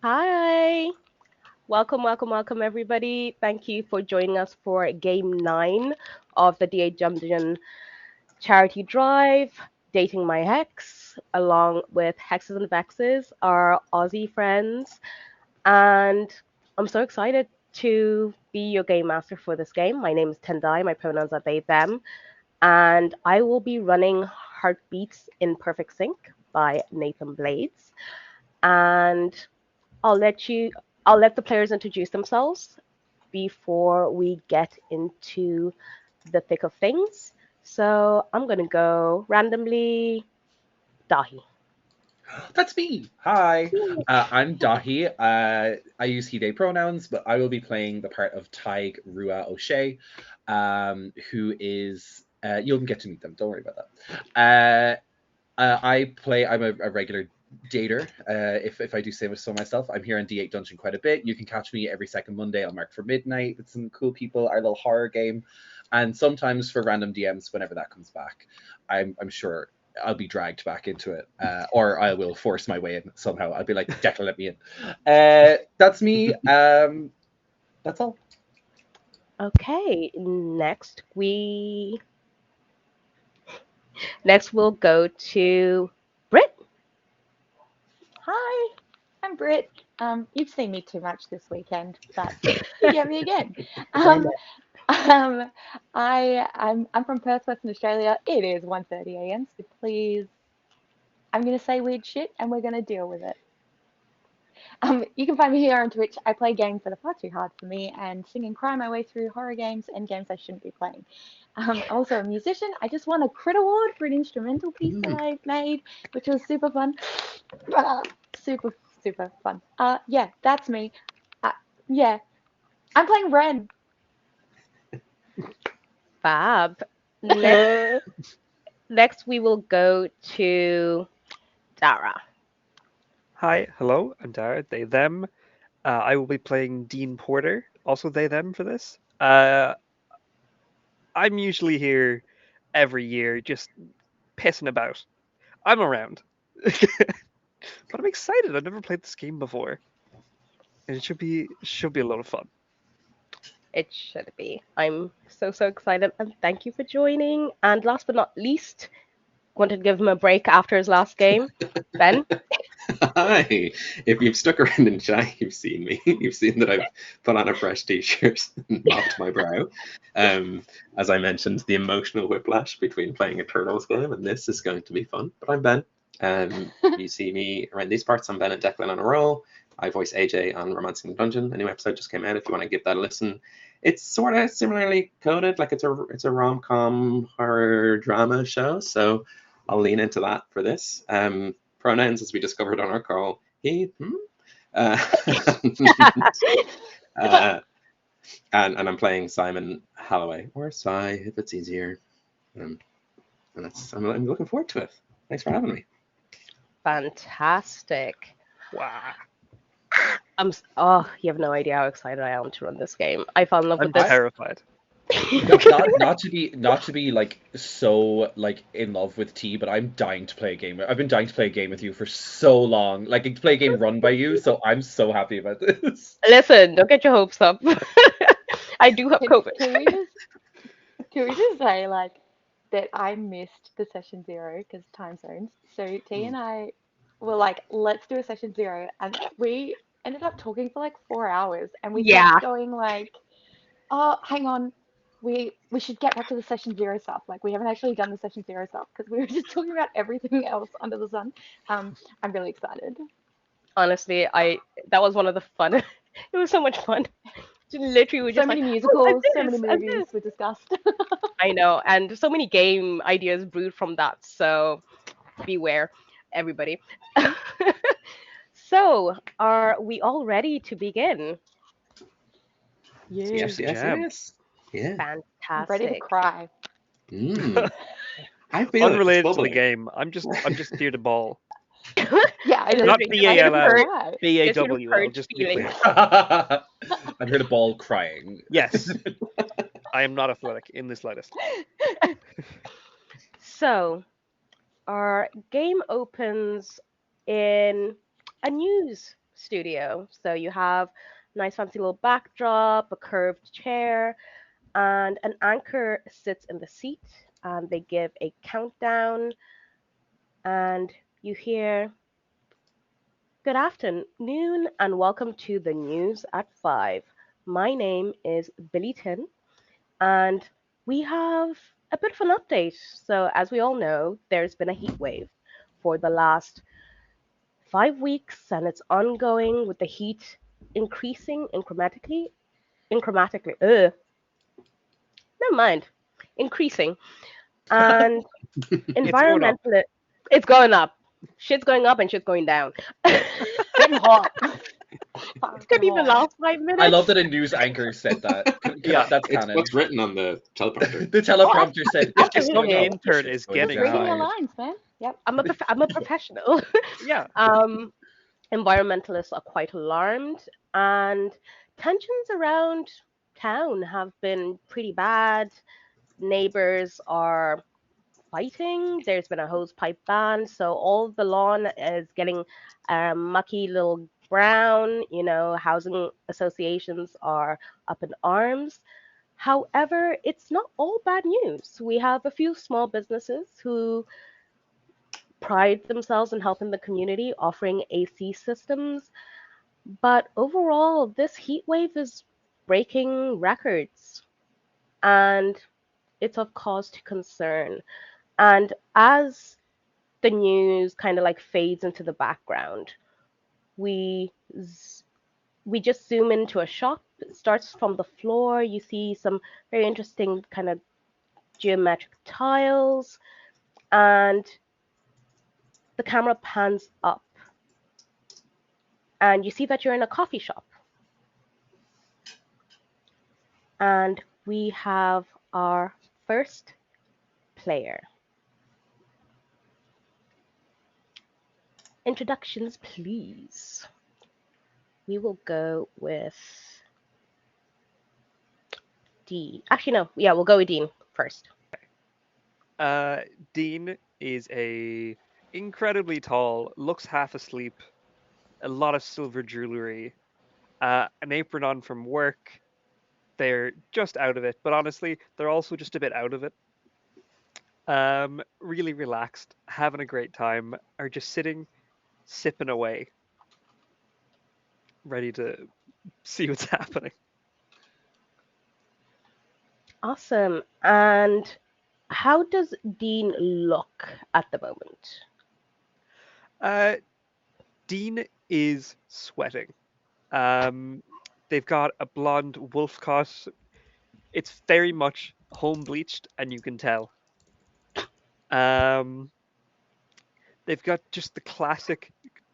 Hi. Welcome, everybody. Thank you for joining us for game 9 of the D8 Dungeon charity drive, Dating My Hex, along with Hexes and Vexes, our Aussie friends. And I'm so excited to be your game master for this game. My name is Tendai, my pronouns are they, them, and I will be running Heartbeats in Perfect Sync by Nathan Blades. And I'll let you I'll let the players introduce themselves before we get into the thick of things. So I'm gonna go randomly Dahi. That's me. Hi, I'm Dahi. I use he, they pronouns, but I will be playing the part of Tig Rua O'Shea, who is. You'll get to meet them. Don't worry about that. I'm a regular dater. If I do say so myself, I'm here on D8 Dungeon quite a bit. You can catch me every second Monday on Mark for Midnight with some cool people, our little horror game, and sometimes for random DMs whenever that comes back. I'm sure I'll be dragged back into it, or I will force my way in somehow. I'll be like, Declan, let me in. That's me. That's all. Okay, next we'll go to Brit. Hi, I'm Britt. You've seen me too much this weekend, but you get me again. Um, um, I'm from Perth, Western Australia. It is 1:30 a.m. So please, I'm gonna say weird shit, and we're gonna deal with it. You can find me here on Twitch. I play games that are far too hard for me, and sing and cry my way through horror games and games I shouldn't be playing. I'm also a musician. I just won a crit award for an instrumental piece that I made, which was super fun. Super, super fun. Yeah, that's me. Uh, yeah, I'm playing Ren. Fab. Next we will go to Dara. Hi, hello, I'm Dara, they, them. I will be playing Dean Porter, also they, them for this. I'm usually here every year, just pissing about. I'm around. But I'm excited, I've never played this game before. And it should be a lot of fun. It should be. I'm so excited and thank you for joining. And last but not least, wanted to give him a break after his last game. Ben? Hi. If you've stuck around in chat, you've seen me. You've seen that I've put on a fresh t-shirt and mopped my brow. As I mentioned, the emotional whiplash between playing a Turtles game and this is going to be fun. But I'm Ben. You see me around these parts. I'm Ben and Declan on a roll. I voice AJ on Romancing the Dungeon. A new episode just came out. If you want to give that a listen, it's sort of similarly coded, like it's a rom-com horror drama show. So I'll lean into that for this. Pronouns, as we discovered on our call, he, uh, uh, and I'm playing Simon Holloway, or Cy, if it's easier. And I'm looking forward to it. Thanks for having me. Fantastic. Wow. You have no idea how excited I am to run this game. I fell in love I'm with this. terrified. Not to be like so like in love with tea, but I'm dying to play a game. I've been dying to play a game with you for so long, like to play a game run by you. So I'm so happy about this. Listen, don't get your hopes up. I do have Can, COVID. can we just say like that I missed the session zero because time zones. So T and I were like, let's do a session zero, and we ended up talking for like 4 hours, and we Yeah, kept going like, oh, hang on. We should get back to the session zero stuff. Like we haven't actually done the session zero stuff because we were just talking about everything else under the sun. I'm really excited. honestly, I that was one of the fun. It was so much fun. Literally, we were So just like, many oh, and musicals, so many this, and movies this. were discussed. I know, and so many game ideas brewed from that. So beware, everybody. So, are we all ready to begin? Yes, Yes, Juicy yes, jam. yes. Yeah. I'm ready to Fantastic. cry. Mm, I feel it. It's Unrelated to the bubbling. game. I'm just here to ball. Yeah, I know. Not Literally, I'm here to BALL. cry. just here to BAWL, purge just to be feelings. clear. I'm here to ball crying. Yes. I am not athletic in the slightest. So, our game opens in a news. studio. So you have nice fancy little backdrop, a curved chair, and an anchor sits in the seat, and they give a countdown, and you hear, "Good afternoon, and welcome to the news at 5. My name is Billy Tin, and we have a bit of an update. So, as we all know, there's been a heat wave for the last 5 weeks, and it's ongoing with the heat increasing incrementally. Never mind, increasing, and It's going up. environmental. It's going up. Shit's going up and shit's going down. Getting hot. Couldn't even last 5 minutes. I love that a news anchor said that. Yeah, That's It's canon. what's written on the teleprompter. The teleprompter said, Yeah, "It's going the up." intern It's is going getting down. Reading your tired. lines, man. Yep. I'm a professional. Yeah. Environmentalists are quite alarmed, and tensions around town have been pretty bad. Neighbors are fighting. There's been a hose pipe ban, so all the lawn is getting mucky little brown. Housing associations are up in arms. However, it's not all bad news. We have a few small businesses who pride themselves in helping the community, offering AC systems. But overall, this heat wave is breaking records, and it's of cause to concern. And as the news kind of like fades into the background, we z- we just zoom into a shop. It starts from the floor. You see some very interesting kind of geometric tiles, and the camera pans up, and you see that you're in a coffee shop. And we have our first player. Introductions, please. We will go with D. Actually, no. Yeah, we'll go with Dean first. Dean is a incredibly tall, looks half asleep, a lot of silver jewelry, an apron on from work. They're just out of it, but honestly, they're also just a bit out of it. Really relaxed, having a great time, are just sitting, sipping away, ready to see what's happening. Awesome. And how does Dean look at the moment? Uh, Dean is sweating. They've got a blonde wolf cut. It's very much home bleached, and you can tell. Um, they've got just the classic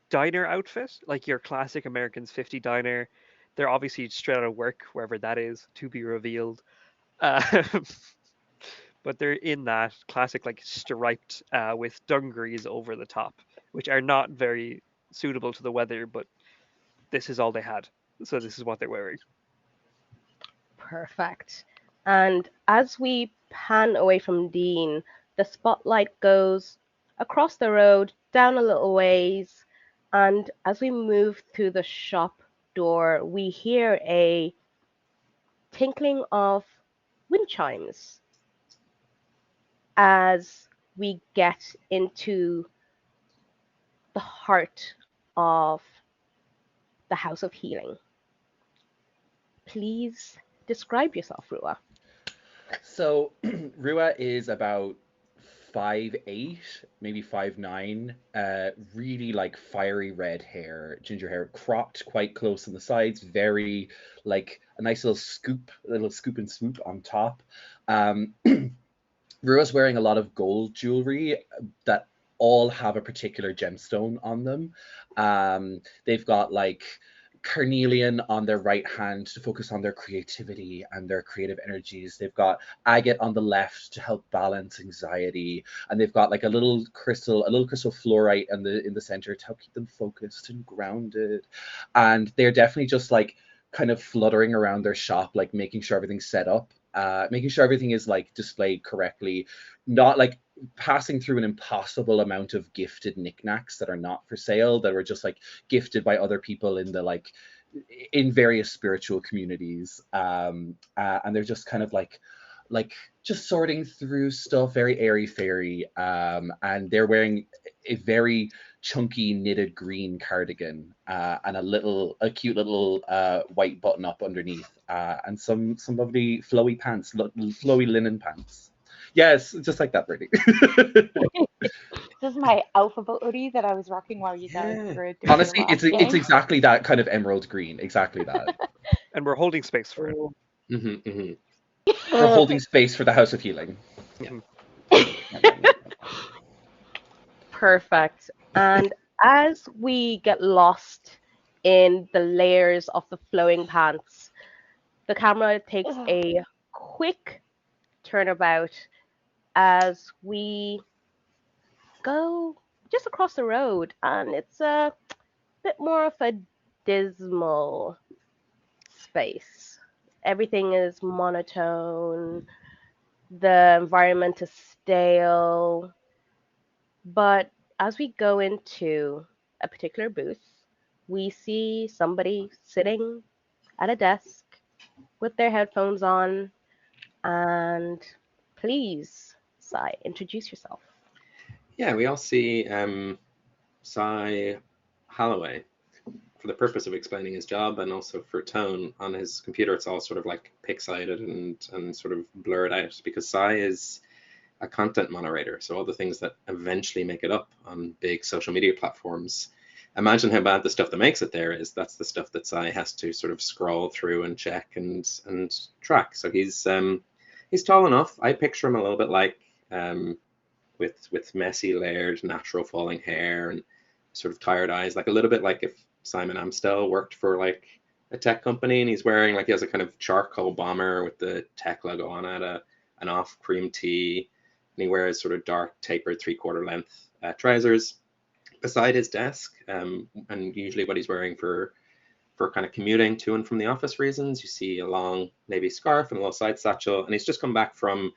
diner outfit, like your classic American's 50 diner. They're obviously straight out of work, wherever that is, to be revealed. Um, but they're in that classic, like striped with dungarees over the top, which are not very suitable to the weather, but this is all they had. So this is what they're wearing. Perfect. And as we pan away from Dean, the spotlight goes across the road, down a little ways, and as we move through the shop door, we hear a tinkling of wind chimes as we get into the heart of the House of Healing. Please describe yourself, Rua. So Rua is about 5'8", maybe 5'9". Really like fiery red hair, ginger hair, cropped quite close on the sides, very like a nice little scoop and swoop on top. Um, Rua's wearing a lot of gold jewelry that all have a particular gemstone on them. They've got like carnelian on their right hand to focus on their creativity and their creative energies. They've got agate on the left to help balance anxiety, and they've got like a little crystal fluorite in the center to help keep them focused and grounded. And they're definitely just like kind of fluttering around their shop, like making sure everything's set up, making sure everything is like displayed correctly, not like passing through an impossible amount of gifted knickknacks that are not for sale, that were just like gifted by other people in the like in various spiritual communities, and they're just kind of like just sorting through stuff, very airy fairy, and they're wearing a very chunky knitted green cardigan, and a cute little white button up underneath, and some lovely flowy pants, flowy linen pants. Yes, just like that, Brittany. This is my alphabet hoodie that I was rocking while you guys Yeah. were doing the Honestly, last it's game. exactly that kind of emerald green, exactly that. And we're holding space for it. We're holding space for the House of Healing. Perfect. And as we get lost in the layers of the flowing pants, the camera takes Ugh. a quick turnabout as we go just across the road, and it's a bit more of a dismal space. Everything is monotone, the environment is stale, but as we go into a particular booth, we see somebody sitting at a desk with their headphones on, and please, Sai, introduce yourself. Yeah, we all see Cy Holloway for the purpose of explaining his job and also for tone. On his computer, it's all sort of like pixelated and sort of blurred out because Cy is a content moderator. So all the things that eventually make it up on big social media platforms. Imagine how bad the stuff that makes it there is. That's the stuff that Cy has to sort of scroll through and check and track. So he's tall enough. I picture him a little bit like with messy, layered, natural falling hair and sort of tired eyes, like a little bit like if Simon Amstel worked for like a tech company and he's wearing like he has a kind of charcoal bomber with the tech logo on it, an off cream tee, and he wears sort of dark tapered 3/4 length trousers beside his desk. And usually what he's wearing for kind of commuting to and from the office reasons, you see a long navy scarf and a little side satchel, and he's just come back from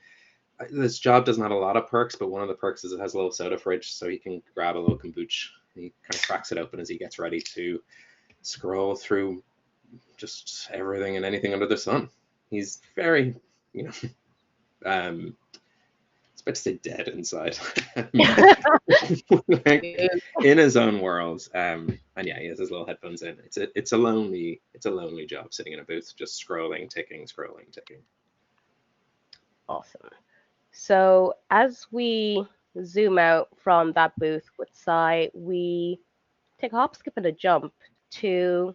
this job doesn't have a lot of perks, but one of the perks is it has a little soda fridge, so he can grab a little kombucha. He kind of cracks it open as he gets ready to scroll through just everything and anything under the sun. He's very, you know, it's about to say dead inside, like, in his own world. And yeah, he has his little headphones in. It's a lonely job sitting in a booth just scrolling, ticking. Awesome. So as we zoom out from that booth with Sai, we take a hop, skip, and a jump to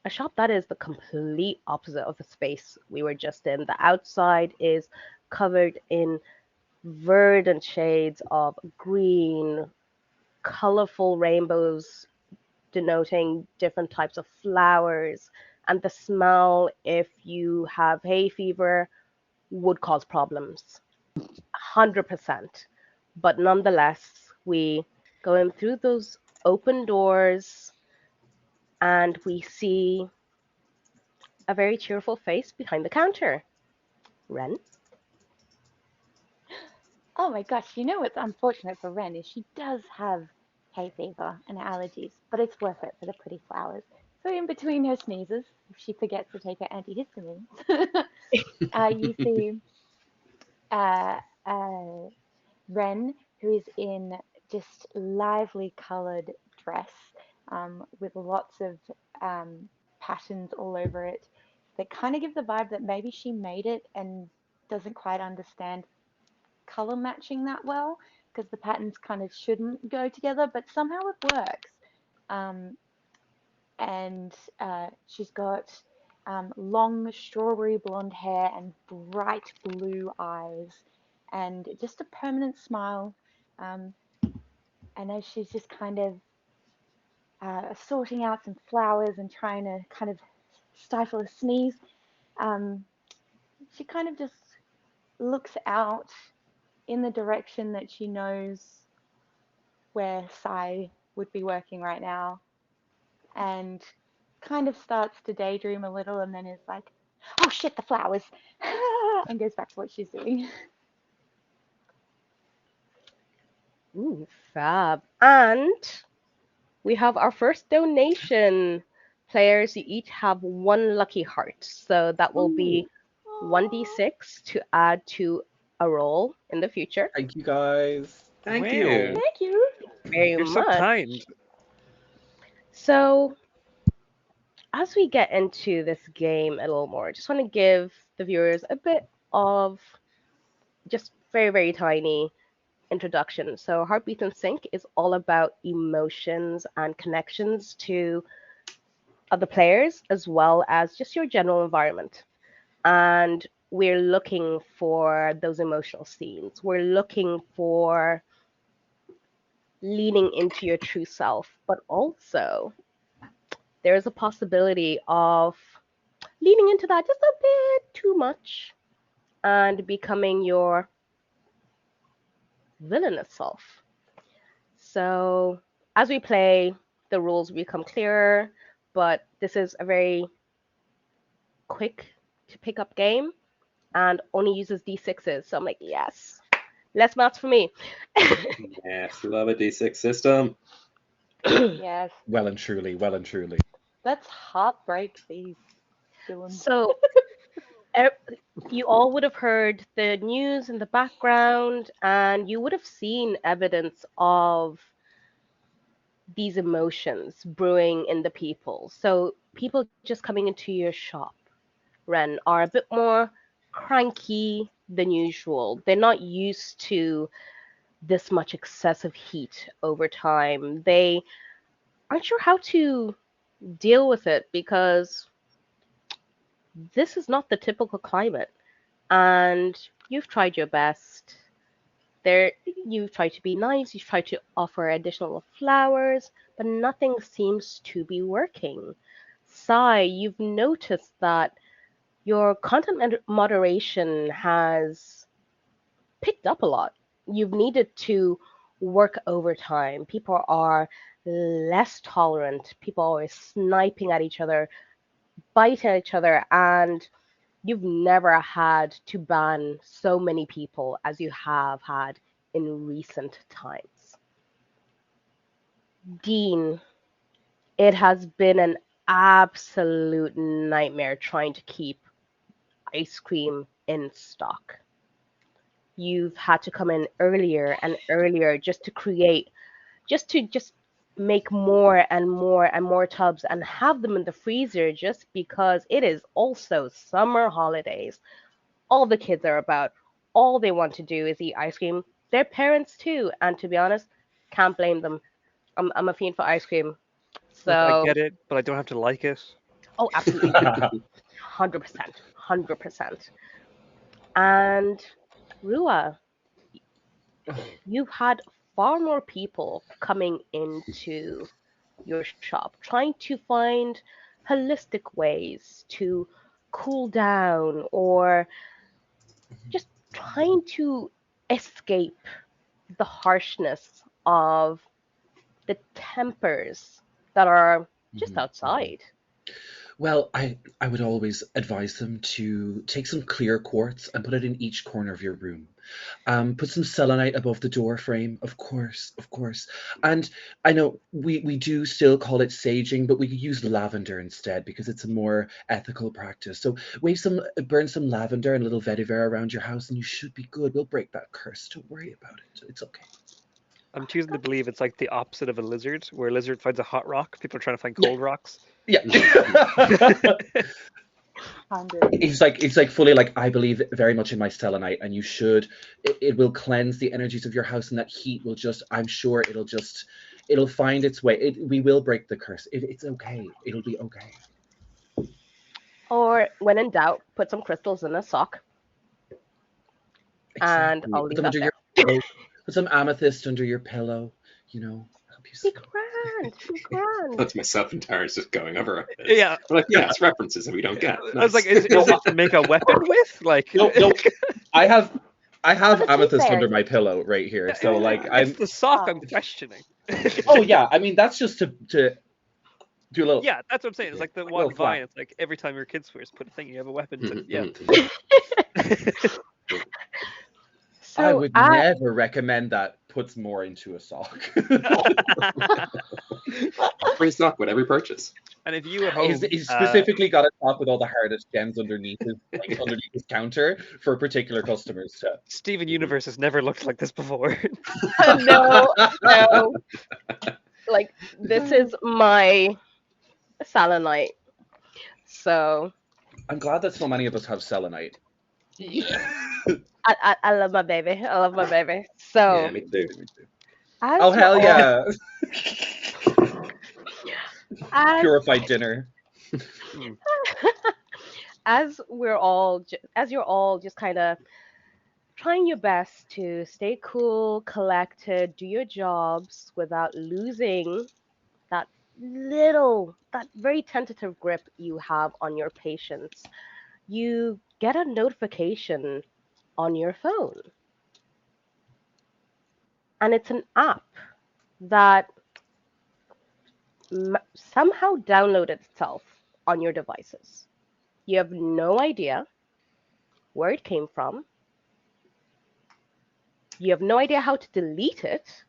a shop that is the complete opposite of the space we were just in. The outside is covered in verdant shades of green, colorful rainbows denoting different types of flowers, and the smell, if you have hay fever, would cause problems. 100%. But nonetheless, we go in through those open doors and we see a very cheerful face behind the counter. Ren? Oh my gosh, you know what's unfortunate for Ren is she does have hay fever and allergies, but it's worth it for the pretty flowers. So in between her sneezes, if she forgets to take her antihistamines, you see uh, uh, Ren, who is in just lively coloured dress with lots of patterns all over it that kind of give the vibe that maybe she made it and doesn't quite understand color matching that well because the patterns kind of shouldn't go together, but somehow it works. Um, and she's got long strawberry blonde hair and bright blue eyes and just a permanent smile. Um, and as she's just kind of sorting out some flowers and trying to kind of stifle a sneeze, um, she kind of just looks out in the direction that she knows where Sai would be working right now and kind of starts to daydream a little and then is like, oh shit, the flowers, and goes back to what she's doing. Ooh, fab. And we have our first donation. Players, you each have one lucky heart. So that will be 1d6 to add to a roll in the future. Thank you guys. Thank Wow. you. Thank you. Very You're so much. kind. So, as we get into this game a little more, I just want to give the viewers a bit of just very, very tiny introduction. So, Heartbeat and Sync is all about emotions and connections to other players as well as just your general environment. And we're looking for those emotional scenes. We're looking for leaning into your true self, but also there is a possibility of leaning into that just a bit too much and becoming your villainous self. So, as we play, the rules become clearer, but this is a very quick to pick up game and only uses d6s. So I'm like, yes, less maths for me. Yes, love a D6 system. Yes. Well and truly, well and truly. Let's heartbreak these villains. So you all would have heard the news in the background, and you would have seen evidence of these emotions brewing in the people. So people just coming into your shop, Ren, are a bit more cranky than usual. They're not used to this much excessive heat over time. They aren't sure how to deal with it because this is not the typical climate. And you've tried your best. There, you've tried to be nice, you've tried to offer additional flowers, but nothing seems to be working. Sai, you've noticed that your content moderation has picked up a lot. You've needed to work overtime. People are less tolerant. People are always sniping at each other, biting at each other, and you've never had to ban so many people as you have had in recent times. Dean, it has been an absolute nightmare trying to keep ice cream in stock. You've had to come in earlier and earlier just to make more and more and more tubs and have them in the freezer just because it is also summer holidays. All the kids are about. All they want to do is eat ice cream. Their parents too, and to be honest, can't blame them. I'm a fiend for ice cream. Like, I So, get it, but I don't have to like it. oh, absolutely, 100%, 100%. And Rua, you've had far more people coming into your shop trying to find holistic ways to cool down or just trying to escape the harshness of the tempers that are just Mhm. outside. Well, I would always advise them to take some clear quartz and put it in each corner of your room. Put some selenite above the door frame, of course, of course. And I know we do still call it saging, but we use lavender instead because it's a more ethical practice. So burn some lavender and a little vetiver around your house, and you should be good. We'll break that curse. Don't worry about it. It's okay. I'm choosing to believe it's like the opposite of a lizard, where a lizard finds a hot rock, people are trying to find Yeah, cold rocks. yeah. 100. It's like fully like I believe very much in my selenite, and you should. It will cleanse the energies of your house, and that heat will just. I'm sure it'll find its way. We will break the curse. It's okay. It'll be okay. Or when in doubt, put some crystals in a sock and Exactly. I'll Put leave them that under there. your pillow. Put some amethyst under your pillow. Help you Be sleep. grand, be grand. That's myself and Tara's just going over it. Yeah, We're like, yeah, it's references that we don't get. I was like, Nice. is it to make a weapon with? Like, No. I have For the tooth amethyst under fairy. my pillow right here. So it's like it's the sock Oh. I'm questioning. oh yeah, I mean that's just to do a little Yeah, that's what I'm saying. It's like the a little one Vine. flat. It's like every time your kid swears, put a thing, you have a weapon to. Mhm, Yeah. mhm. I So would I never recommend that. puts more into a sock. Free stock with every purchase. And if you at home, He's specifically got a sock with all the hardest gems underneath his counter for particular customers. To... Steven Universe has never looked like this before. No. Like, this is my selenite. So I'm glad that so many of us have selenite. I love my baby. I love my baby. So Yeah, me too. as Oh we're hell all- yeah! as, Purified dinner. as you're all just kind of trying your best to stay cool, collected, do your jobs without losing that very tentative grip you have on your patients, you get a notification on your phone. And it's an app that somehow downloaded itself on your devices. You have no idea where it came from. You have no idea how to delete it.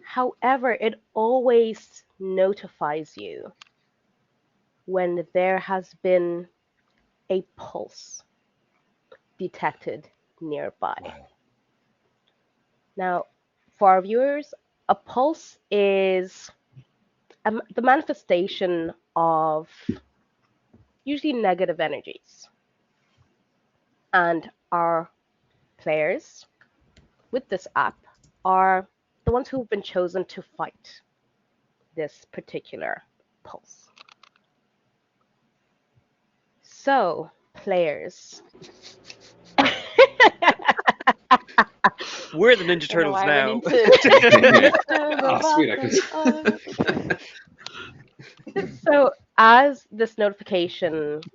However, it always notifies you when there has been a pulse detected nearby. Wow. Now, for our viewers, a pulse is the manifestation of usually negative energies. And our players with this app are the ones who've been chosen to fight this particular pulse. So, players. We're the Ninja Don't know Turtles why I now. went into- Oh, sweet, I can. So, as this notification Let's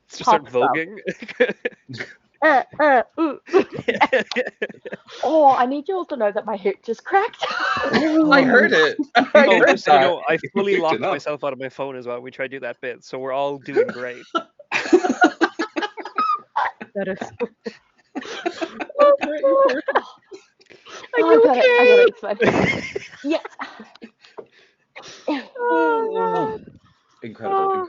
just start pops up, voguing. Oh, I need you all to know that my hip just cracked. I heard it. I Oh, heard just so you that. know, I fully Picked it locked up. myself out of my phone as well. We tried to do that bit, so we're all doing great. that is. Are Oh, you I got okay? it. It's fine. Yes. Oh, Incredible.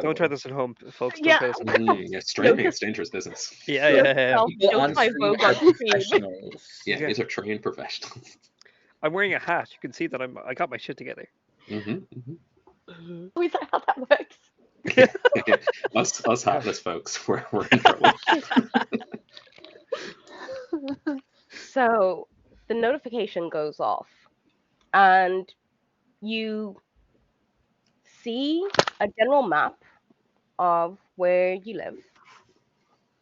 Don't try this at home, folks. Don't Yeah. try this at home. Yeah, streaming, it's dangerous business. Yeah, yeah, yeah. no. People Don't on try stream Vogue are on stream. professionals. Yeah, Yeah. these are trained professionals. I'm wearing a hat. You can see that I got my shit together. Mhm. Oh, is that how that works? Yeah. Us hatless folks, we're in trouble. So the notification goes off, and you see a general map of where you live.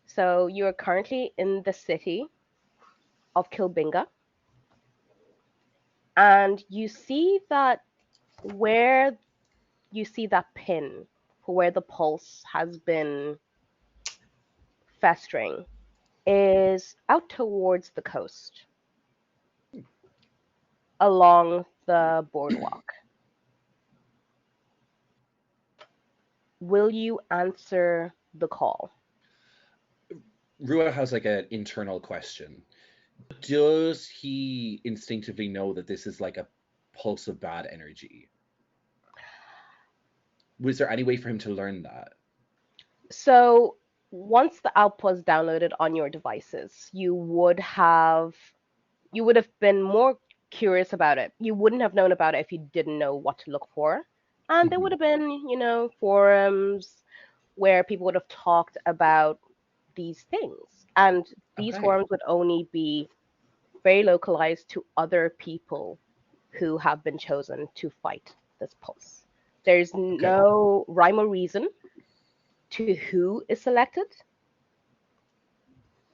So you are currently in the city of Kilbinga, and you see that where you see that pin for where the pulse has been festering is out towards the coast along the boardwalk. Will you answer the call? Rua has like an internal question. Does he instinctively know that this is like a pulse of bad energy? Was there any way for him to learn that? So once the app was downloaded on your devices, you would have been more curious about it. You wouldn't have known about it if you didn't know what to look for. And there would have been, forums where people would have talked about these things. And these Okay. forums would only be very localized to other people who have been chosen to fight this pulse. There's no rhyme or reason to who is selected.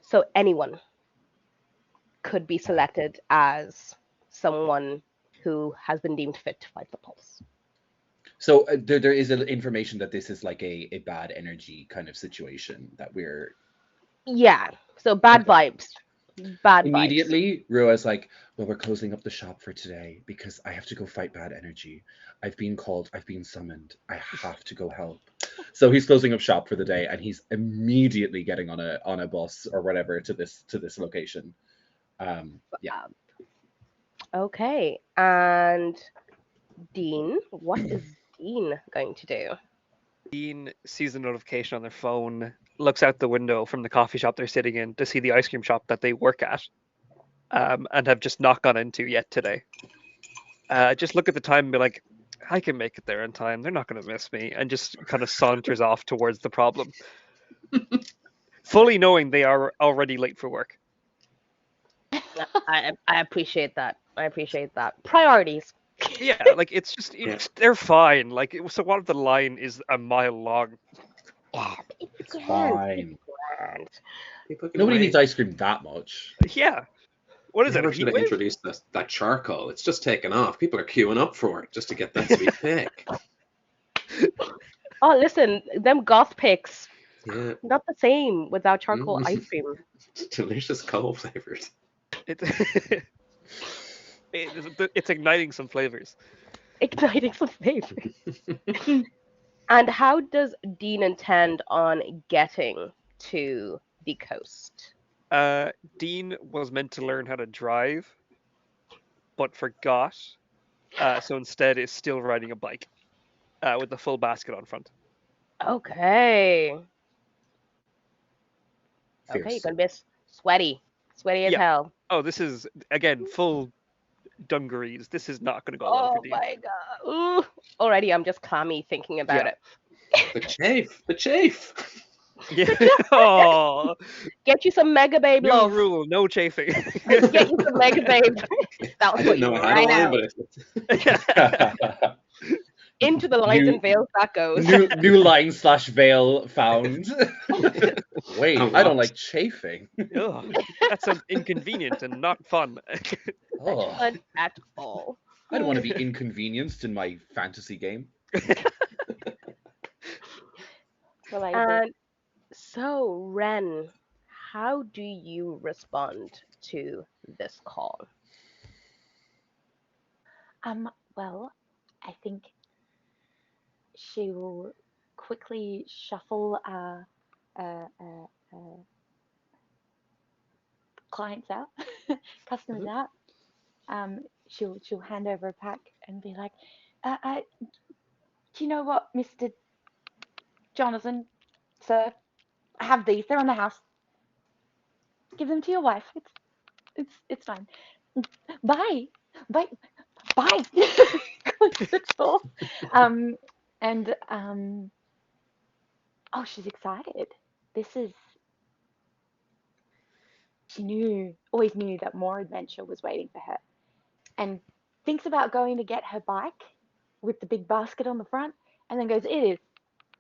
So anyone could be selected as someone who has been deemed fit to fight the pulse. So there is information that this is like a bad energy kind of situation that we're... Yeah, so bad vibes. Bad vibes. Immediately, Rua's like, well, we're closing up the shop for today because I have to go fight bad energy. I've been called, I've been summoned. I have to go help. So he's closing up shop for the day, and he's immediately getting on a bus or whatever to this location. Yeah. Okay, and Dean, what is Dean going to do? Dean sees the notification on their phone, looks out the window from the coffee shop they're sitting in to see the ice cream shop that they work at, and have just not gone into yet today. Just look at the time and be like, I can make it there in time. They're not going to miss me, and just kind of saunters off towards the problem, fully knowing they are already late for work. I appreciate that. I appreciate that. Priorities. Yeah, like it's just Yeah. they're fine. Like so, what if the line is a mile long? It's Grand. fine. Grand. People can Nobody wait. needs ice cream that much. Yeah. What is it? A Never should heat have wave? introduced that charcoal. It's just taken off. People are queuing up for it just to get that sweet pick. Oh, listen, them goth picks, Yeah. not the same without charcoal ice cream. Delicious coal flavors. It, it's igniting some flavors. Igniting some flavors. And how does Dean intend on getting to the coast? Dean was meant to learn how to drive, but forgot. So instead, is still riding a bike with the full basket on front. Okay. Okay, you're Fierce. gonna be sweaty. Sweaty as Yeah. hell. Oh, this is again full dungarees. This is not going to go well for Oh Dean. my god. Ooh. Already I'm just clammy thinking about Yeah. it. The chafe. The chafe. Yeah. Oh, Get you some Mega Babe new love. rule: no chafing. Get you some Mega Babe. That I was didn't what know you I had right one, out. but Into the lines New- and veils that goes. new line / veil found. Wait, Oh, I don't wow. like chafing. Ugh, that sounds inconvenient and not fun. Oh, Fun at all. I don't want to be inconvenienced in my fantasy game. Relatable. And so, Ren, how do you respond to this call? Well, I think she will quickly shuffle clients out, customers Mhm. out. She'll hand over a pack and be like, "Do you know what, Mr. Jonathan, sir? I have these. They're on the house. Give them to your wife. It's fine. Bye, bye, bye." Close the door. Um, and oh, she's excited. This is She always knew that more adventure was waiting for her, and thinks about going to get her bike with the big basket on the front, and then goes, "It is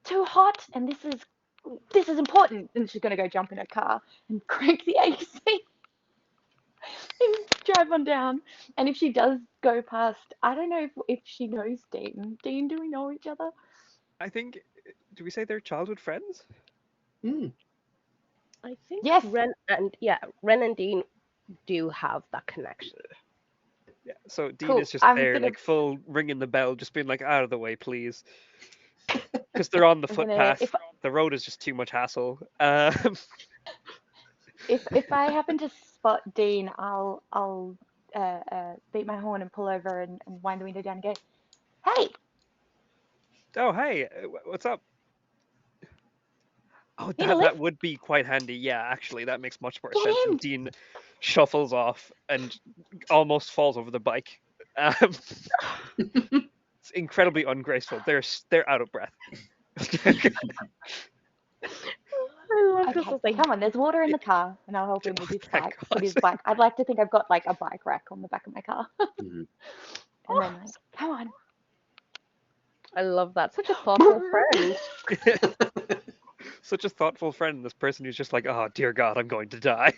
too hot, and this is important." And she's gonna go jump in her car and crank the AC and drive on down. And if she does go past, I don't know if she knows Dean. Dean, do we know each other? I think. Do we say they're childhood friends? Hmm. I think Yes. Ren and Dean do have that connection. Yeah. So Dean Cool. is just I'm there, gonna like full ringing the bell, just being like, "Out of the way, please," because they're on the I'm gonna footpath. The road is just too much hassle. if I happen to spot Dean, I'll beat my horn and pull over and wind the window down and go, "Hey, Oh, hey, what's up? Oh, need a that lift? would be quite handy. Yeah, actually, that makes much more Get sense. in!" And Dean shuffles off and almost falls over the bike. It's incredibly ungraceful. They're out of breath. I love this. Okay, It's like, come on. There's water in the car, and I'll help him with his Thank bike. God. With his bike, I'd like to think I've got like a bike rack on the back of my car, Mhm. and then like, come on. I love that. Such a thoughtful friend. Such a thoughtful friend. This person who's just like, oh dear God, I'm going to die.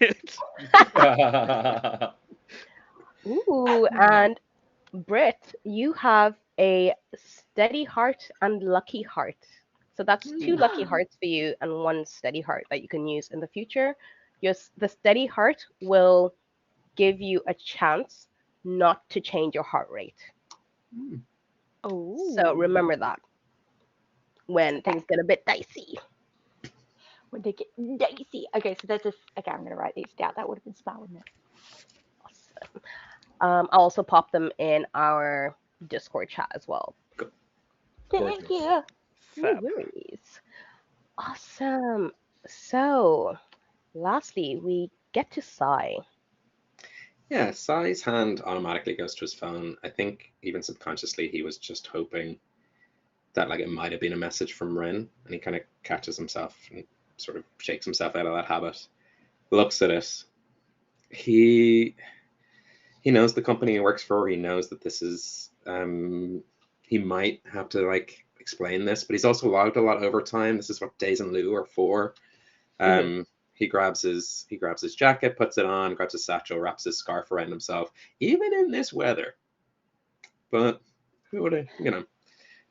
Ooh, and Britt, you have a steady heart and lucky heart. So that's two lucky hearts for you and one steady heart that you can use in the future. The steady heart will give you a chance not to change your heart rate. Oh. So remember that when things get a bit dicey. When they get dicey. Okay, so there's this. Okay, I'm gonna write these down. That would have been smart, wouldn't it? Awesome. I'll also pop them in our Discord chat as well. Thank Gorgeous. you. No Fab. worries. Awesome. So, lastly, we get to Sai. Yeah, Sai's hand automatically goes to his phone. I think even subconsciously he was just hoping that like it might have been a message from Rin, and he kind of catches himself and sort of shakes himself out of that habit. Looks at it. He knows the company he works for. He knows that this is he might have to like explain this, but he's also logged a lot overtime. This is what days in lieu are for. He grabs his jacket, puts it on, grabs his satchel, wraps his scarf around himself, even in this weather. But who would have,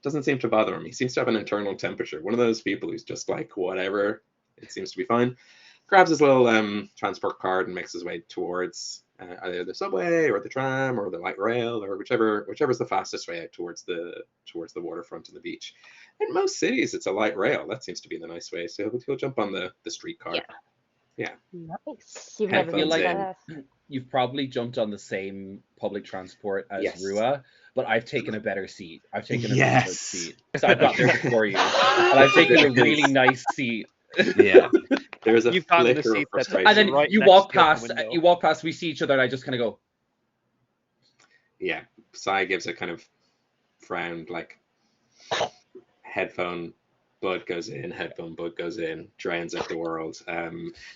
doesn't seem to bother him. He seems to have an internal temperature. One of those people who's just like, whatever, it seems to be fine. Grabs his little transport card and makes his way towards either the subway or the tram or the light rail or whichever's the fastest way out towards the waterfront and the beach. In most cities, it's a light rail. That seems to be the nice way. So he'll jump on the streetcar. Yeah. Nice. You've never been Headphones to in. Perth. You've probably jumped on the same public transport as Yes. Rua, but I've taken a better seat. I've taken a really Yes. good seat. So I've got there before you. And I've taken a really nice seat. Yeah. There's a You've gotten the flicker of seat that's- frustration. And then right you next walk to the past, window. we see each other, and I just kind of go, Yeah. Sai gives a kind of frown, like headphone bud goes in, headphone bud goes in, drains out the world.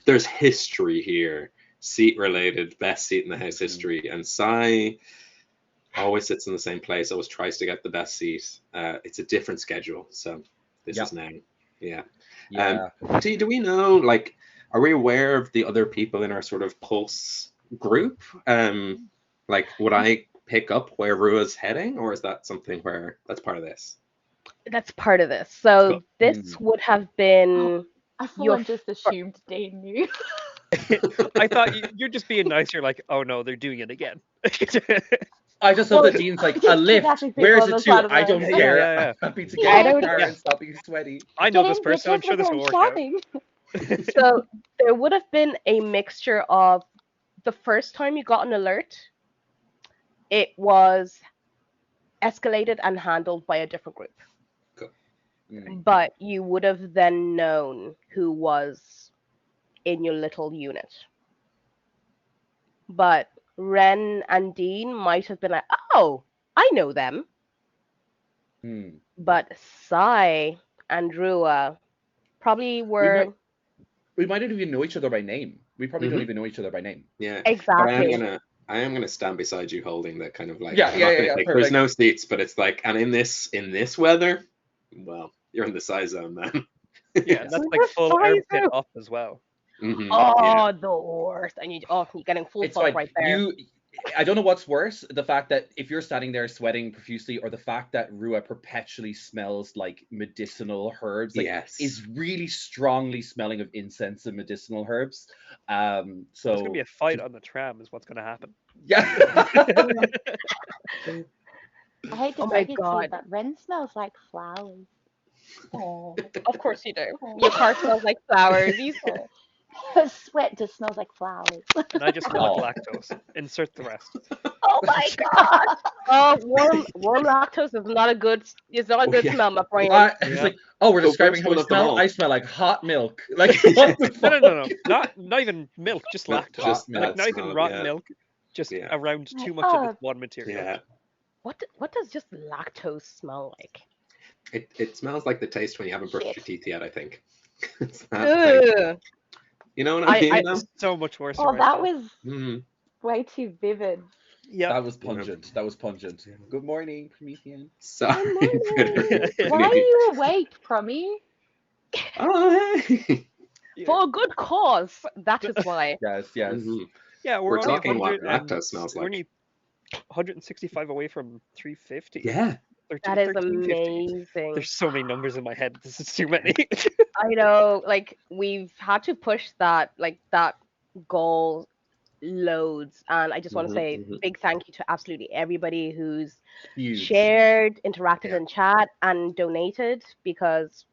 There's history here, seat related, best seat in the house history, and Sai always sits in the same place, always tries to get the best seat. It's a different schedule, so this Yeah. is now. Yeah. yeah. Do we know, like, are we aware of the other people in our sort of pulse group? Like, would I pick up where Rua's heading, or is that something where that's part of this? That's part of this. So Cool. this would have been I for Your one just assumed Dean knew. I thought you're just being nice. You're like, oh no, they're doing it again. I just love Well, that Dean's like, just a lift. kidnapping people Where's on it the to? side of the I don't road. Yeah, care. yeah, yeah. I'm happy to Yeah, get I in the don't- car Yeah. and stop being sweaty. I know Get this in, person. I'm bitches, sure this we're will going work out. shopping. so there would have been a mixture of the first time you got an alert, it was escalated and handled by a different group. Mm. But you would have then known who was in your little unit. But Ren and Dean might have been like, oh, I know them. Hmm. But Sai and Rua probably were We might not even know each other by name. We probably don't Mhm. even know each other by name. Yeah. exactly. But I am gonna stand beside you, holding that kind of like. Yeah, I'm yeah, not yeah, gonna yeah, take- perfect. There's no seats, but it's like, and in this weather, well, you're in the size zone, man. Yeah, that's like We're full fine, armpit though. up as well. Mhm, Oh, yeah. the worst. And you're getting full It's fuck fine. right there. I don't know what's worse, the fact that if you're standing there sweating profusely, or the fact that Rua perpetually smells like medicinal herbs, like Yes. is really strongly smelling of incense and medicinal herbs. There's So gonna be a fight on the tram, is what's gonna happen. yeah. I hate to Oh my break it to you, God. but Ren smells like flowers. Oh, of course you do. Your car smells like flowers. You said. Her sweat just smells like flowers. And I just smell Oh. like lactose. Insert the rest. Oh my god! Oh, warm lactose is not a good. It's not a good Yeah. smell, my friend. It's Yeah. like, oh, we're The describing worst how one we of them smell. all. I smell like hot milk. Like what the fuck? No. Not even milk, just No, lactose. just milk. Like not even smell, rotten yeah. milk, just Yeah. around too Like, much of oh. this one material. Yeah. What does just lactose smell like? It smells like the taste when you haven't brushed Shit. your teeth yet, I think. It's that, like, Ugh. you know what I mean? though? It's so much worse. Oh, that was Mhm. way too vivid. Yeah. That was pungent. That was pungent. Good morning, Promethean. Sorry. morning. Why are you awake, Crummy? Oh, hey. For a good cause. That is why. Yes, yes. Mhm. Yeah, We're only talking what 100 and- lactose smells We're like. only 165 away from 350. Yeah. That is 1350. amazing. There's so many numbers in my head. This is too many. I know, like we've had to push that goal loads, and I just want to Mhm, say mhm. big thank you to absolutely everybody who's Huge. shared, interacted Yeah. in chat, and donated, because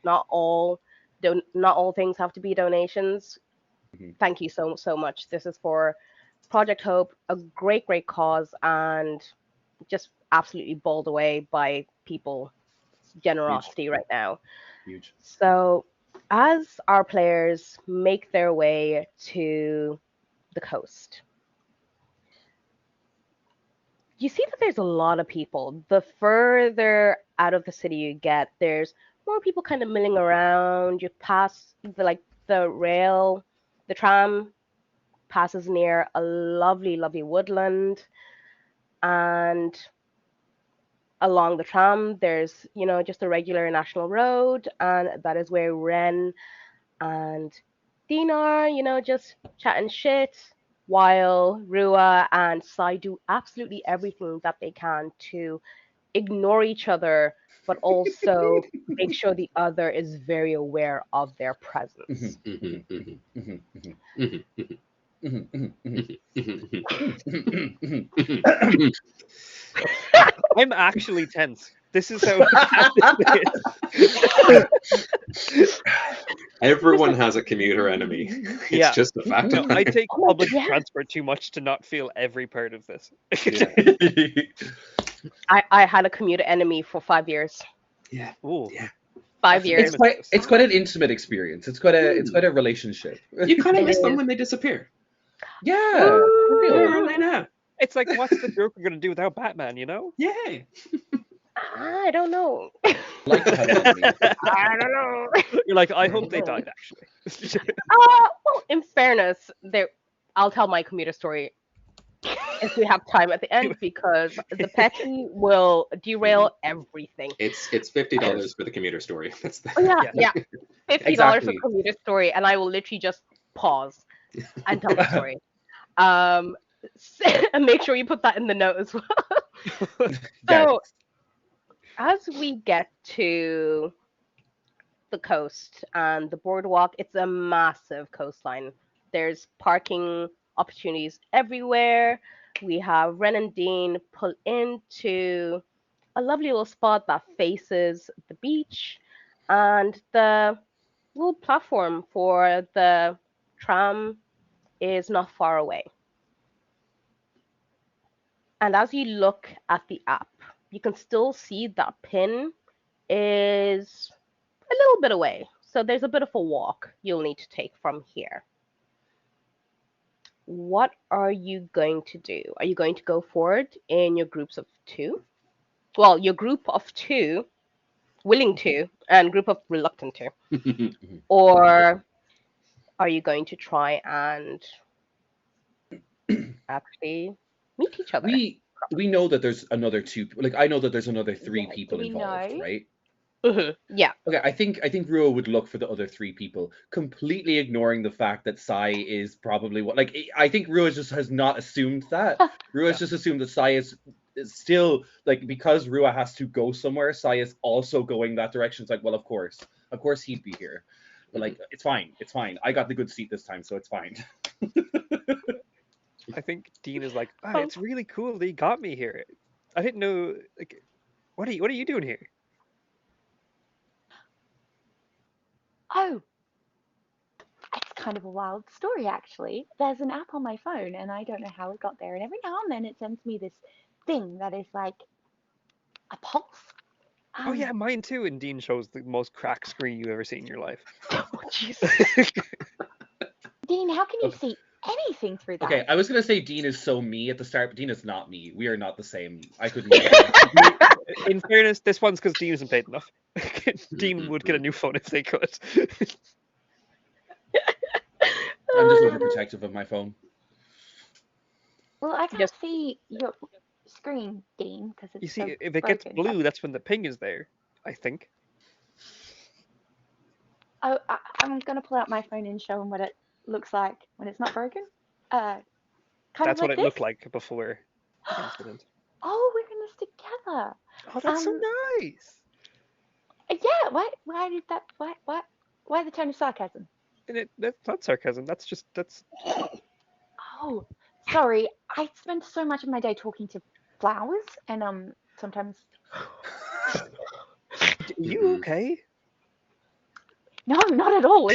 not all not all things have to be donations. Mhm. Thank you so much. This is for Project Hope, a great cause, and just absolutely bowled away by people's generosity right now. Huge. So, as our players make their way to the coast, you see that there's a lot of people. The further out of the city you get, there's more people kind of milling around. You pass the tram passes near a lovely woodland, and along the tram there's just a regular national road, and that is where Ren and Dean are, just chatting shit, while Rua and Sai do absolutely everything that they can to ignore each other, but also make sure the other is very aware of their presence. Mhm, mhm, Mhm, mhm, mhm, mhm, mhm, mhm, mhm, mhm, mhm, mhm. mhm. I'm actually tense. This is how bad this is. Everyone has a commuter enemy. It's Yeah. just a fact No, of I life. take Oh, public yeah. transport too much to not feel every part of this. Yeah, I had a commuter enemy for 5 years. yeah, Ooh, yeah. Five that's a It's years. quite nemesis. it's quite an intimate experience. It's quite Hmm. a relationship. You kind of It miss them is. when they disappear. Yeah, for Where real. are they now? It's like, what's the Joker gonna do without Batman? You know? Yeah. I don't know. I like to have an enemy. I don't know. You're like, I I hope don't they know. died. Actually, Well, in fairness, I'll tell my commuter story if we have time at the end, because the petty will derail everything. It's $50 for the commuter story. That's Oh yeah, yeah. yeah, $50 for Exactly. commuter story, and I will literally just pause and tell the story. Um, and make sure you put that in the note as well. Yes. So as we get to the coast and the boardwalk, it's a massive coastline. There's parking opportunities everywhere. We have Ren and Dean pull into a lovely little spot that faces the beach, and the little platform for the tram is not far away. And as you look at the app, you can still see that pin is a little bit away. So there's a bit of a walk you'll need to take from here. What are you going to do? Are you going to go forward in your groups of two? Well, your group of two, willing to, and group of reluctant to. it. Mhm. Or are you going to try and actually meet each other? We know that there's another two. Like I know that there's another three Yeah, do people we involved, know? right? Yeah. Okay, I think Ruo would look for the other three people, completely ignoring the fact that Sai is probably what. Like I think Ruo just has not assumed that. Ruo has Yeah. just assumed that Sai is still like, because Ruo has to go somewhere. Sai is also going that direction. It's like, well, of course he'd be here, but like it's fine, it's fine. I got the good seat this time, so it's fine. I think Dean is like, oh, Oh, it's really cool that you got me here. I didn't know. Like, what are you doing here? Oh, it's kind of a wild story, actually. There's an app on my phone, and I don't know how it got there. And every now and then it sends me this thing that is like a pulse. Oh Um, yeah, mine too. And Dean shows the most cracked screen you've ever seen in your life. oh jeez. Dean, how can you Okay, see anything through okay, that? I was gonna say Dean is so me at the start, but Dean is not me. We are not the same. I could never. In fairness, this one's because Dean isn't paid enough. Dean would get a new phone if they could. I'm just Uh, overprotective of my phone. Well, I can't just see your screen, Dean, because You it's so see, if it gets broken. blue, that's when the ping is there. I think. I'm gonna pull out my phone and show him what it looks like when it's not broken. Uh, kind of That's what like it this. looked like before the incident. Oh, we're in this together. Oh, that's so Um, nice. yeah. Why did that? Why the tone of sarcasm? And that's not sarcasm. That's. Oh, sorry. I spend so much of my day talking to flowers, and sometimes Are you Mhm. okay? No, not at all.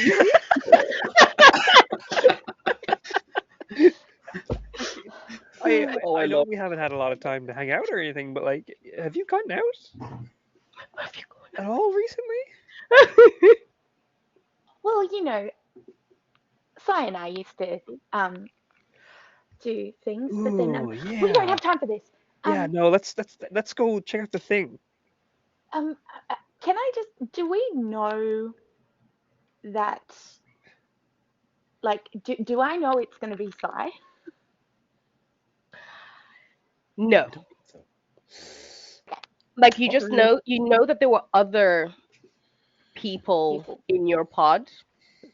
Are you? Oh, I I know love. we haven't had a lot of time to hang out or anything, but like, have you gone out Have you at all recently? gone- Well, you know, Sai and I used to do things, but then Ooh, we don't yeah. have time for this. Yeah, Um, no, let's go check out the thing. um, can I just? Do we know that? Like, do I know it's going to be Sai? No, I don't think so. like you What just were know that there were other people People. in your pod, Yeah.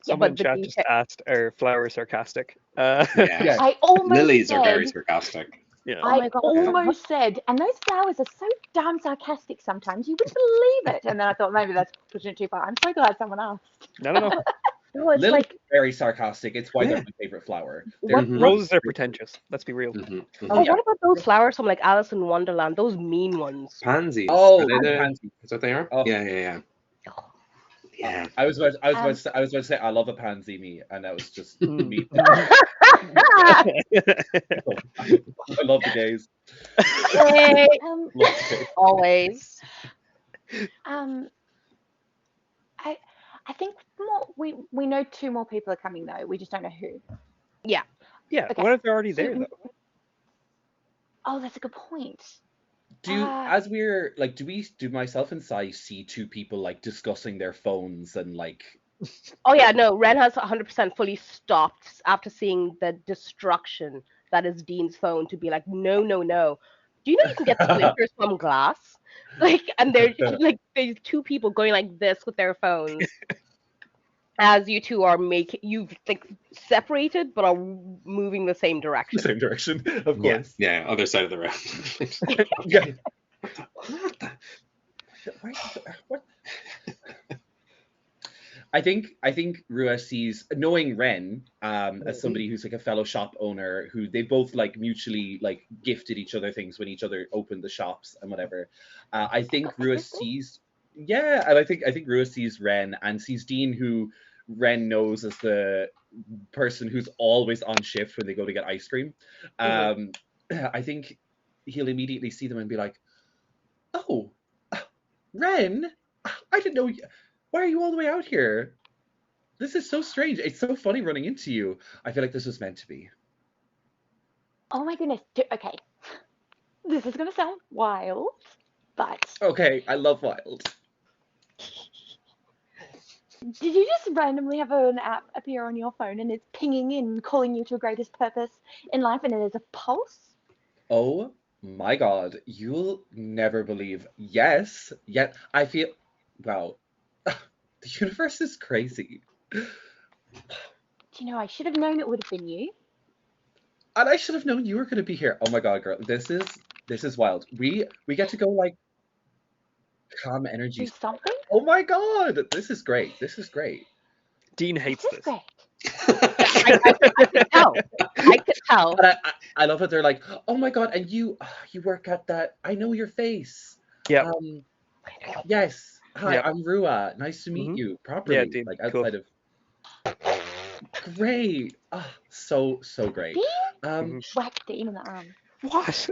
someone in but the chat just detail. asked, are flowers sarcastic? Yeah. Yeah. I almost Lilies are very said. sarcastic. Yeah. Oh I my god. Yeah. almost said, and those flowers are so damn sarcastic sometimes, you wouldn't believe it. And then I thought maybe that's pushing it too far. I'm so glad someone asked. No. No, it's Lily like is very sarcastic. It's why they're Yeah. my favorite flower. what? Mhm. What? Roses are pretentious. Let's be real. Oh, Yeah. what about those flowers from like Alice in Wonderland? Those mean ones. Pansies. Oh, Are they the? pansy. Is that what they are? Oh. Yeah. Yeah. I was about Um, to say I love a pansy me, and that was just Mm. me. I love the gays. Hey, um, Love the gays. always. um, I think more, we know two more people are coming though. We just don't know who. Yeah. Yeah, Okay. what if they're already So- there though? Oh, that's a good point. As we're like, do myself and Sai see two people like discussing their phones and like Oh yeah, no, Ren has 100% fully stopped after seeing the destruction that is Dean's phone to be like, no, no, no. Do you know you can get splinters from glass? Like, and there's like there's two people going like this with their phones as you two are you've like separated but are moving the same the direction. same direction, of Yeah. course. Yeah. Other side of the road. Yeah. What the? What? I think Rua sees, knowing Ren as somebody who's like a fellow shop owner who they both like mutually like gifted each other things when each other opened the shops and whatever. I think Rua sees, yeah, and I think Rua sees Ren and sees Dean, who Ren knows as the person who's always on shift when they go to get ice cream. I think he'll immediately see them and be like, "Oh, Ren, I didn't know. Why are you all the way out here? This is so strange. It's so funny running into you. I feel like this was meant to be." Oh my goodness. Okay. This is gonna sound wild, but Okay, I love wild. did you just randomly have an app appear on your phone and it's pinging in, calling you to your greatest purpose in life, and it is a pulse? Oh my god, you'll never believe. Yes, yet I feel, wow, the universe is crazy. Do you know, I should have known it would have been you. And I should have known you were going to be here. Oh my god, girl, this is wild. We get to go like calm Do energy. something? Oh my god, this is great. This is great. Dean hates This is this. great. I could tell. I could tell. But I love that they're like, oh my god, and you work at that. I know your face. Yeah. Yes. Hi, Yeah. I'm Rua. Nice to meet Mhm. you properly. Yeah, Dean, like cool. outside of. Great. So great. Dean? Whack Dean in the arm. What?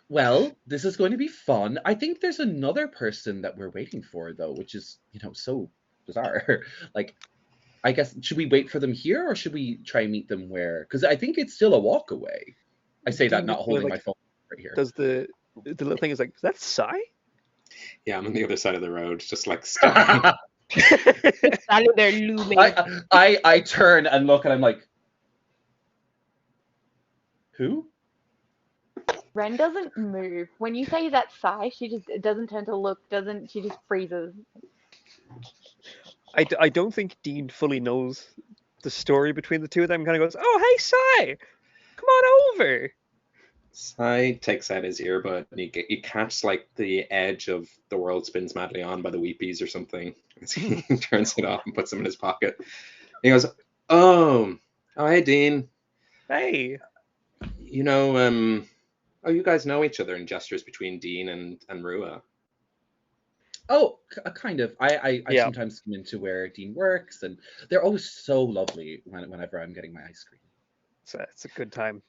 Well, this is going to be fun. I think there's another person that we're waiting for though, which is, so bizarre. Like, I guess, should we wait for them here or should we try and meet them where? Because I think it's still a walk away. I say that Dean not just holding like my phone right here. does the little thing is like, is that Psy? Yeah, I'm on the other side of the road, just like staring. Standing there looming. I turn and look and I'm like, who? Ren doesn't move. When you say that sigh, she just doesn't turn to look, she just freezes. I don't think Dean fully knows the story between the two of them. Kind of goes, oh hey Psy, come on over. Sai takes out his earbud and he catches like the edge of The World Spins Madly On by the Weepies or something. He turns it off and puts them in his pocket. He goes, oh hey Dean. Hey. Oh, you guys know each other, and gestures between Dean and Rua. Oh, kind of. I Yeah. sometimes come into where Dean works, and they're always so lovely whenever I'm getting my ice cream. It's a good time.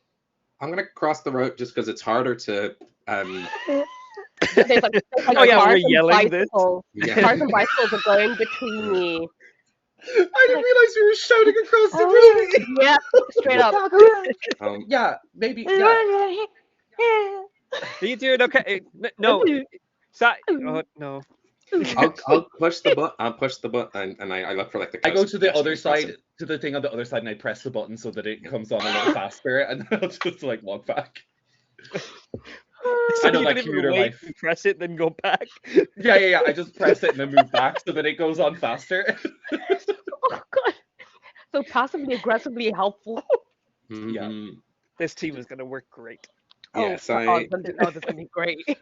I'm gonna cross the road just because it's harder to. There's like Oh yeah, we're cars and yelling this. bicycles. Yeah. Cars and bicycles are going between me. I didn't realize we were shouting across the Oh, room. Yeah, straight up. Yeah, maybe. Yeah, Are you doing okay? No. Oh no. I'll push the button. I'll push the button, and I look for like the. I go to the other pedestrian crossing. side, to the thing on the other side, and I press the button so that it comes on a little faster, and then I'll just like walk back. So I know you that don't even commuter wait life. and press it, then go back. Yeah. I just press it and then move back so that it goes on faster. Oh god. So passively aggressively helpful. Yeah. Mhm. This team is gonna work great. Yes, oh, this is gonna be great.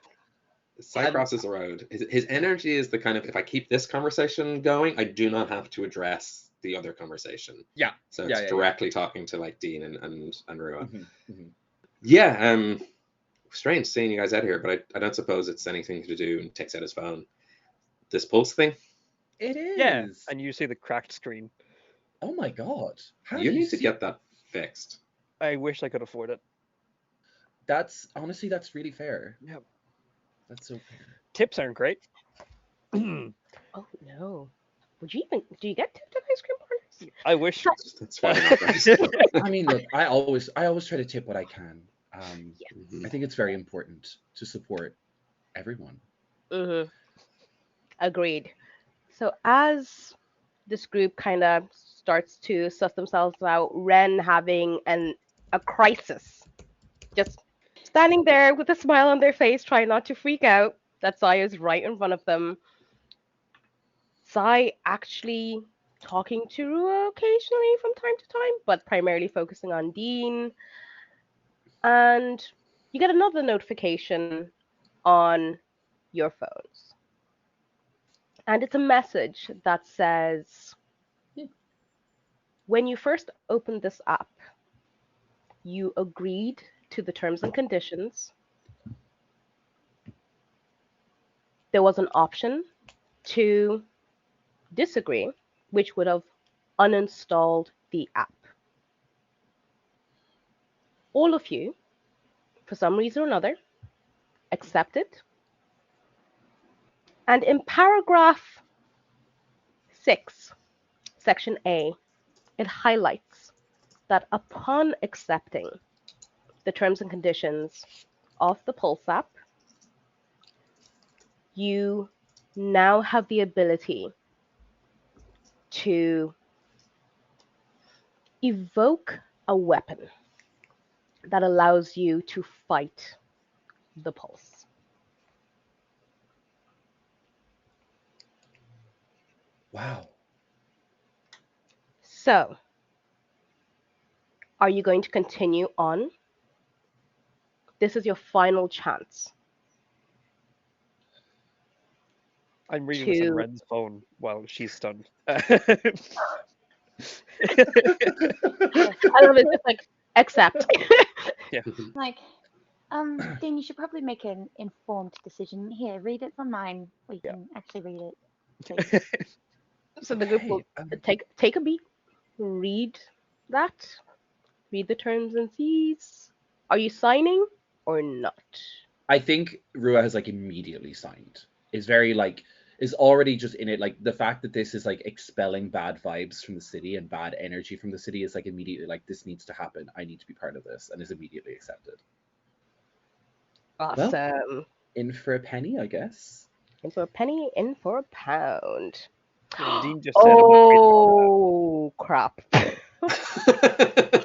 Sai crosses the road. His energy is the kind of, if I keep this conversation going, I do not have to address the other conversation. Yeah. So it's Yeah. directly talking to like Dean and Rua. Mhm. Yeah, strange seeing you guys out here, but I don't suppose it's anything to do, and takes out his phone. This pulse thing? It is. Yeah, and you see the cracked screen. Oh my god. How You do need to see- get that fixed. I wish I could afford it. That's honestly, that's really fair. Yeah. That's so fair. Tips aren't great. Oh no. Do you get tipped at ice cream parties? I wish. That's why I'm not right. I mean, look, I always try to tip what I can. Mhm. I think it's very important to support everyone. Mm-hmm. Agreed. So as this group kind of starts to suss themselves out, Ren having a crisis, just standing there with a smile on their face, trying not to freak out. That Sai is right in front of them. Sai actually talking to Rua occasionally from time to time, but primarily focusing on Dean. And you get another notification on your phones. And it's a message that says, when you first opened this app, you agreed to the terms and conditions. There was an option to disagree, which would have uninstalled the app. All of you, for some reason or another, accepted. And in paragraph 6, section A, it highlights that upon accepting the terms and conditions of the Pulse app, you now have the ability to evoke a weapon that allows you to fight the Pulse. Wow. So, are you going to continue on? This is your final chance I'm reading this on to. Ren's phone while she's stunned. I love it. Just like accept. Like, Dean, you should probably make an informed decision. Here, read it from mine. We Yeah. can actually read it. Please. So the group will take a beat, read that, read the terms and fees. Are you signing or not? I think Rua has like immediately signed. Is very like is already just in it. Like the fact that this is like expelling bad vibes from the city and bad energy from the city is like immediately like, this needs to happen. I need to be part of this, and is immediately accepted. Awesome. In for a penny, I guess. In for a penny, in for a pound. Yeah, Dean just said I'm not reading all Oh crap.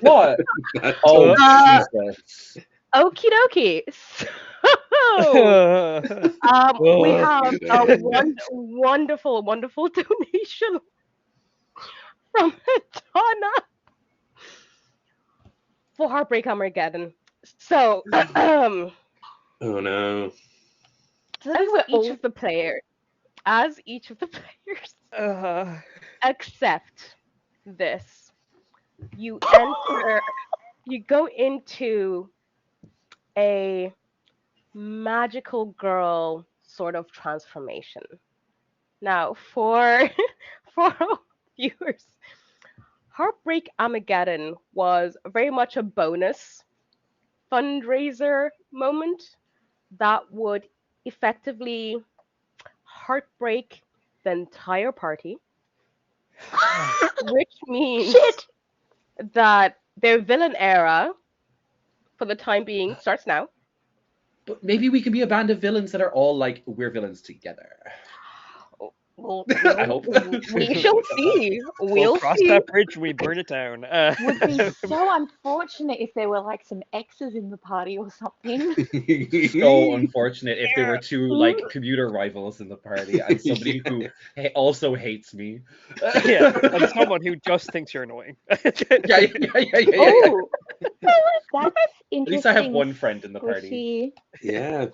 What? That- Oh, Uh, Jesus. Okie dokie. So, that. we Oh, have good a idea. wonderful donation from Donna for Heartbreak Armageddon. So, Oh no. So as these were each all. of the players, as each of the players accept this, you enter, you go into a magical girl sort of transformation. Now, for for our viewers, Heartbreak Armageddon was very much a bonus fundraiser moment that would effectively heartbreak the entire party, which means Shit! that their villain era, for the time being, starts now. But maybe we can be a band of villains that are all like, we're villains together. Well, I hope. we shall see. We'll We'll cross see. that bridge when we burn it down. Would be so unfortunate if there were like some exes in the party or something. So unfortunate if there were two like commuter rivals in the party and somebody who also hates me. Yeah, and someone who just thinks you're annoying. Yeah. Oh, that's interesting. At least I have one friend in the party. Squishy. Yeah,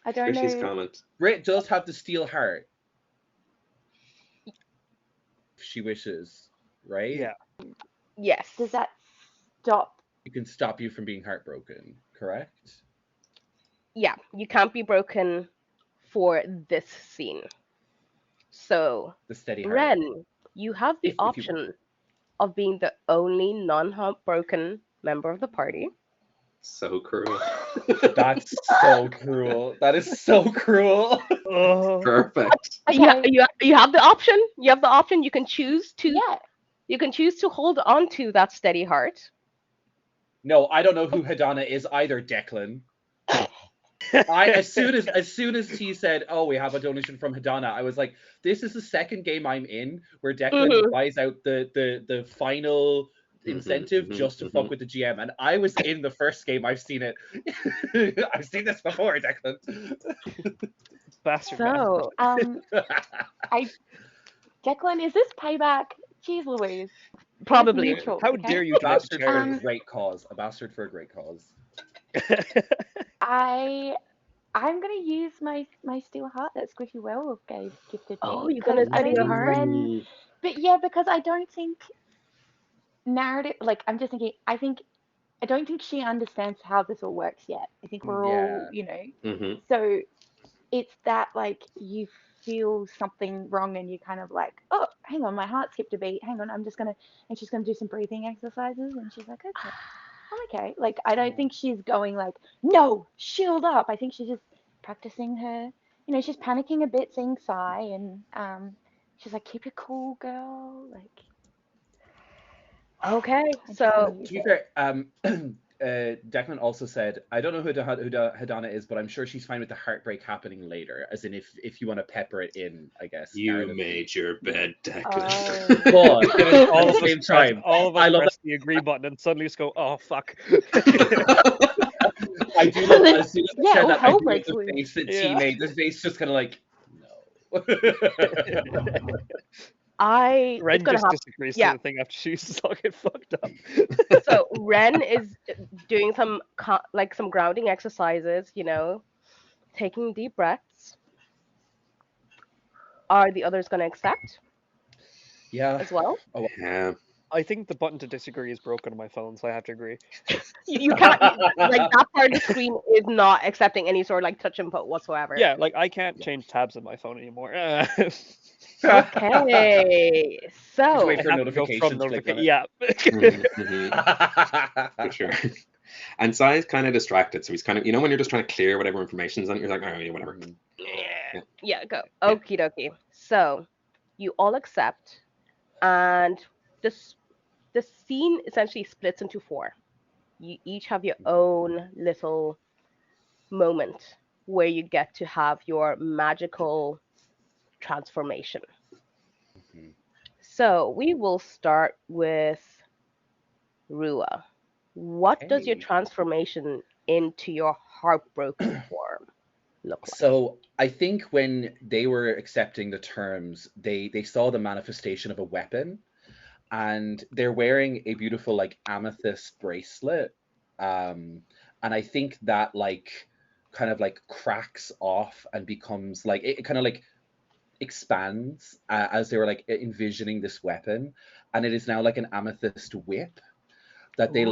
I don't Squishy's know. comment. Brit does have the steel heart. If she wishes, right? Yeah. Yes. Does that stop? It can stop you from being heartbroken, correct? Yeah, you can't be broken for this scene. So, The steady heart. Ren, you have the If you want. option of being the only non-heartbroken member of the party. So cruel. That's so cruel. That is so cruel. Oh. Perfect. Okay. You have the option. You have the option. You can choose to Yeah. hold on to that steady heart. No, I don't know who Hidana is either, Declan. As soon as he said, "Oh, we have a donation from Hidana," I was like, "This is the second game I'm in where Declan buys out the final incentive just to fuck with the GM." And I was in the first game. I've seen it. I've seen this before, Declan. Bastard. So, Declan, is this payback? Jeez Louise. probably. Neutral, How okay? dare you A drive bastard for charity? a great cause. A bastard for a great cause. I'm gonna use my steel heart that Squishy Werewolf gifted me. Oh, you're gonna 'cause I steady your don't think heart? Ren, but yeah, because I don't think narrative. Like I'm just thinking. I don't think she understands how this all works yet. I think we're Yeah. all, Mm-hmm. So it's that like you feel something wrong and you kind of like, oh, hang on, my heart skipped a beat. Hang on, and she's gonna do some breathing exercises, and she's like, okay, I'm okay. Like I don't think she's going like, no, shield up. I think she's just practicing her. She's panicking a bit, seeing Sai, and she's like, keep your cool, girl. Like. Okay, And she's so gonna To use be it. fair, Declan also said, "I don't know who Hidana is, but I'm sure she's fine with the heartbreak happening later." As in, if you want to pepper it in, I guess. You narratively. made your bed, Declan. Oh. But all at of the same us time, all of I us love press the agree button and suddenly just go, oh fuck. I do love that as soon as I Yeah, said all that, I hell do love breaks the loose. face that Yeah. T made. The face just kind of like, no. it's Ren gonna just happen. disagrees Yeah. to the thing after she's all get fucked up. So Ren is doing some some grounding exercises, taking deep breaths. Are the others gonna accept Yeah. as well? Yeah. I think the button to disagree is broken on my phone, so I have to agree. You can't like that part of the screen is not accepting any sort of like touch input whatsoever. Yeah, like I can't change tabs on my phone anymore. Okay, Just so wait I for have to go notification from to click on notification. it. Yeah. For sure. And Sai's kind of distracted, so he's kind of, when you're just trying to clear whatever information's on, you're like, all right, whatever. yeah, go. Okie dokie. So you all accept, and the scene essentially splits into four. You each have your own little moment where you get to have your magical transformation. Mhm. So we will start with Rua. What does your Okay. transformation into your heartbroken form look like? So I think when they were accepting the terms, they saw the manifestation of a weapon, and they're wearing a beautiful like amethyst bracelet, and I think that like kind of like cracks off and becomes like it kind of like expands as they were like envisioning this weapon, and it is now like an amethyst whip that they Ooh.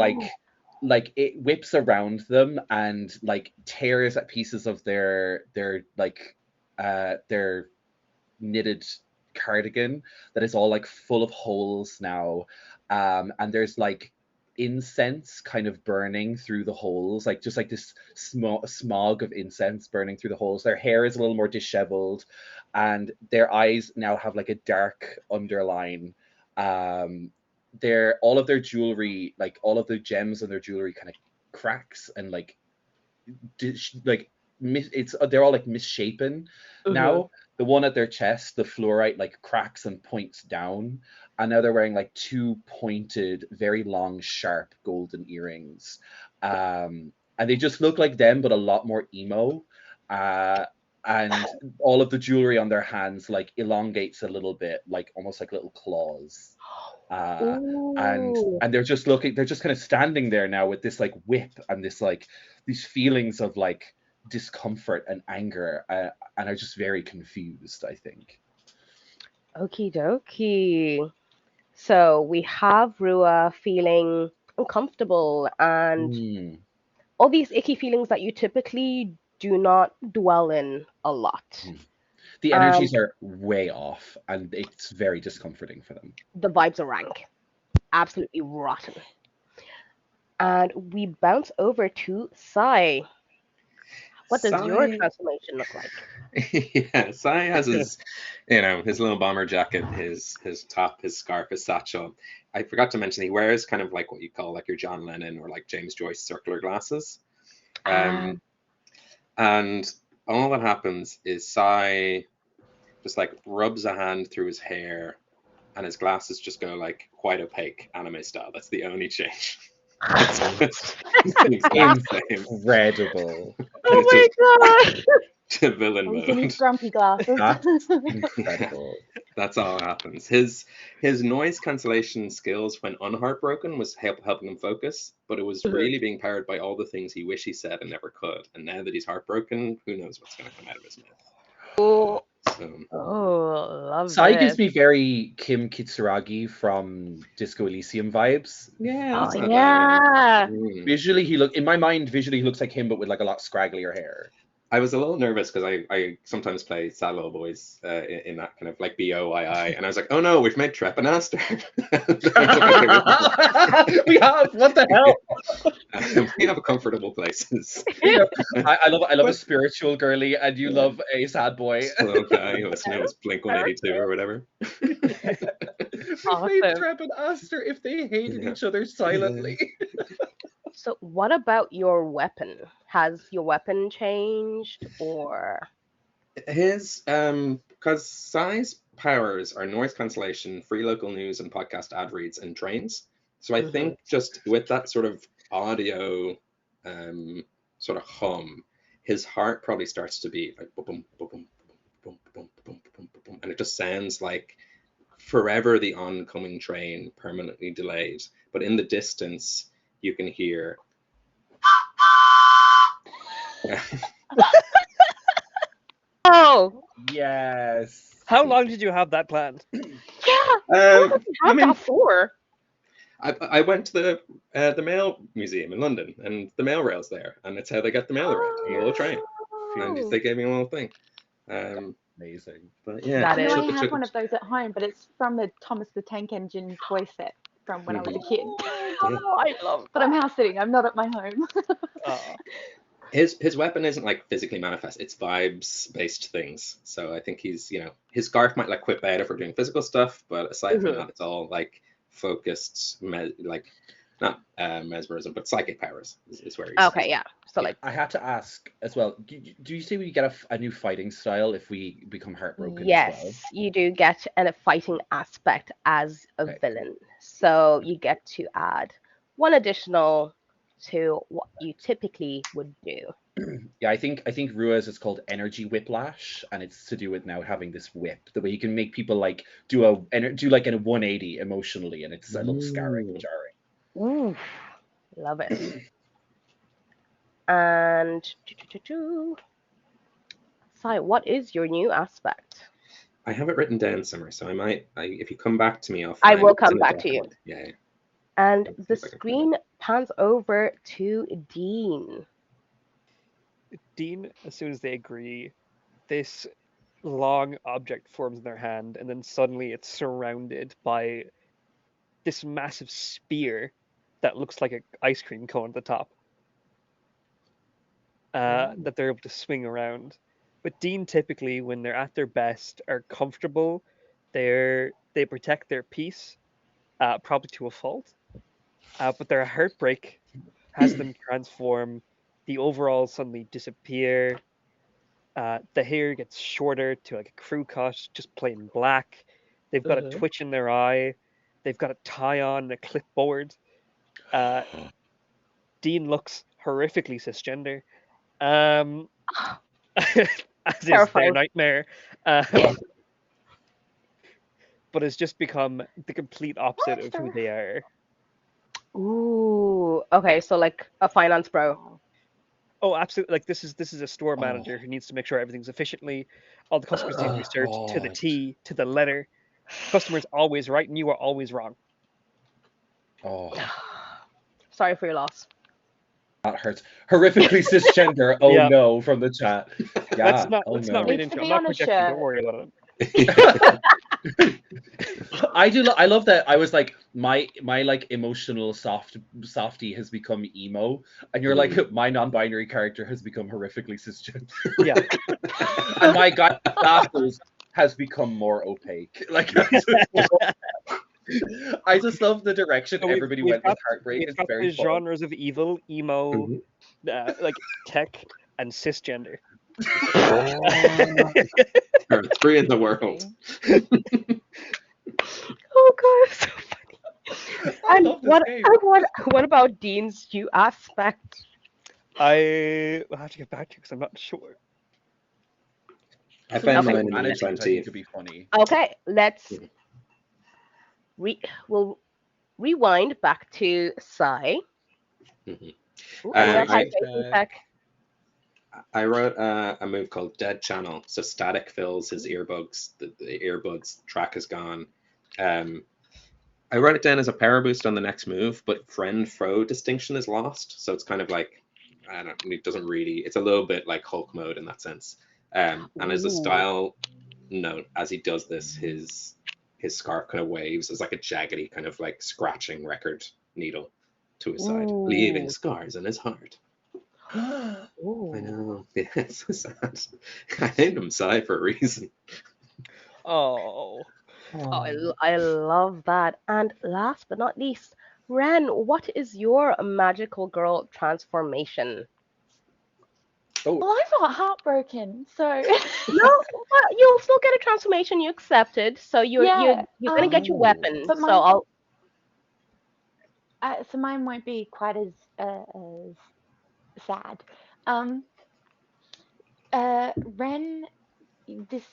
like it whips around them and like tears at pieces of their knitted cardigan that is all like full of holes now, and there's like incense kind of burning through the holes, like just like this smog of incense burning through the holes. Their hair is a little more disheveled, and their eyes now have like a dark underline. Their all of their jewelry, like all of the gems on their jewelry, kind of cracks and like they're all like misshapen now. The one at their chest, the fluorite, like cracks and points down, and now they're wearing like two pointed, very long, sharp golden earrings, and they just look like them but a lot more emo. And all of the jewelry on their hands like elongates a little bit, like almost like little claws. And they're just kind of standing there now with this like whip and this like these feelings of like discomfort and anger, and are just very confused, I think. Okie dokie. So we have Rua feeling uncomfortable and all these icky feelings that you typically do not dwell in a lot. The energies are way off, and it's very discomforting for them. The vibes are rank. Absolutely rotten. And we bounce over to Sai. What does your transformation look like? Yeah, Sai has his, his little bomber jacket, his top, his scarf, his satchel. I forgot to mention he wears kind of like what you call like your John Lennon or like James Joyce circular glasses. And all that happens is Sai just like rubs a hand through his hair, and his glasses just go like quite opaque, anime style. That's the only change. It's incredible. Oh my god! To villain mode. In his grumpy glasses. That's incredible. That's all that happens. His noise cancellation skills when unheartbroken was helping him focus, but it was really being powered by all the things he wished he said and never could. And now that he's heartbroken, who knows what's going to come out of his mouth. Love Sai this. gives me very Kim Kitsuragi from Disco Elysium vibes. Yeah. Oh, yeah. Visually, in my mind, he looks like him, but with like a lot scragglier hair. I was a little nervous because I sometimes play Sad Little Boys in that kind of like BOII, and I was like, oh no, we've made Trepanaster. We have, what the hell? We have comfortable places. I love a spiritual girly, and you love a sad boy. A little guy who was Blink 182 or whatever. We made Trepanaster if they hated each other silently. So what about your weapon? Has your weapon changed, or? His, because Sai's powers are noise cancellation, free local news and podcast ad reads and trains. So I think just with that sort of audio sort of hum, his heart probably starts to beat like boom, boom, boom, boom, boom, boom, boom, boom, and it just sounds like forever the oncoming train, permanently delayed. But in the distance, you can hear. Oh yes. How long did you have that planned? Yeah. That for? I went to the Mail Museum in London, and the mail rail's there, and it's how they get the mail around on a little train. And they gave me a little thing. Amazing. But yeah, I know I have one of those at home, but it's from the Thomas the Tank Engine toy set from when I was a kid. Oh, I love. But I'm house sitting. I'm not at my home. His weapon isn't like physically manifest. It's vibes based things. So I think he's his scarf might like quip out if we're doing physical stuff, but aside from that, it's all like focused, not mesmerism, but psychic powers is where he's. Okay, yeah. So like, I had to ask as well. Do you say we get a new fighting style if we become heartbroken? Yes, as well? You do get a fighting aspect as a villain. So you get to add one additional to what you typically would do. Yeah, I think Rua's is called energy whiplash, and it's to do with now having this whip, the way you can make people like do like a 180 emotionally, and it's a little scarring and jarring. Ooh, love it. And Sai, what is your new aspect? I have it written down somewhere, so if you come back to me, I'll. I will come back to you. Yeah. And the screen pans over to Dean. Dean, as soon as they agree, this long object forms in their hand, and then suddenly it's surrounded by this massive spear that looks like an ice cream cone at the top that they're able to swing around. But Dean typically, when they're at their best, are comfortable. They protect their peace, probably to a fault. But their heartbreak has them transform. The overalls suddenly disappear. The hair gets shorter to like a crew cut, just plain black. They've got a twitch in their eye. They've got a tie on, a clipboard. Dean looks horrifically cisgender, as is their Terrifying. nightmare. But has just become the complete opposite of who they are. Ooh. Okay, so like a finance bro. Oh, absolutely! Like this is a store manager who needs to make sure everything's efficiently. All the customers need to be served to the T, to the letter. Customer's always right, and you are always wrong. Oh, Sorry for your loss. that hurts. Horrifically cisgender. Oh Yeah. no, from the chat. Yeah. Let's not oh let's no. not read Needs into to it. I'm be not on a projecting. shirt. Don't worry about it. I do. I love that. I was like, my like emotional softy has become emo, and you're like, my non-binary character has become horrifically cisgender. Yeah. And my guy glasses has become more opaque. Like, I just love the direction So everybody went with heartbreak. We've It's got very the fun. genres of evil, emo, like tech, and cisgender. There are 3 in the world. Oh god, it's so funny. I And love this game. what about Dean's new aspect? I will have to get back to you because I'm not sure. I found Okay. mine in the Managing, I think, 20. could be funny. Okay, let's we'll rewind back to Sai. Mhm. Ooh, and your I- typing tech. I wrote a move called Dead Channel. So static fills his earbuds. The earbuds track is gone. I wrote it down as a power boost on the next move, but friend foe distinction is lost. So it's kind of like, I don't know, it doesn't really, it's a little bit like Hulk mode in that sense. And as a Ooh. style note, as he does this, his scarf kind of waves as like a jaggedy kind of like scratching record needle to his side, leaving Ooh. scars in his heart. I Ooh. know. Yeah, it's so sad. I named him Psy for a reason. Oh, Oh, I love that. And last but not least, Ren, what is your magical girl transformation? Well, I got heartbroken, so No, well, you'll still get a transformation. You accepted, so you're Yeah, gonna get your weapon. but So mine- I'll so mine won't be quite as sad. Ren, this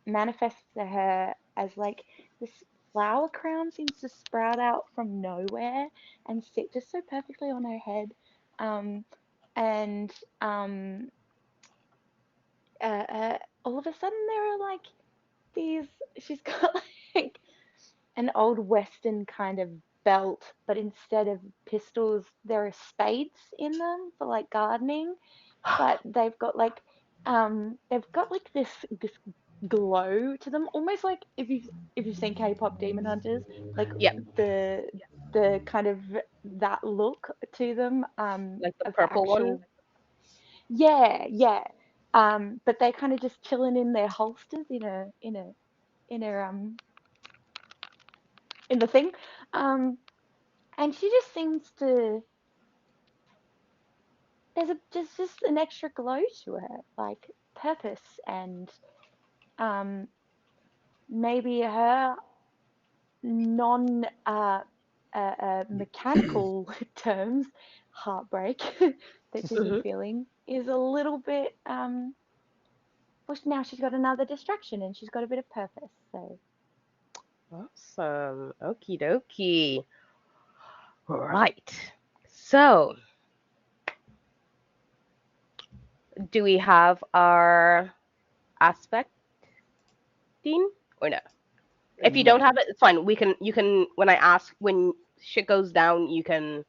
manifests to her as like this flower crown seems to sprout out from nowhere and sit just so perfectly on her head. And all of a sudden there are like these. She's got like an old Western kind of belt, but instead of pistols, there are spades in them for like gardening. But they've got like this glow to them, almost like if you've seen K-pop Demon Hunters, like Yeah. the kind of that look to them, like the of purple one. actual. Yeah. But they're kind of just chilling in their holsters in the thing. And she just seems to. There's just an extra glow to her, like purpose and maybe her non mechanical terms heartbreak that she's been feeling is a little bit well, now she's got another distraction and she's got a bit of purpose, so Awesome. Okie dokie. Right. So, do we have our aspect, Dean, or no? If you don't have it, it's fine. You can when I ask when shit goes down, you can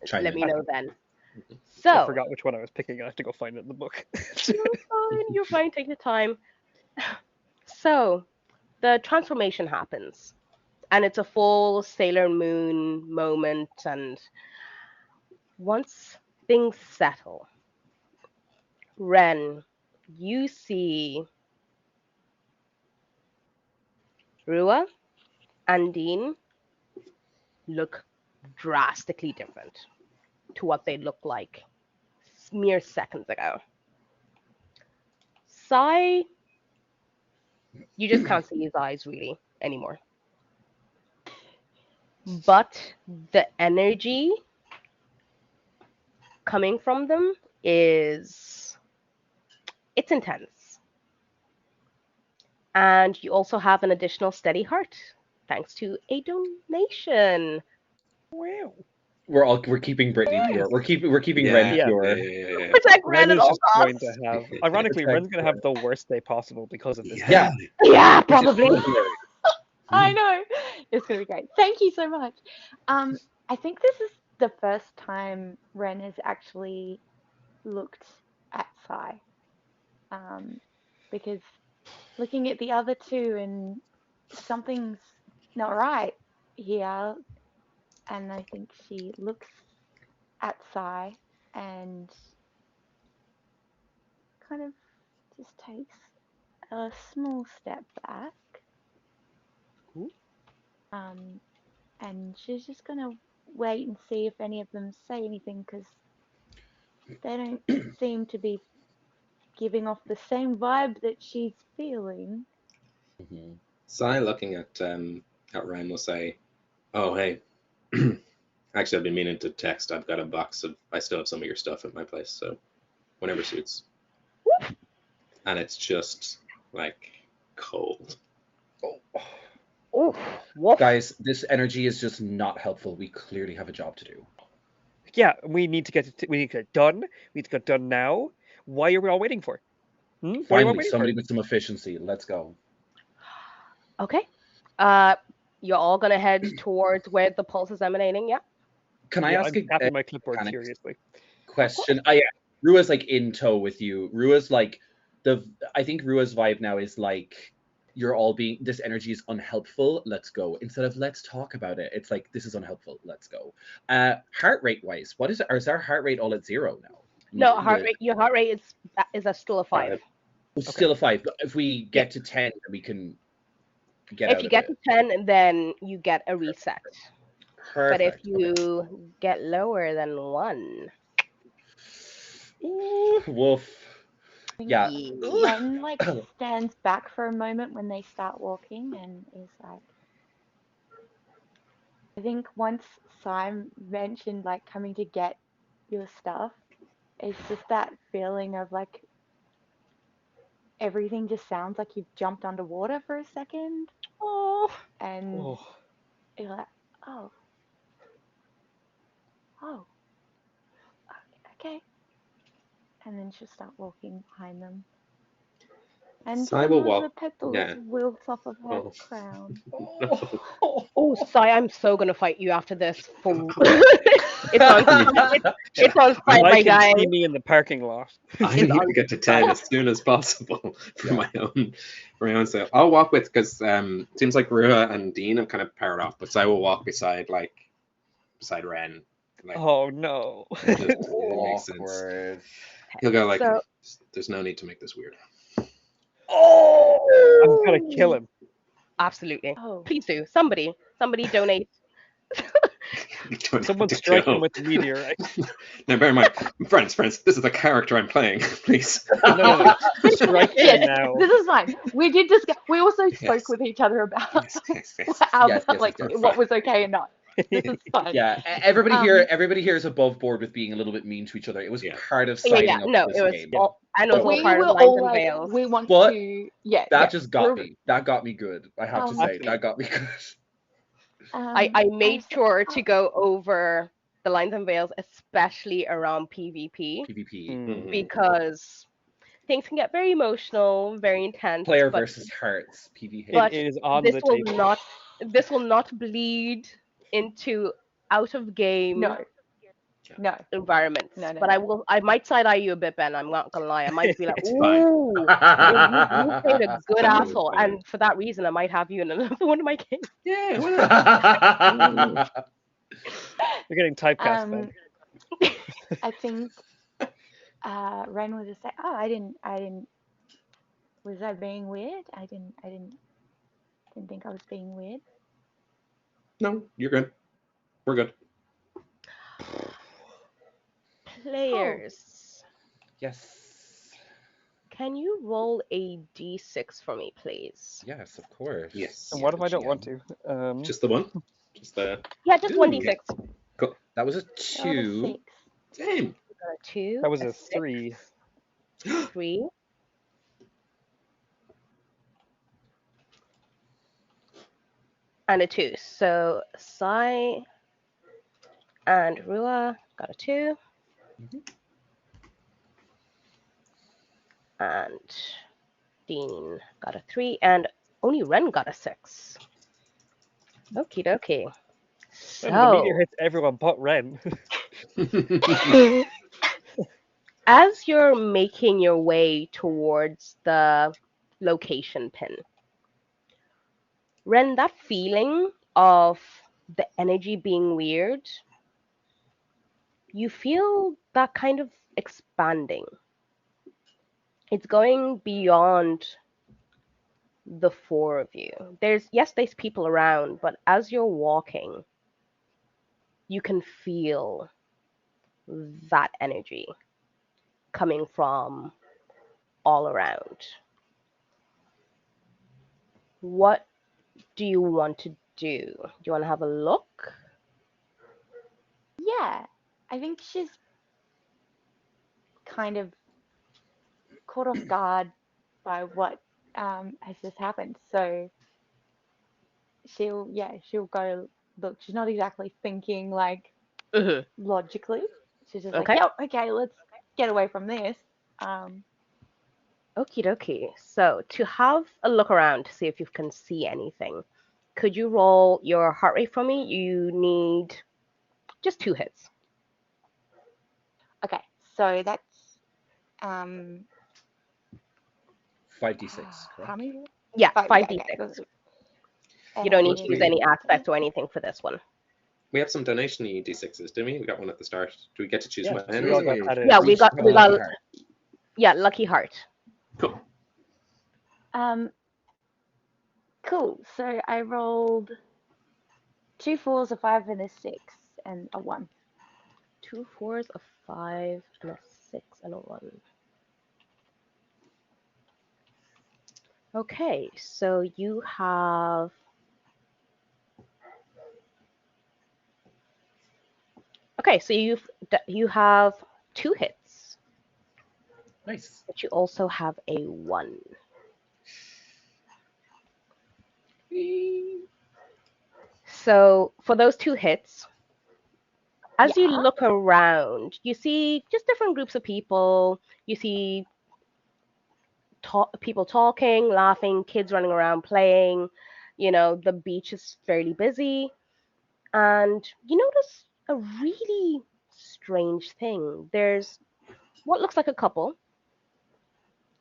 Chime let in. me know then. I So, forgot which one I was picking. I have to go find it in the book. you're fine, take your time. So, the transformation happens, and it's a full Sailor Moon moment, and once things settle, Ren, you see Rua and Dean look drastically different to what they looked like mere seconds ago. Sai, you just can't see his eyes really anymore. But the energy coming from them is it's intense. And you also have an additional steady heart thanks to a donation. Wow. We're keeping Brittany pure. We're keeping Ren Yeah, pure. yeah. Protect Ren Ren at is all just going costs. to have. Ironically, Protect Ren's going to have the worst day possible because of this. Yeah. game. Yeah, Which is probably. February. I know. It's gonna be great. Thank you so much. I think this is the first time Ren has actually looked at Sai. Because looking at the other two and something's not right here, and I think she looks at Sai and kind of just takes a small step back. Ooh. And she's just gonna wait and see if any of them say anything because they don't seem to be giving off the same vibe that she's feeling. Sai, looking at Ren, will say, "Oh, hey, actually, I've been meaning to text. I've got a box of. I still have some of your stuff at my place, so whenever suits." And it's just like cold. Oof, woof. Guys, this energy is just not helpful. We clearly have a job to do. Yeah, we need to get it. We need to get it done. We need to get it done now. Why are we all waiting for? What are you all Finally, waiting somebody for? with some efficiency. Let's go. Okay. You're all gonna head towards where the pulse is emanating. Yeah. Can I Yeah, ask I'm a tapping my clipboard mechanics furiously. question? Yeah, Rua's like in tow with you. Rua's like I think Rua's vibe now is like you're all being this energy is unhelpful. Let's go. Instead of let's talk about it, it's like this is unhelpful. Let's go. Heart rate wise, what is it? Or is our heart rate all at 0 now? No, heart rate. Your heart rate is still a 5. Still a 5. But if we get to 10, then we can get If out you of get it. to 10, then you get a reset. But if Perfect. Okay. you get lower than 1, Ooh, woof. Yeah. Ren like stands back for a moment when they start walking and is like, I think once Simon mentioned like coming to get your stuff, it's just that feeling of like everything just sounds like you've jumped underwater for a second oh, and Oh, you're like, oh, oh, okay. And then she'll start walking behind them. And Sai some will of walk. the petals Yeah. wilt off of her Oh. crown. oh, Sai, I'm so gonna fight you after this. For it's on site, my Mike guy. can see me in the parking lot. I It's need on to get to 10 as soon as possible for my own self. I'll walk with because it seems like Rua and Dean have kind of paired off, but Sai will walk beside Ren. Like, Oh no. it just makes sense. Awkward. He'll go like, So- "There's no need to make this weird." I'm gonna kill him. Absolutely. Oh, Please do. Somebody donate. Someone To strike kill. him with the meteorite. Now, bear in mind, friends, this is the character I'm playing. Please. No. Strike him yes, now. this is fine. We did discuss. We also spoke Yes. with each other about Yes. like yes. what was okay and not. This is fine. Yeah, everybody here is above board with being a little bit mean to each other. It was Yeah. part of Yeah, signing yeah. up No, for this it was game. all. I know it was all We part were of Lines all and like, Veils. we want But to, yeah. That yeah. just got me. That got me good. I have to say, that got me good. I made was- sure to go over the Lines and Veils, especially around PvP, PvP. Mhm. because things can get very emotional, very intense. Player but versus hearts. PvP. But It is on this the will table. not bleed into out of game No. No. environments. No, no, But no. I might side eye you a bit, Ben. I'm not gonna lie. I might be like, It's fine. ooh, you played a good Totally asshole, fine. and for that reason, I might have you in another one of my games. Yeah, why not? You're getting typecast, Ben. I think Ren was just like, oh, I didn't. Was I being weird? Didn't think I was being weird. No, you're good. We're good. Players, Yes. can you roll a d6 for me, please? Yes, of course. Yes. And what if I don't GM. want to? Just the one? Just the Yeah, just one Ooh. d6. Cool. That was a Oh, the 2. 6. Same. Got a 2. That was a 6, 3. 3. And a 2. So Sai and Rua got a 2. Mhm. And Dean got a 3. And only Ren got a 6. Okie dokie. And the meteor So, hits everyone but Ren. as you're making your way towards the location pin, Ren, that feeling of the energy being weird, you feel that kind of expanding. It's going beyond the four of you. There's people around, but as you're walking, you can feel that energy coming from all around. What do you want to do? Do you want to have a look? Yeah, I think she's kind of caught off guard by what has just happened. So she'll go look. She's not exactly thinking like Mm-hmm. logically. She's just like, Okay. yeah, okay, let's get away from this. Um, Okie dokie. So to have a look around to see if you can see anything, could you roll your heart rate for me? You need just 2 hits. okay, so that's um 5d6, how correct? many? Yeah, Five. Yeah, 5d6. yeah. You don't And need What to do use we- any aspect or anything for this one. We have some donation D6s, didn't we? We got one at the start. Do we get to choose Yeah, one? we all got added. Yeah, we got Lucky heart. yeah, lucky heart. Cool. Cool. So I rolled 2 4s, a 5, and a 6, and a 1. 2 4s, a 5, and a 6, and a 1. Okay, so you have you have 2 hits, Nice. but you also have a 1. So for those 2 hits, as you Yeah. look around, you see just different groups of people. You see people talking, laughing, kids running around playing. You know, the beach is fairly busy. And you notice a really strange thing. There's what looks like a couple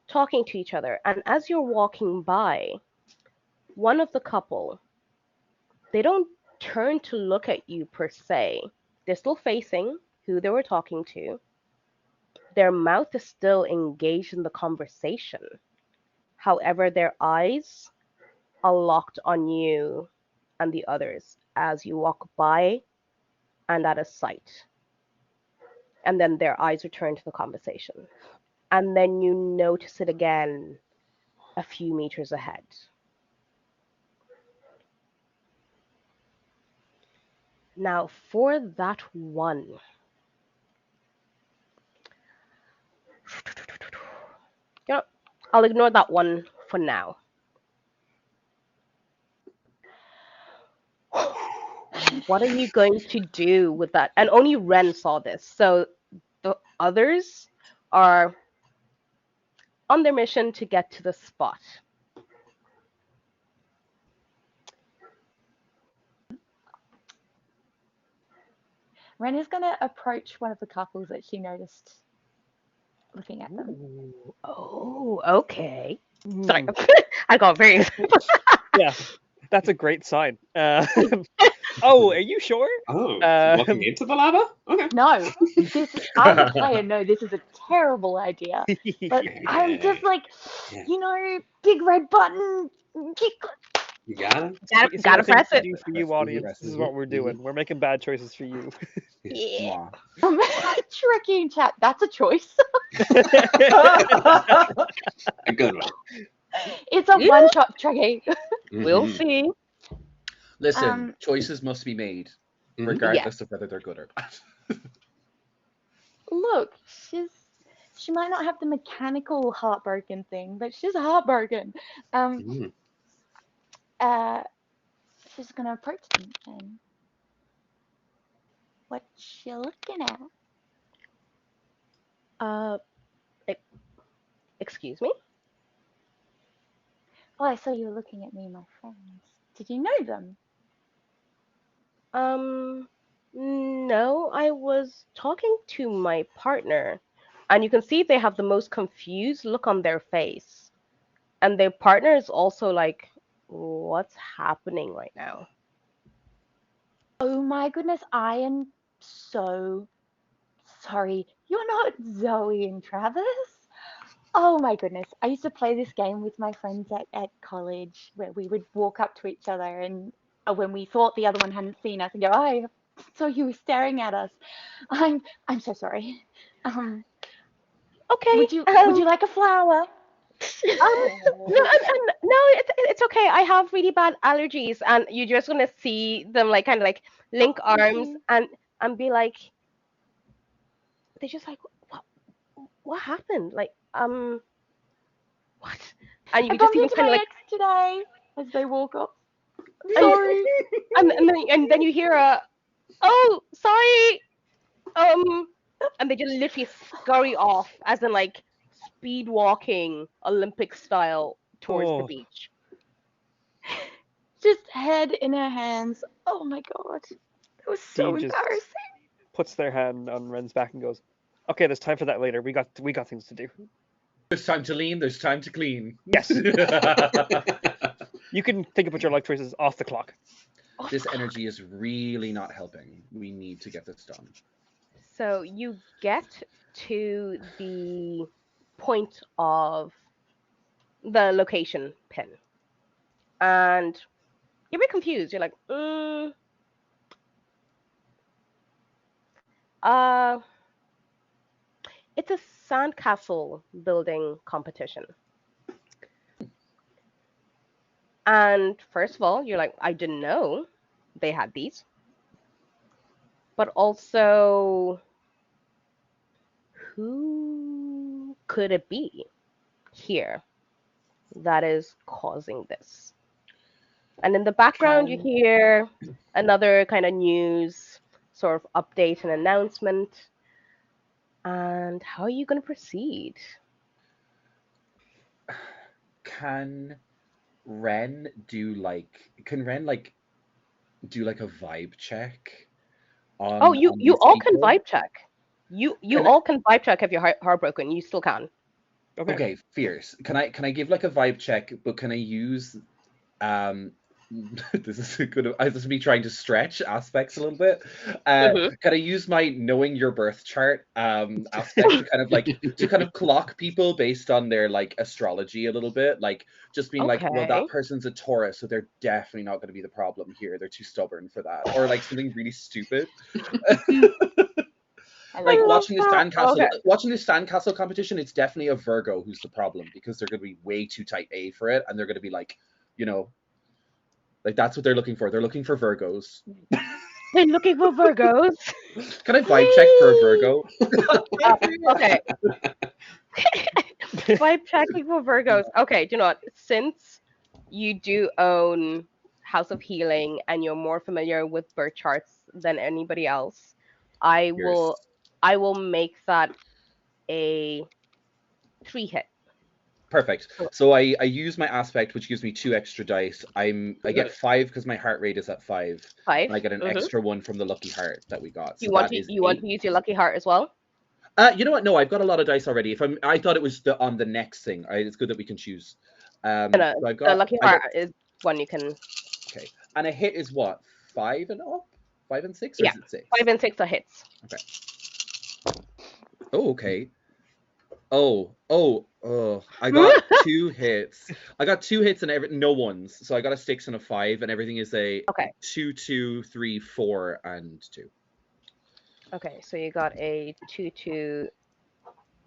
talking to each other. And as you're walking by, one of the couple, they don't turn to look at you per se. They're still facing who they were talking to. Their mouth is still engaged in the conversation. However, their eyes are locked on you and the others as you walk by and out of sight. And then their eyes return to the conversation. And then you notice it again a few meters ahead. Now, for that one, you know, I'll ignore that one for now. What are you going to do with that? And only Ren saw this. So the others are on their mission to get to the spot. Ren is gonna approach one of the couples that she noticed looking at them. Ooh, oh, okay. Sorry, Hmm. I got very. Yeah, that's a great sign. Oh, are you sure? Oh, Um, walking into the lava? Okay. No, I, the player, know this is a terrible idea. But I'm just like, Yeah. big red button. You got it. You see Gotta the thing press we it. do for you, audience. This is what we're Mhm. doing. We're making bad choices for you. Yeah. Mwah. Tricky in chat. That's a choice. A good one. It's a Yeah. one-shot tricky. We'll Mhm. see. Listen, choices must be made, Mhm. regardless of whether they're good or bad. Look, she might not have the mechanical heartbroken thing, but she's heartbroken. Mhm. Uh, she's gonna approach them and what you looking at? Uh, e- excuse me. Oh, I saw you were looking at me, my friends. Did you know them? No, I was talking to my partner, and you can see they have the most confused look on their face. And their partner is also like, what's happening right now? Oh my goodness, I am so sorry. You're not Zoe and Travis? Oh my goodness. I used to play this game with my friends at college where we would walk up to each other and when we thought the other one hadn't seen us and go, I saw you were staring at us. I'm so sorry. Um, Okay. would you like a flower? No, no, it's okay. I have really bad allergies, and you're just gonna see them like kind of like link Thank arms you. and be like, they're just like, what happened? Like, what? And you I can just bumped see them into kind of my like, ex today as they walk up. and Sorry. and then you hear a, oh, sorry, and they just literally scurry off, as in like speed walking, Olympic style, towards the Oh, beach. Just head in her hands. Oh my god. That was so Dean just embarrassing. puts their hand on Ren's back and goes, "Okay, there's time for that later. We got things to do. There's time to lean, there's time to clean. Yes, you can think about your life choices off the clock." This energy is really not helping. We need to get this done. So you get to the point of the location pin, and you're a bit confused. You're like, uh, it's a sandcastle building competition. And first of all, you're like, I didn't know they had these. But also, who could it be here that is causing this? And in the background, you Can hear another kind of news sort of update and announcement. And how are you going to proceed? can Ren do like can Ren like do like a vibe check Oh, on you these all can people? vibe check. You Can I, all can vibe check if you're heartbroken. You still can. Okay. okay, fierce. Can I give like a vibe check, but can I use um this is good. This is me trying to stretch aspects a little bit. Hmm. Can I use my knowing your birth chart aspect to kind of clock people based on their like astrology a little bit, like just being like, well, Okay. that person's a Taurus, so they're definitely not going to be the problem here. They're too stubborn for that, or like something really stupid. I Like love love that. Okay. watching the sandcastle competition, it's definitely a Virgo who's the problem because they're going to be way too type A for it, and they're going to be like, you know, like that's what they're looking for. They're looking for Virgos. They're looking for Virgos. Can I vibe check for a Virgo? Okay. Vibe checking for Virgos. Okay, do you know what? Since you do own House of Healing and you're more familiar with birth charts than anybody else, I Yours. will I will make that a 3 hit. Perfect. Cool. So I use my aspect, which gives me 2 extra dice. I get 5 because my heart rate is at 5. 5. And I get an Mhm. extra 1 from the lucky heart that we got. So You want that to is you want 8. to use your lucky heart as well? You know what? No, I've got a lot of dice already. I thought it was on the next thing. It's good that we can choose. No, So no, I've the got lucky heart is one you can. okay, and a hit is what, 5 and up, 5 and 6, or Yeah, is it 6? 5 and 6 are hits. Oh, okay. Oh, I got 2 hits. I got 2 hits and no ones. So I got a 6 and a 5, and everything is a Okay. 2, 2, 3, 4, and 2. Okay, so you got a 2, 2,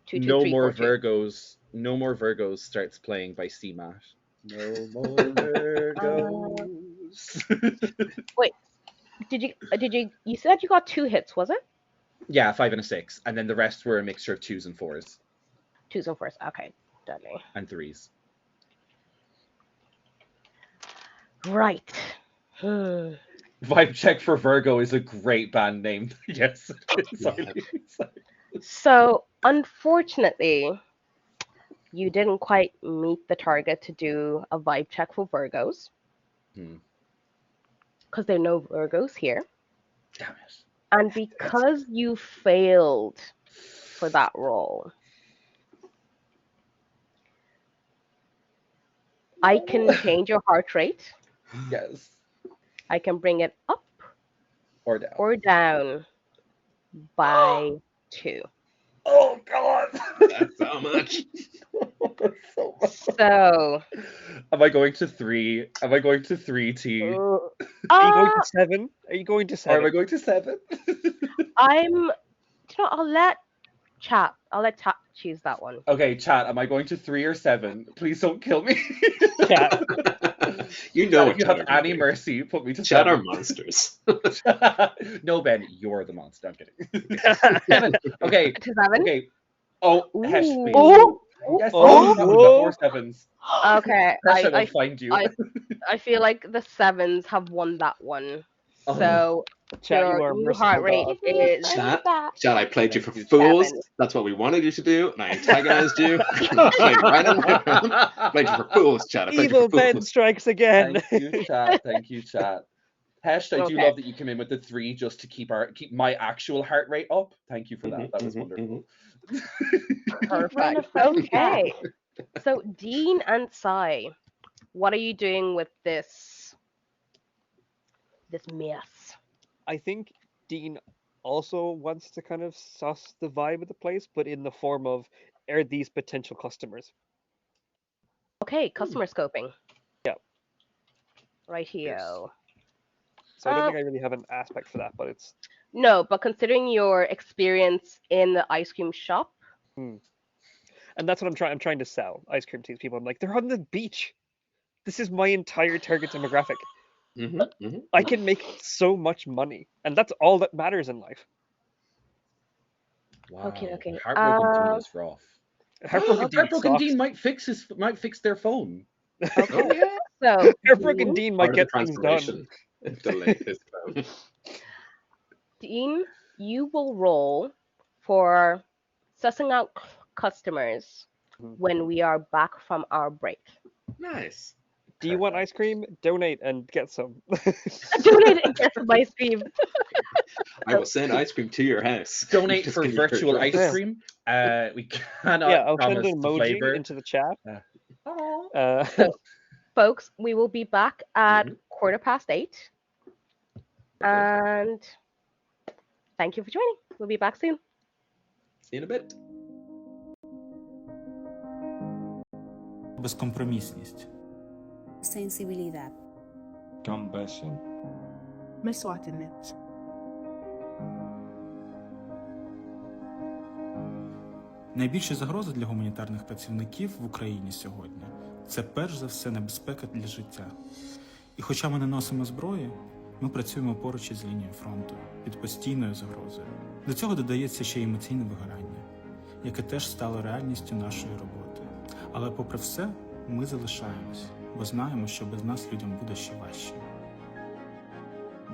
2, 2, No 3, more 4, 2. Virgos. No more Virgos starts playing by CMAT. No more Virgos. Wait, you said you got 2 hits, was it? Yeah, 5 and a 6, and then the rest were a mixture of 2s and 4s 2s and 4s. Okay, deadly. and 3s. Right. Hmm. Vibe Check for Virgo is a great band name. Yes, it is. Yeah. So, unfortunately, you didn't quite meet the target to do a vibe check for Virgos. Because there are no Virgos here. Damn it. And because you failed for that roll, I can change your heart rate. Yes. I can bring it up Or down. or down by 2. Oh, God. That's so much. So much. So, Am I going to 3? Am I going to 3T? Or Are you going to 7? Are you going to 7? am I going to 7? I'll let chat choose that one. Okay, chat, am I going to 3 or 7? Please don't kill me. Chat. You know Chat, what if you have Chat are any gonna do. mercy, put me to Chat 7. are monsters. No, Ben, you're the monster. I'm kidding. 7. Okay. To 7? Okay. Oh, Hesh, please. Ooh. Yes, Oh, that was whoa. 4 sevens. Okay, Hesh, I will find you. I feel like the 7s have won that one. Oh. So Chat, you your are a new heart merciful rate dog. Give me a is friend Chat. back. Chat, I played you for Thank you, fools. 7. That's what we wanted you to do, and I antagonized you. I played right on the ground. Played you for fools, Chat. I played Evil you for Ben fools. strikes again. Thank you, chat. Thank you, chat. Hesh, I do Okay. love that you came in with the 3 just to keep my actual heart rate up. Thank you for that. That was wonderful. Run Perfect. a friend back. Okay. So Dean and Sai, what are you doing with this mess? I think Dean also wants to kind of suss the vibe of the place, but in the form of, are these potential customers? Okay, customer scoping. Yeah. Right here. Yes. So I don't think I really have an aspect for that, but it's No, but considering your experience in the ice cream shop, and that's what I'm trying to sell ice cream to these people. I'm like, they're on the beach. This is my entire target demographic. I can make so much money, and that's all that matters in life. Wow. Okay. Heartbroken Dean is rough. Heartbroken Dean Heartbroken sucks. Dean might fix their phone. Okay. Oh, yeah. So Heartbroken Dean might Part of get the things done. transformation. Delay his phone. Dean, you will roll for sussing out customers when we are back from our break. Nice. Do you want ice cream? Donate and get some. Donate and get some ice cream. I will send ice cream to your house. Donate Just for give me your virtual address. ice cream. We cannot Yeah, I'll send promise an the emoji flavor. into the chat. So, folks, we will be back at 8:15. And thank you for joining. We'll be back soon. See you in a bit. Безкомпромісність. Sensibilidad. Compassion. مسواعتنت. Найбільші загрози для гуманітарних працівників в Україні сьогодні – це перш за все небезпека для життя. І хоча ми не носимо зброї, ми працюємо поруч із лінією фронту, під постійною загрозою. До цього додається ще й емоційне вигорання, яке теж стало реальністю нашої роботи. Але попри все, ми залишаємось, бо знаємо, що без нас людям буде ще важче.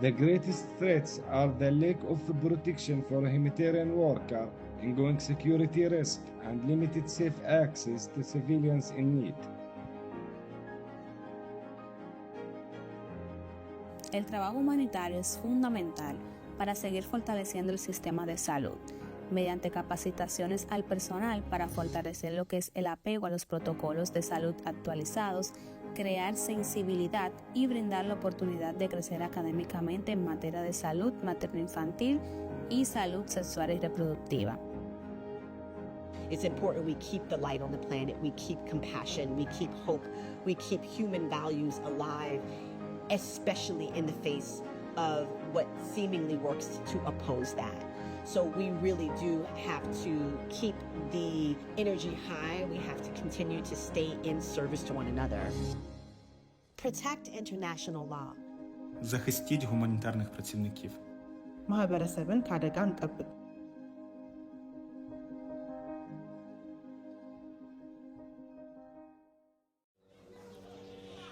The greatest threats are the lack of protection for humanitarian workers ongoing security risk, and limited safe access to civilians in need. El trabajo humanitario es fundamental para seguir fortaleciendo el sistema de salud, mediante capacitaciones al personal para fortalecer lo que es el apego a los protocolos de salud actualizados, crear sensibilidad y brindar la oportunidad de crecer académicamente en materia de salud materno-infantil y salud sexual y reproductiva. It's important we keep the light on the planet, we keep compassion, we keep hope, we keep human values alive, especially in the face of what seemingly works to oppose that. So we really do have to keep the energy high. We have to continue to stay in service to one another. Protect international law. Захистіть гуманітарних працівників. ማህበረሰብን ከአደጋ እንጠብቅ።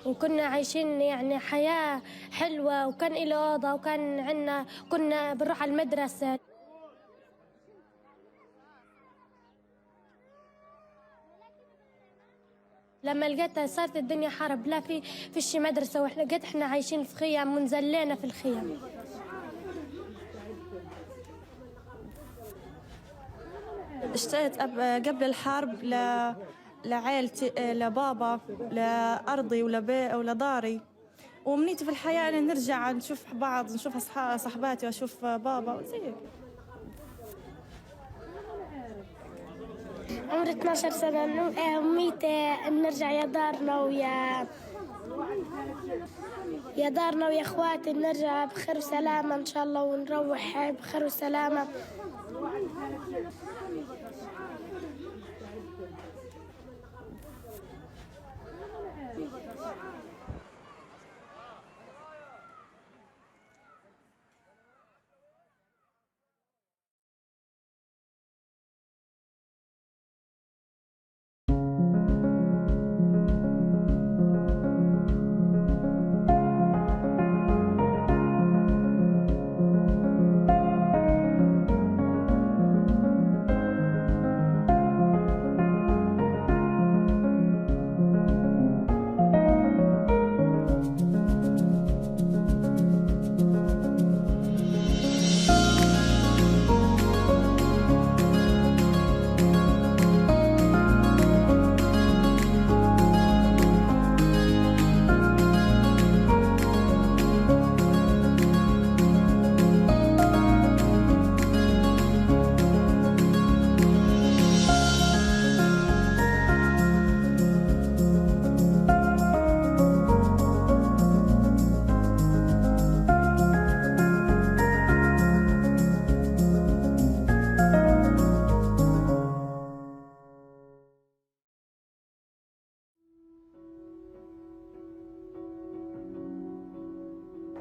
وكنا عايشين يعني حياة حلوة، وكان إلي أوضة، وكان عنا كنا بنروح على المدرسة. لما لقيتها صارت الدنيا حرب، لا فيش مدرسة، واحنا لقيت احنا عايشين في خيام ونزلينا في الخيام. اشتقت قبل الحرب لعائلتي، لبابا، لأرضي ولداري، ومنيتي في الحياة أن نرجع نشوف بعض، نشوف صحباتي وأشوف بابا وزي هيك. عمري 12 سنة، أمنيتي أن نرجع يا دارنا ويا إخواتي، نرجع بخير وسلامة إن شاء الله، ونروح بخير وسلامة.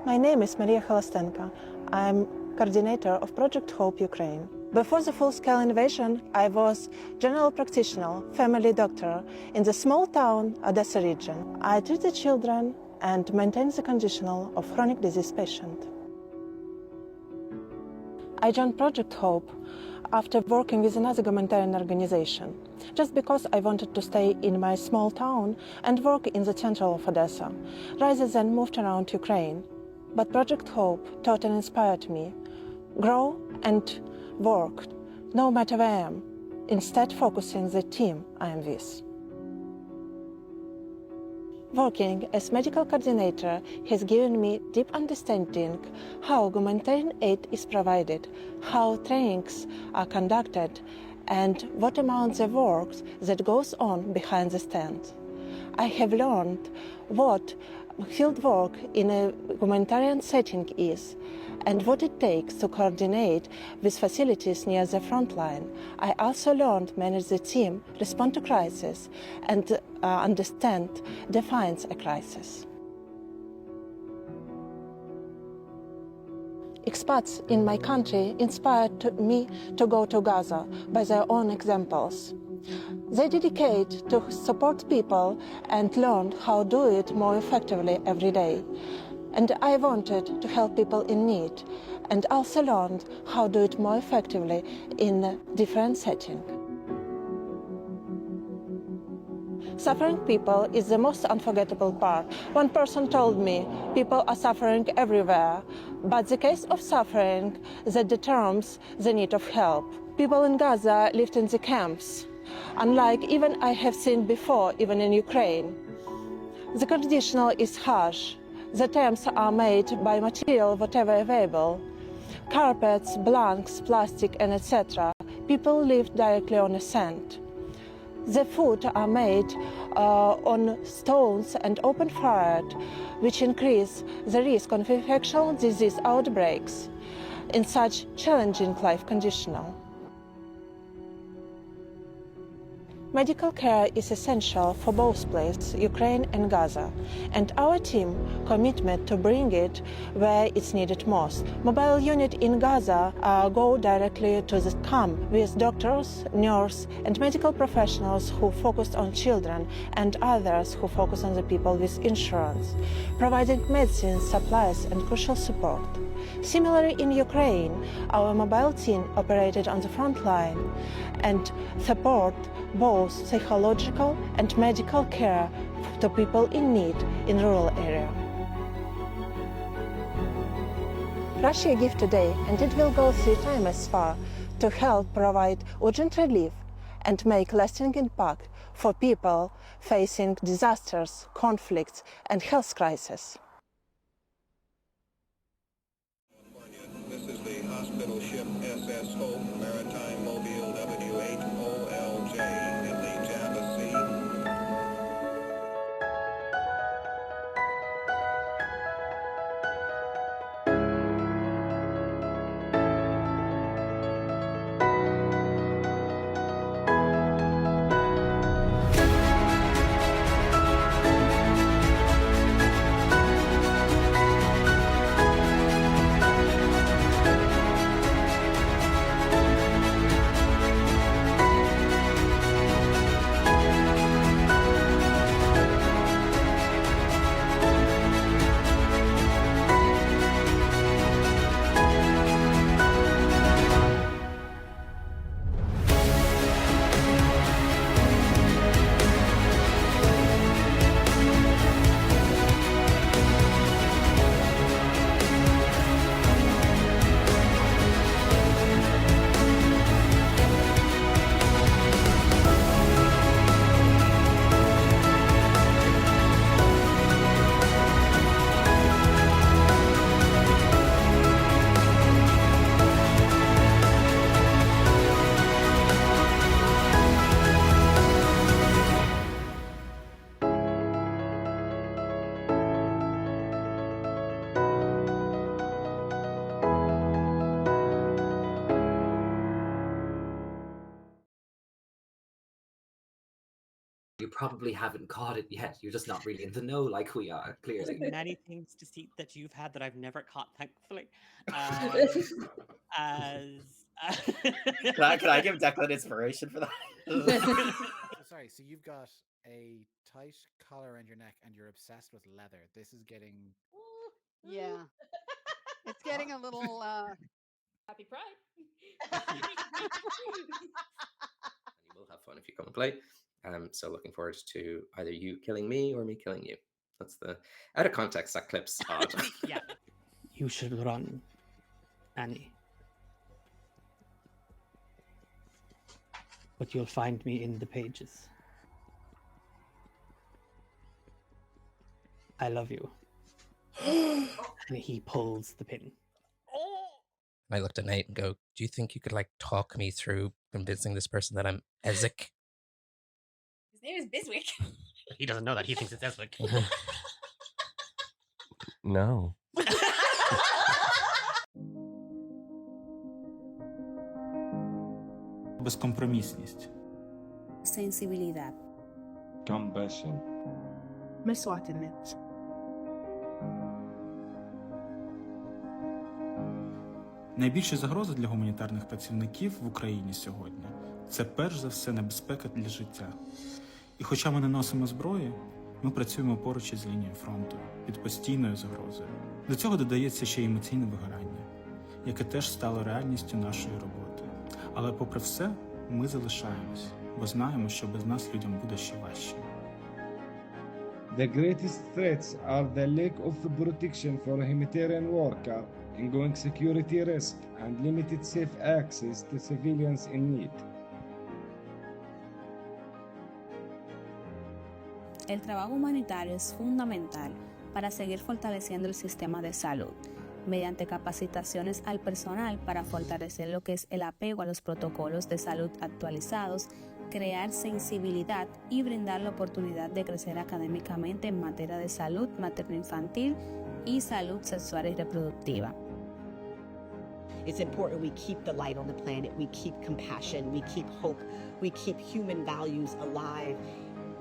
My name is Maria Holostenko. I'm coordinator of Project Hope Ukraine. Before the full-scale invasion, I was general practitioner, family doctor in the small town Odessa region. I treated children and maintained the condition of chronic disease patient. I joined Project Hope after working with another humanitarian organization, just because I wanted to stay in my small town and work in the center of Odessa, rather than moved around Ukraine. But Project Hope taught and inspired me, grow and work, no matter where I am, instead focusing the team I am with. Working as medical coordinator has given me deep understanding how humanitarian aid is provided, how trainings are conducted, and what amount the work that goes on behind the stand. I have learned what field work in a humanitarian setting is and what it takes to coordinate with facilities near the front line. I also learned manage the team, respond to crisis, and understand, defines a crisis. Expats in my country inspired me to go to Gaza by their own examples. They dedicate to support people and learn how to do it more effectively every day. And I wanted to help people in need and also learned how to do it more effectively in different settings. Suffering people is the most unforgettable part. One person told me people are suffering everywhere, but the case of suffering that determines the need of help. People in Gaza lived in the camps, unlike even I have seen before, even in Ukraine. The condition is harsh. The tents are made by material whatever available. Carpets, blankets, plastic, and etc. People live directly on the sand. The food are made on stones and open fired, which increase the risk of infectious disease outbreaks in such challenging life conditions. Medical care is essential for both places, Ukraine and Gaza, and our team commitment to bring it where it's needed most. Mobile unit in Gaza go directly to the camp with doctors, nurses, and medical professionals who focus on children and others who focus on the people with insurance, providing medicine, supplies, and crucial support. Similarly, in Ukraine, our mobile team operated on the front line and support both psychological and medical care to people in need in rural areas. Russia gives today, and it will go 3 times as far to help provide urgent relief and make lasting impact for people facing disasters, conflicts, and health crises. This is the hospital ship SS Hope, Maritime Mobile W8OLJ in the Java Sea. You probably haven't caught it yet. You're just not really in the know like we are, clearly. There's many things to see that you've had that I've never caught, thankfully. Can I give Declan inspiration for that? So sorry, so you've got a tight collar around your neck and you're obsessed with leather. This is getting... Yeah. It's getting a little Happy Pride. You will have fun if you come and play. So looking forward to either you killing me or me killing you. That's the out of context that clip's odd. Yeah. You should run, Annie. But you'll find me in the pages. I love you. And he pulls the pin. I looked at Nate and go, do you think you could talk me through convincing this person that I'm Ezek? His name is Biswick. He doesn't know that. He thinks it's Ezek. No. Безкомпромісність. Sensibilidad. Compassion. مسواعتنت. Найбільші загрози для гуманітарних працівників в Україні сьогодні – це перш за все небезпека для життя. І хоча ми не носимо зброї, ми працюємо поруч із лінією фронту, під постійною загрозою. До цього додається ще й емоційне вигорання. яке теж стало реальністю нашої роботи. Але попри все, ми залишаємось, бо знаємо, що без нас людям буде ще важче. The greatest threats are the lack of protection for a humanitarian worker, ongoing security risk, and limited safe access to civilians in need. El trabajo humanitario es fundamental para seguir fortaleciendo el sistema de salud, mediante capacitaciones al personal para fortalecer lo que es el apego a los protocolos de salud actualizados, crear sensibilidad y brindar la oportunidad de crecer académicamente en materia de salud materno-infantil y salud sexual y reproductiva. It's important we keep the light on the planet, we keep compassion, we keep hope, we keep human values alive,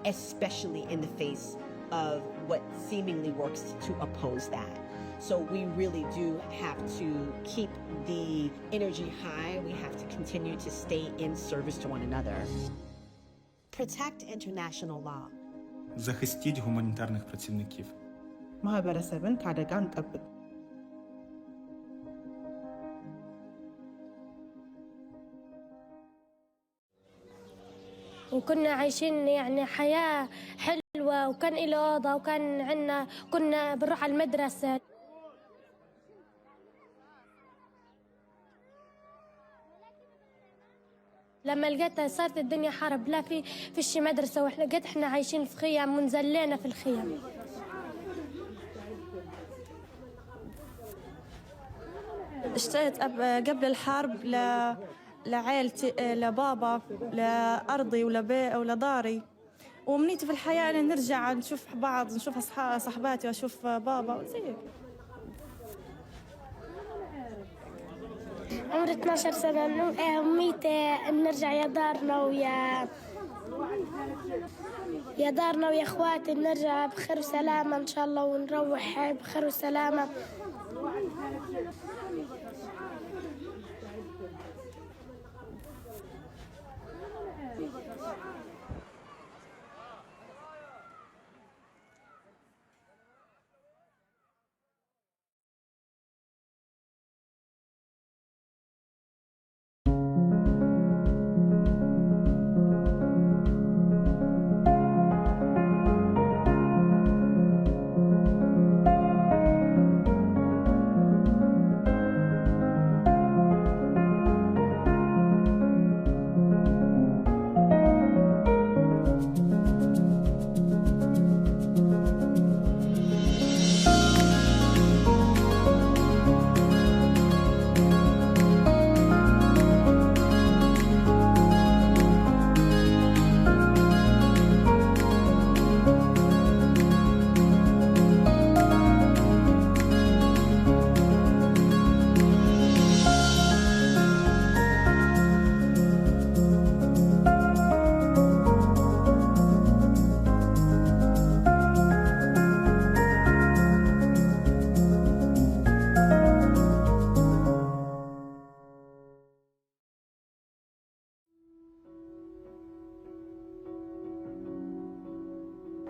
especially in the face of what seemingly works to oppose that. So we really do have to keep the energy high. We have to continue to stay in service to one another. Protect international law. Захистіть гуманітарних працівників. ማህበረሰብን ከአደጋ እንጠብቅ። وكنا عايشين يعني حياة حلوة وكان إلي أوضة وكان عنا كنا بنروح على المدرسة. لما لقيتها صارت الدنيا حرب لا فيش مدرسة واحنا لقيت احنا عايشين في خيام ونزلينا في الخيام. اشتقت قبل الحرب لعائلتي، لبابا، لأرضي ولداري، ومنيتي في الحياة أن نرجع نشوف بعض، نشوف صحباتي وأشوف بابا وزي هيك. عمري 12 سنة. أمنيتي أن نرجع يا دارنا ويا إخواتي، نرجع بخير وسلامة إن شاء الله ونروح بخير وسلامة.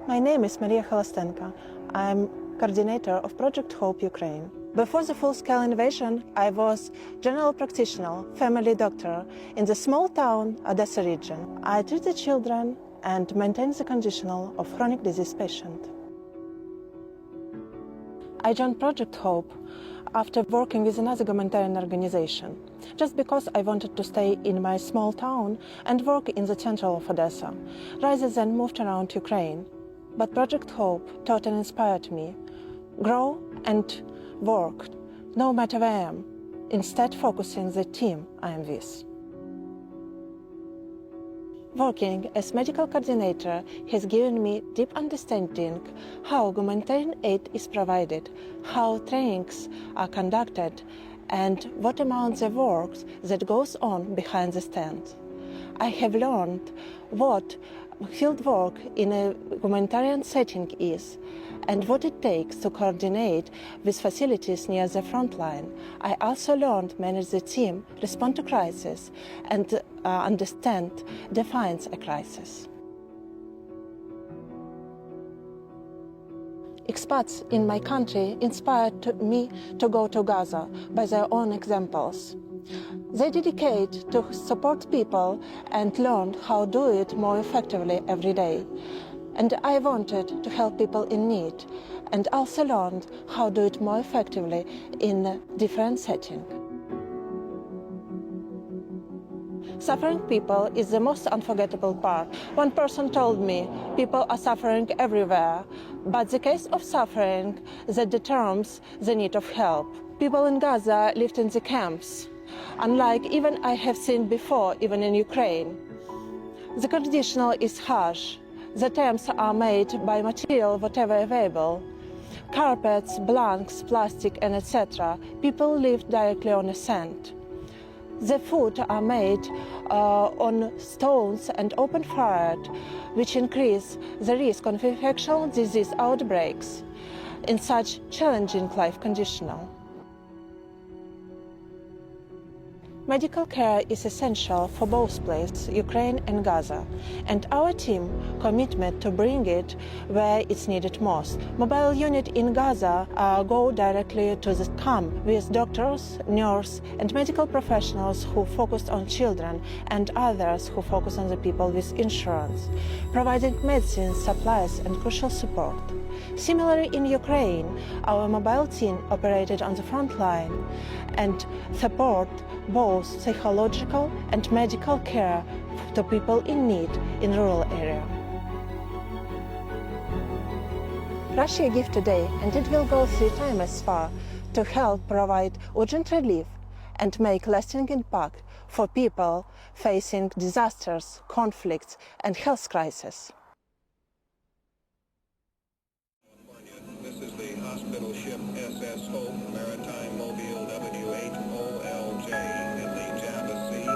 My name is Maria Holostenko. I'm coordinator of Project Hope Ukraine. Before the full-scale invasion, I was general practitioner, family doctor in the small town Odessa region. I treated children and maintained the condition of chronic disease patient. I joined Project Hope after working with another humanitarian organization, just because I wanted to stay in my small town and work in the center of Odessa, rather than moved around Ukraine. But Project Hope taught and inspired me. Grow and work, no matter where I am, instead focusing the team I am with. Working as medical coordinator has given me deep understanding how humanitarian aid is provided, how trainings are conducted, and what amounts of work that goes on behind the stand. I have learned what field work in a humanitarian setting is and what it takes to coordinate with facilities near the front line. I also learned to manage the team, respond to crisis, and understand, defines a crisis. expats in my country inspired me to go to Gaza by their own examples. They dedicate to support people and learn how to do it more effectively every day. And I wanted to help people in need and also learned how to do it more effectively in a different setting. Suffering people is the most unforgettable part. One person told me people are suffering everywhere, but the case of suffering that determines the need of help. People in Gaza lived in the camps, unlike even I have seen before, even in Ukraine. The conditional is harsh. The terms are made by material whatever available. Carpets, blanks, plastic, and etc. People live directly on the sand. The food are made on stones and open fired, which increase the risk of infectious disease outbreaks in such challenging life conditions. Medical care is essential for both places, Ukraine and Gaza, and our team commitment to bring it where it's needed most. Mobile unit in Gaza go directly to the camp with doctors, nurses, and medical professionals who focus on children and others who focus on the people with insurance, providing medicine, supplies, and crucial support. Similarly, in Ukraine, our mobile team operated on the front line and support both psychological and medical care to people in need in rural area. Russia gives today, and it will go 3 times as far to help provide urgent relief and make lasting impact for people facing disasters, conflicts, and health crises. This is the hospital ship SS Hope, Maritime Mobile W8OLJ in the Java Sea.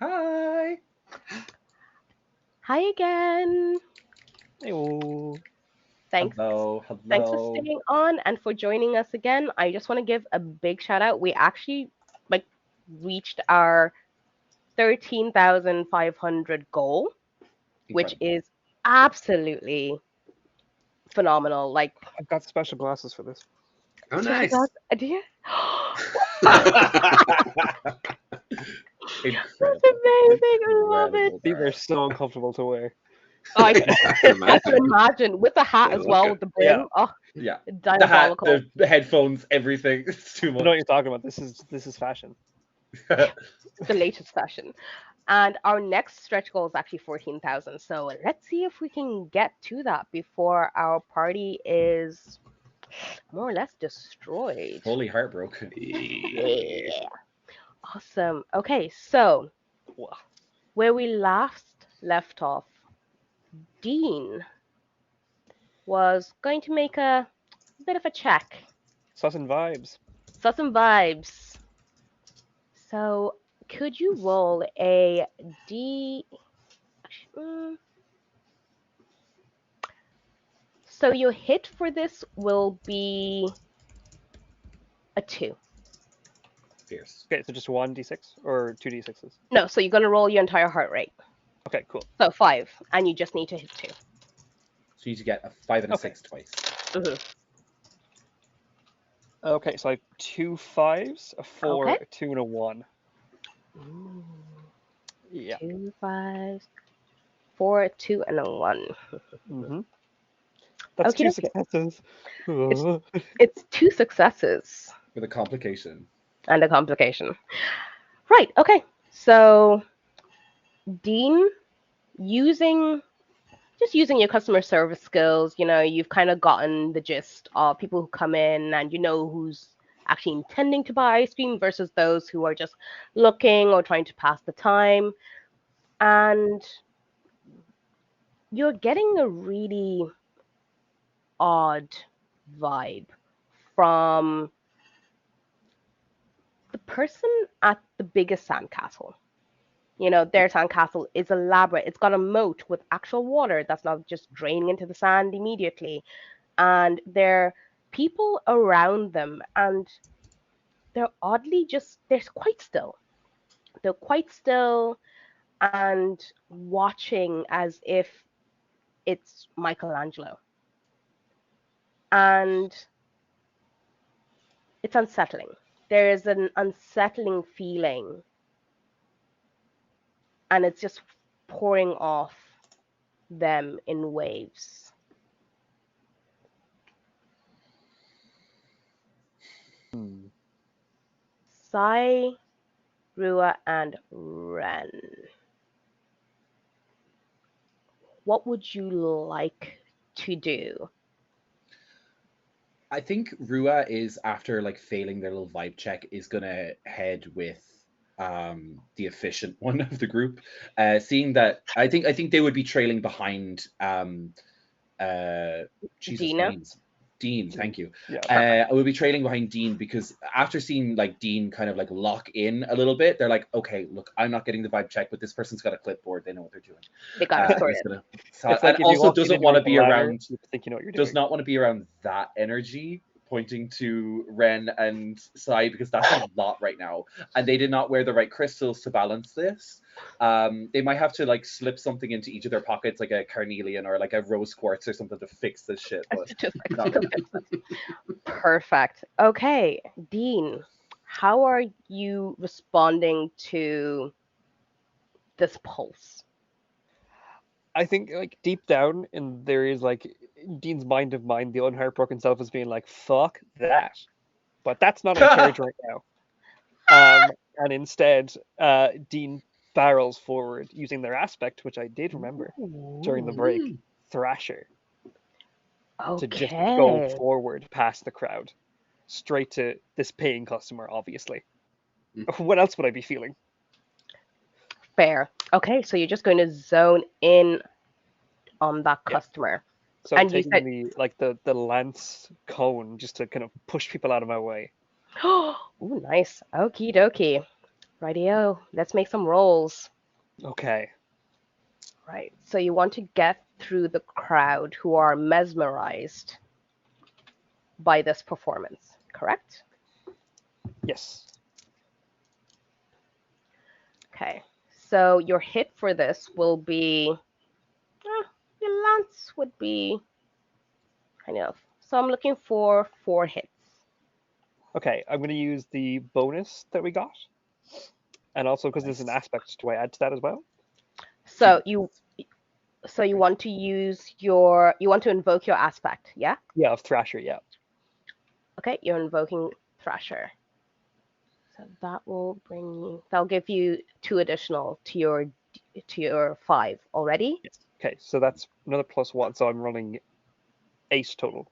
Hi. Hi again. Hello. Thanks. Hello. Thanks for staying on and for joining us again. I just want to give a big shout out. We actually reached our 13,500 goal, which is absolutely phenomenal. Like, I've got special glasses for this. Oh, nice. Do you? Incredible. That's amazing. I love it. These are so uncomfortable to wear. Oh, I can imagine with the hat as well, with the brim. Yeah. Oh, Yeah. diabolical. The hat, the headphones, everything. It's too I much. know what you're talking about. This is fashion. The latest fashion. And our next stretch goal is actually 14,000. So let's see if we can get to that before our party is more or less destroyed. Fully heartbroken. Yeah. Awesome. Okay, so where we last left off, Dean was going to make a bit of a check. Sutton vibes. Sutton vibes. So could you roll a D? So your hit for this will be a 2. Fierce. Okay, so just 1d6 or 2d6s? No, so you're going to roll your entire heart rate. Okay, cool. So 5, and you just need to hit 2. So you need to get a 5 and a 6 twice. Mm-hmm. Okay, so I have 2 5s, a 4, Okay. a 2, and a 1. Ooh. Yeah. 2 5s, 4, 2, and a 1. Mm-hmm. That's Okay, 2 okay. successes. It's 2 successes. With a complication. And a complication. Right, okay. So, Dean, using your customer service skills, you've kind of gotten the gist of people who come in and you know who's actually intending to buy ice cream versus those who are just looking or trying to pass the time. And you're getting a really odd vibe from the person at the biggest sandcastle. Their sandcastle is elaborate. It's got a moat with actual water that's not just draining into the sand immediately. and there are people around them, and they're oddly they're quite still. They're quite still and watching as if it's Michelangelo. And it's unsettling. There is an unsettling feeling, and it's just pouring off them in waves. Sai, Rua, and Ren. What would you like to do? I think Rua is, after like failing their little vibe check, is gonna head with the efficient one of the group. Seeing that I think they would be trailing behind Jesus Dina? names. Dean, thank you. Yeah. I would be trailing behind Dean because after seeing like Dean kind of like lock in a little bit, they're like, okay, look, I'm not getting the vibe check, but this person's got a clipboard. They know what they're doing. They got it sorted. It's like And if you also walk in doesn't and want you're to on be the ladder, around. you think you know what you're Does doing. not want to be around that energy, pointing to Ren and Sai, because that's a lot right now. And they did not wear the right crystals to balance this. They might have to like slip something into each of their pockets, like a carnelian or like a rose quartz or something to fix this shit. But not really. Perfect. Okay, Dean, how are you responding to this pulse? I think like deep down, and there is like Dean's mind of mind, the unheartbroken self is being like, "Fuck that," but that's not in charge right now. And instead, Dean barrels forward using their aspect, which I did remember during the break, Thrasher, to just go Okay. forward past the crowd, straight to this paying customer. Obviously, what else would I be feeling? Fair. Okay, so you're just going to zone in on that customer. So and you taking said, the lance cone just to kind of push people out of my way. oh, nice. Okie dokie. Rightio. Let's make some rolls. Okay. Right. So you want to get through the crowd who are mesmerized by this performance, correct? Yes. Okay. So your hit for this will be, your lance would be kind of. So I'm looking for 4 hits. Okay, I'm going to use the bonus that we got. And also because there's an aspect, do I add to that as well? So you want to invoke your aspect, yeah? Yeah, of Thrasher, yeah. Okay, you're invoking Thrasher. So that'll give you 2 additional to your 5 already. Yes. Okay, so that's another +1, so I'm running 8 total.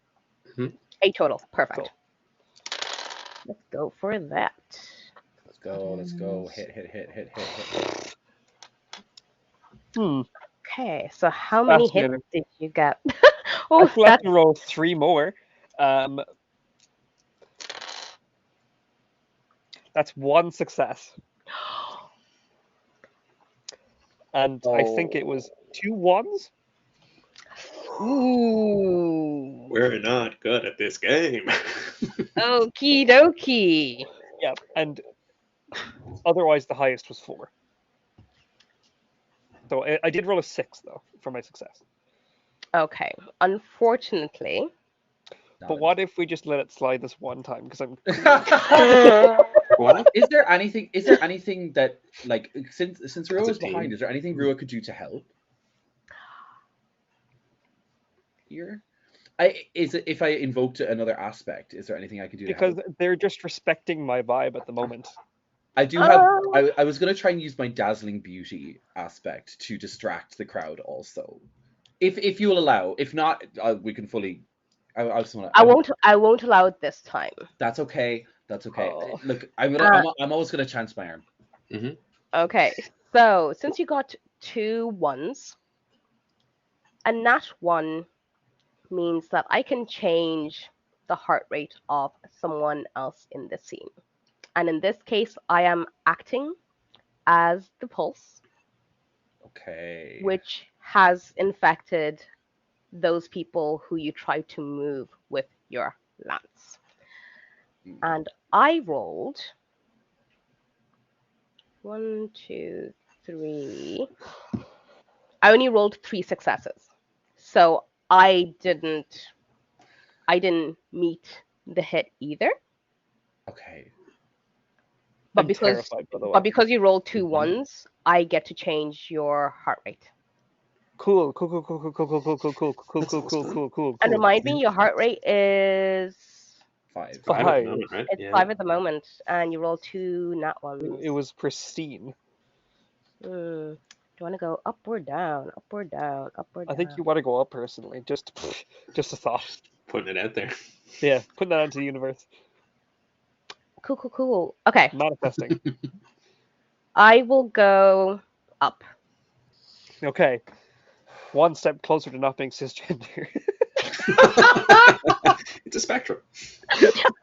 8 total, perfect. Cool. Let's go for that. Let's go. Hit. Okay, so how many hits did you get? I still have to roll 3 more. That's 1 success. And I think it was 2 1s. Ooh. We're not good at this game. Okie dokie. Yeah, and otherwise the highest was 4. So I did roll a 6 though for my success. Okay, unfortunately. But what if we just let it slide this one time? Because I'm. What? Is there anything that, like, since Rua is behind, is there anything Rua could do to help? Here, if I invoked another aspect, is there anything I can do? Because to help? they're just respecting my vibe at the moment. I do have. I was gonna try and use my dazzling beauty aspect to distract the crowd. Also, if you will allow. If not, we can fully. I won't allow it this time. That's okay. That's okay. Oh. Look, I'm always gonna chance my arm. Okay, so since you got 2 1s, a nat 1 means that I can change the heart rate of someone else in the scene. And in this case, I am acting as the pulse. Okay. Which has infected those people who you try to move with your lance. And I rolled 1, 2, 3. I only rolled 3 successes. So I didn't meet the hit either. Okay. But I'm because terrified, by the way. but because you rolled 2 ones, I get to change your heart rate. Cool. And remind me, your heart rate is 5. 5 at the moment, right? It's Yeah. 5 at the moment, and you roll 2 nat ones. It was pristine. Do you want to go up or down? Up or down? Up or down? I think you want to go up personally. Just a thought. Putting it out there. Yeah, putting that out into the universe. Cool. Okay. Manifesting. I will go up. Okay. One step closer to not being cisgender. It's a spectrum.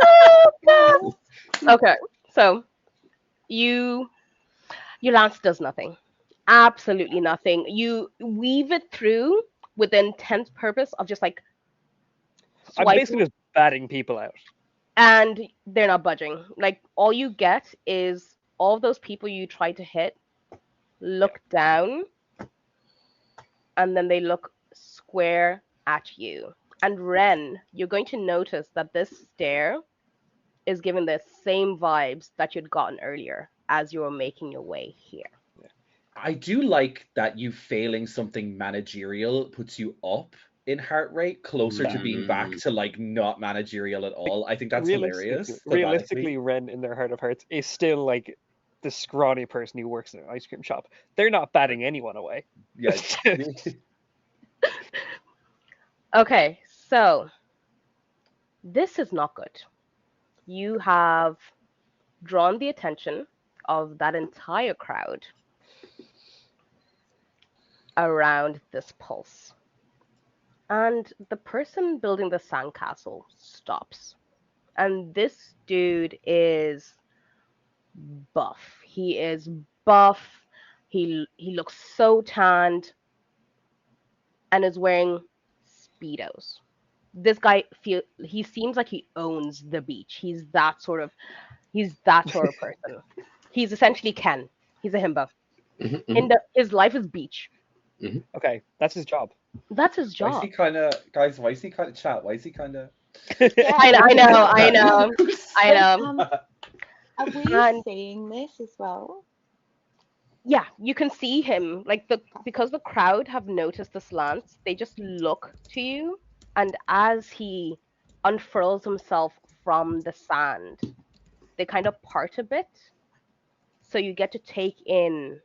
Oh, God. Okay, so your lance does nothing. Absolutely nothing. You weave it through with the intense purpose of just like I'm swiping, basically just batting people out. and they're not budging. Like all you get is all of those people you try to hit look down, and then they look square at you. And Ren, you're going to notice that this stare is giving the same vibes that you'd gotten earlier as you were making your way here. I do like that you failing something managerial puts you up in heart rate, closer to being back to like not managerial at all. I think that's hilarious. Realistically, Ren in their heart of hearts is still like the scrawny person who works in an ice cream shop. They're not batting anyone away. Yeah. Okay, so this is not good. You have drawn the attention of that entire crowd around this pulse. And the person building the sandcastle stops. And this dude is buff. He is buff. He looks so tanned and is wearing Speedos. This guy he seems like he owns the beach. He's that sort of person. He's essentially Ken. He's a himbo. His life is beach. Okay, that's his job. That's his job. Why is he kind of, guys? Why is he kind of chat? Why is he kind of? I know. Are we seeing this as well? Yeah, you can see him. Like because the crowd have noticed the slants, they just look to you, and as he unfurls himself from the sand, they kind of part a bit, so you get to take in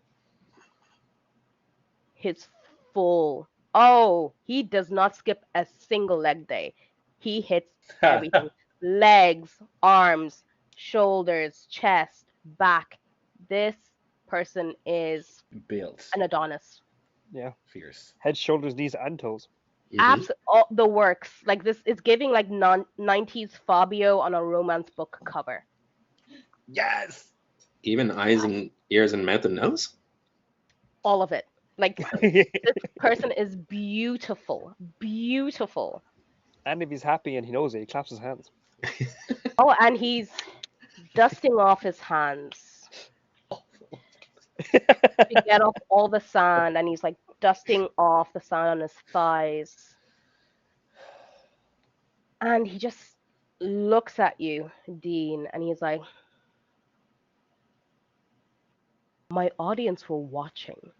his full. Oh, he does not skip a single leg day. He hits everything: legs, arms, shoulders, chest, back. This person is built an Adonis. Yeah. Fierce. Head, shoulders, knees, and toes. All the works. Like this, it's giving like 90s Fabio on a romance book cover. Yes. Even eyes and ears and mouth and nose? All of it. Like this person is beautiful. Beautiful. And if he's happy and he knows it, he claps his hands. Oh, and he's dusting off his hands to get off all the sand, and he's like dusting off the sand on his thighs. And he just looks at you, Dean, and he's like, my audience were watching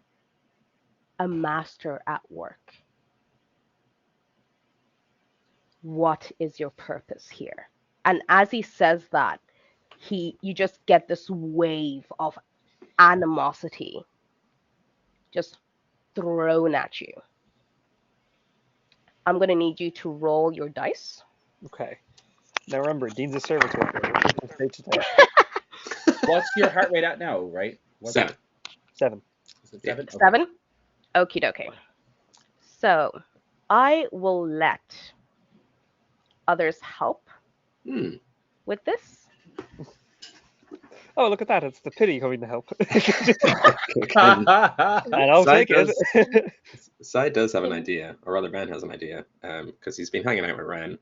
a master at work. What is your purpose here? And as he says that, you just get this wave of animosity just thrown at you. I'm going to need you to roll your dice. Okay. Now remember, Dean's a service worker. What's your heart rate at now, right? What's 7. 7. Is it 7? Okay. 7? Okie dokie. So, I will let others help with this. Oh, look at that! It's the pity coming to help. Can- And I'll Sai take it. Sai does have an idea, or rather, Ren has an idea, because he's been hanging out with Ren.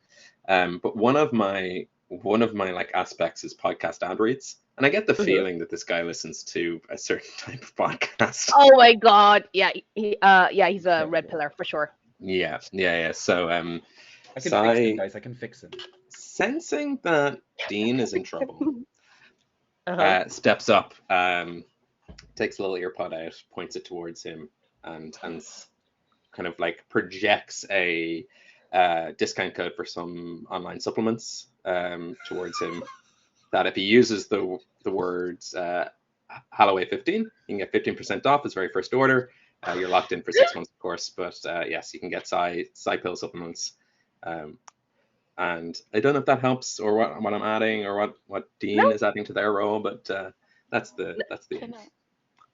But one of my like aspects is podcast ad reads, and I get the feeling that this guy listens to a certain type of podcast. Oh my god. Yeah, he's a red pillar for sure. Yeah. So I can fix Sai, him, guys. I can fix him. sensing that Dean is in trouble, Uh-huh. steps up, takes a little earpod out, points it towards him, and kind of like projects a discount code for some online supplements towards him. That if he uses the words Halloway 15, you can get 15% off his very first order. You're locked in for 6 months, of course, but yes, you can get Sai pill supplements. And I don't know if that helps, or what I'm adding, or what Dean is adding to their role, but that's the Can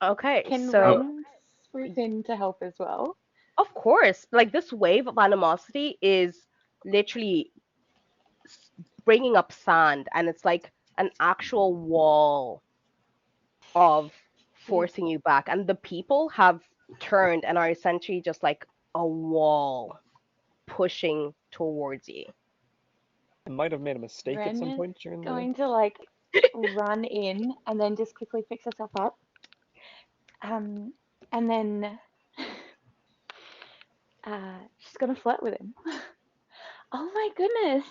Okay, Can so Ren swoop in to help as well? of course, like this wave of animosity is literally bringing up sand, and it's like an actual wall of forcing you back, and the people have turned and are essentially just like a wall pushing towards you. I might have made a mistake at some Ren point is during the. going to like run in and then just quickly fix herself up. And then she's gonna flirt with him. Oh my goodness.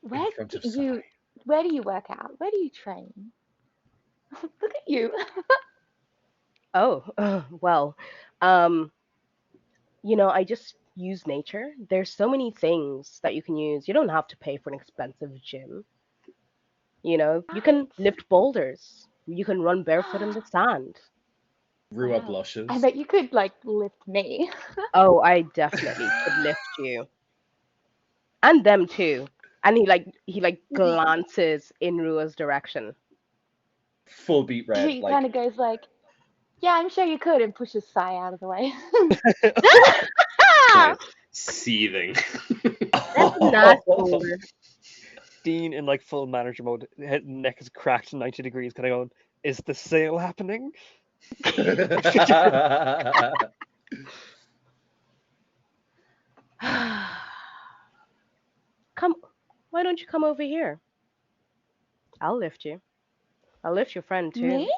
Where front do of you where do you work out? Where do you train? Look at you. Oh, well, I just use nature. There's so many things that you can use. You don't have to pay for an expensive gym. You can lift boulders. You can run barefoot in the sand. Rua Wow. blushes. I bet you could like lift me. Oh, I definitely could lift you. And them too. And he glances in Rua's direction. Full beat red. He kind of goes like, "Yeah, I'm sure you could," and pushes Sai out of the way. Sai seething. That's a nice boulder. Dean in like full manager mode, neck is cracked 90 degrees, kind of going, "Is the sale happening?" Why don't you come over here? I'll lift you. I'll lift your friend too. Me?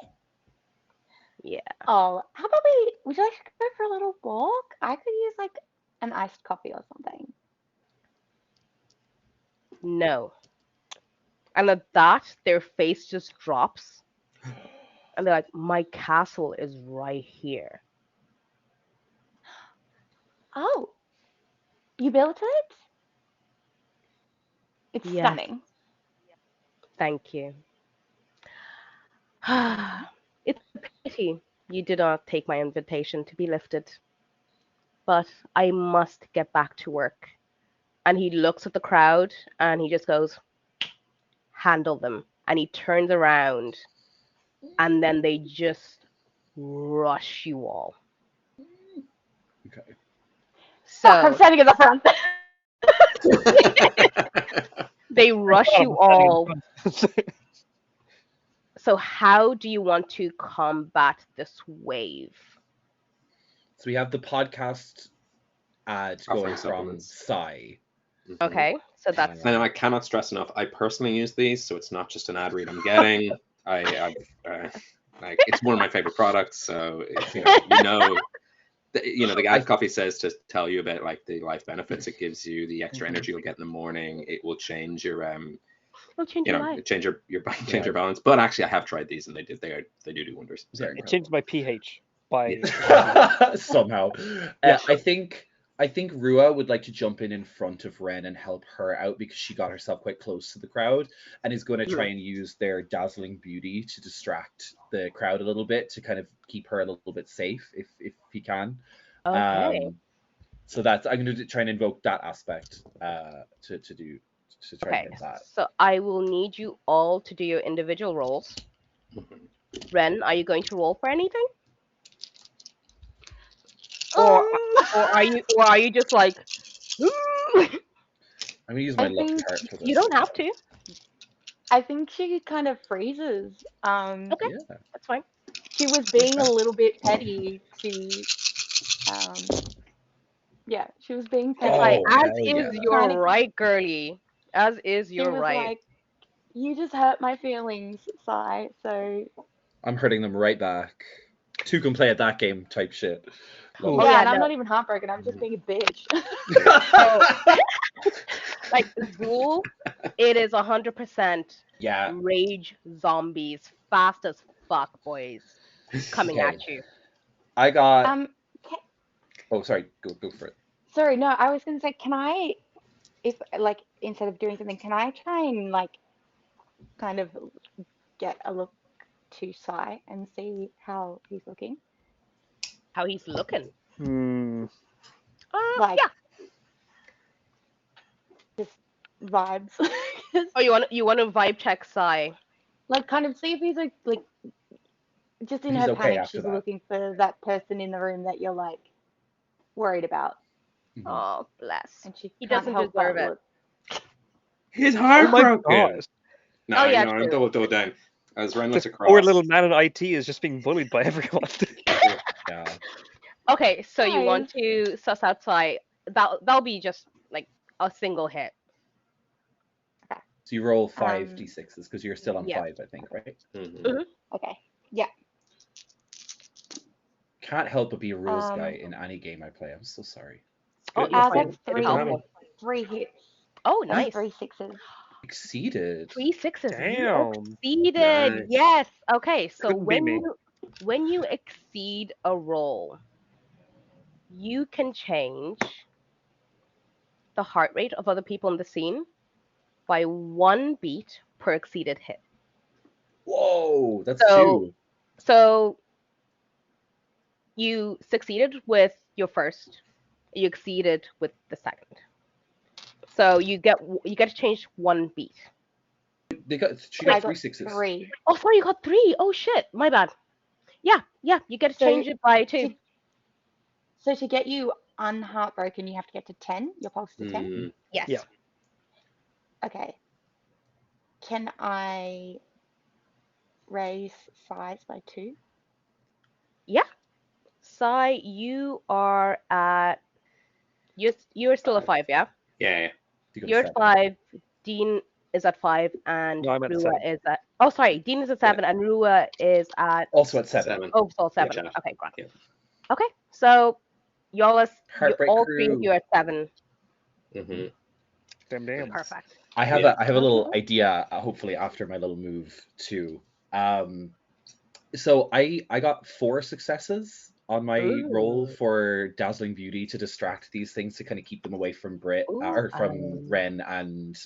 Yeah. Oh, how about would you like to go for a little walk? I could use like an iced coffee or something. No. And at that, their face just drops. And they're like, my castle is right here. Oh, you built it? It's Yes. stunning. Thank you. It's a pity you did not take my invitation to be lifted. But I must get back to work. And he looks at the crowd and he just goes, handle them. And he turns around and then they just rush you all. Okay. So I'm standing at the front. They rush you all. So how do you want to combat this wave? So we have the podcast ad Offering going from supplements. Sai. Okay, so that's I know I cannot stress enough. I personally use these, so it's not just an ad read I'm getting. Like it's one of my favorite products. So the ad copy says to tell you about like the life benefits it gives you, the extra energy you'll get in the morning. It will change your It'll change your life. change your balance. But actually, I have tried these and they do wonders. So, It changed my pH by somehow. I think Rua would like to jump in front of Ren and help her out because she got herself quite close to the crowd and is going to try and use their dazzling beauty to distract the crowd a little bit to kind of keep her a little bit safe if he can. Okay. So I'm going to try and invoke that aspect to try Okay, and get that. so I will need you all to do your individual rolls. Ren, are you going to roll for anything? Or are you just like I'm gonna use my luck chart for this. You don't have to. I think she kind of freezes. Okay, that's fine. She was being a little bit petty to, yeah, she was being petty. Like, Oh, as hell is yeah. your right, girly. As is She your was right. like, you just hurt my feelings, Sai. So I'm hurting them right back. Two can play at that game type shit. Love yeah, it. yeah, and I'm no. not even heartbroken. I'm just being a bitch. So, like Zool, it is 100% Yeah. rage zombies, fast as fuck, boys, coming Okay. at you. I got. Ca- Oh, sorry. Go for it. sorry, no, I was gonna say, can I, if like instead of doing something, can I try and like kind of get a look to Sai and see how he's looking? How he's looking? Like, Yeah. just vibes. Oh, you want to vibe check Sai? Like, kind of see if he's like just in He's her okay panic, after she's that. looking for that person in the room that you're like worried about, Oh, bless. and she He can't doesn't help deserve but it. look. He's Oh my heartbroken. god. No, Oh, yeah, no, I'm true. double down. I was running This across. poor little man in IT is just being bullied by everyone. Yeah. Okay, so you want Guys. to suss out Sai. That'll be just like a single hit. So you roll 5d6s because you're still on yeah. 5, I think, right? Okay. Yeah. Can't help but be a rules guy Um, in any game I play. I'm so sorry. Oh, you're fine. that's It's helpful. three hits. Oh, And nice. 3 6s. Exceeded. 3 6s. Damn. You exceeded. Nice. Yes. Okay. So Couldn't beat me. when you exceed a roll, you can change the heart rate of other people in the scene by 1 beat per exceeded hit. Whoa, that's So 2. so you succeeded with your first. You exceeded with the second. So you get to change 1 beat. She got I 3 got 6s. 3. Oh, sorry, you got 3. Oh shit, my bad. Yeah, you get to So change it by 2. So to get you unheartbroken, you have to get to 10. Your pulse to 10. Yes. Yeah. Okay. Can I raise size by 2? Yeah. Sai, you are at you're still at 5, yeah? Yeah. You're at 5. Dean is at 5, and No, I'm at Rua 7. is at. Oh, sorry, Dean is at 7, and Rua is at. Also at 7. Oh, still 7. Yeah. Okay, great. Yeah. Okay, so y'all Heartbreak all Crew. 3 of you are at 7. Damn. Perfect. I have a little idea. Hopefully after my little move too. So I got 4 successes on my roll for Dazzling Beauty to distract these things to kind of keep them away from Brit or from Ren and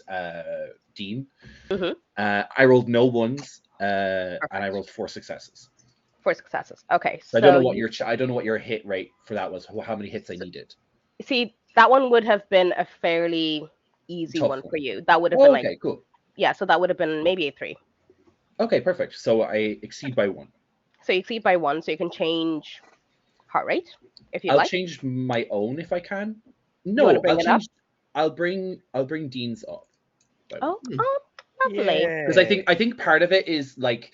Dean. I rolled no ones, and I rolled 4 successes. 4 successes. Okay, So I don't know what I don't know what your hit rate for that was. How many hits I needed. See, that one would have been a fairly easy Tough one one. for you. That would have been like. Okay, cool. Yeah, so that would have been maybe a 3. Okay, perfect. So I exceed by 1. So you exceed by 1, so you can change heart rate if you I'll like. change my own if I can. You No, wanna bring I'll it up? change. I'll bring Dean's up. Oh, lovely. Because I think part of it is like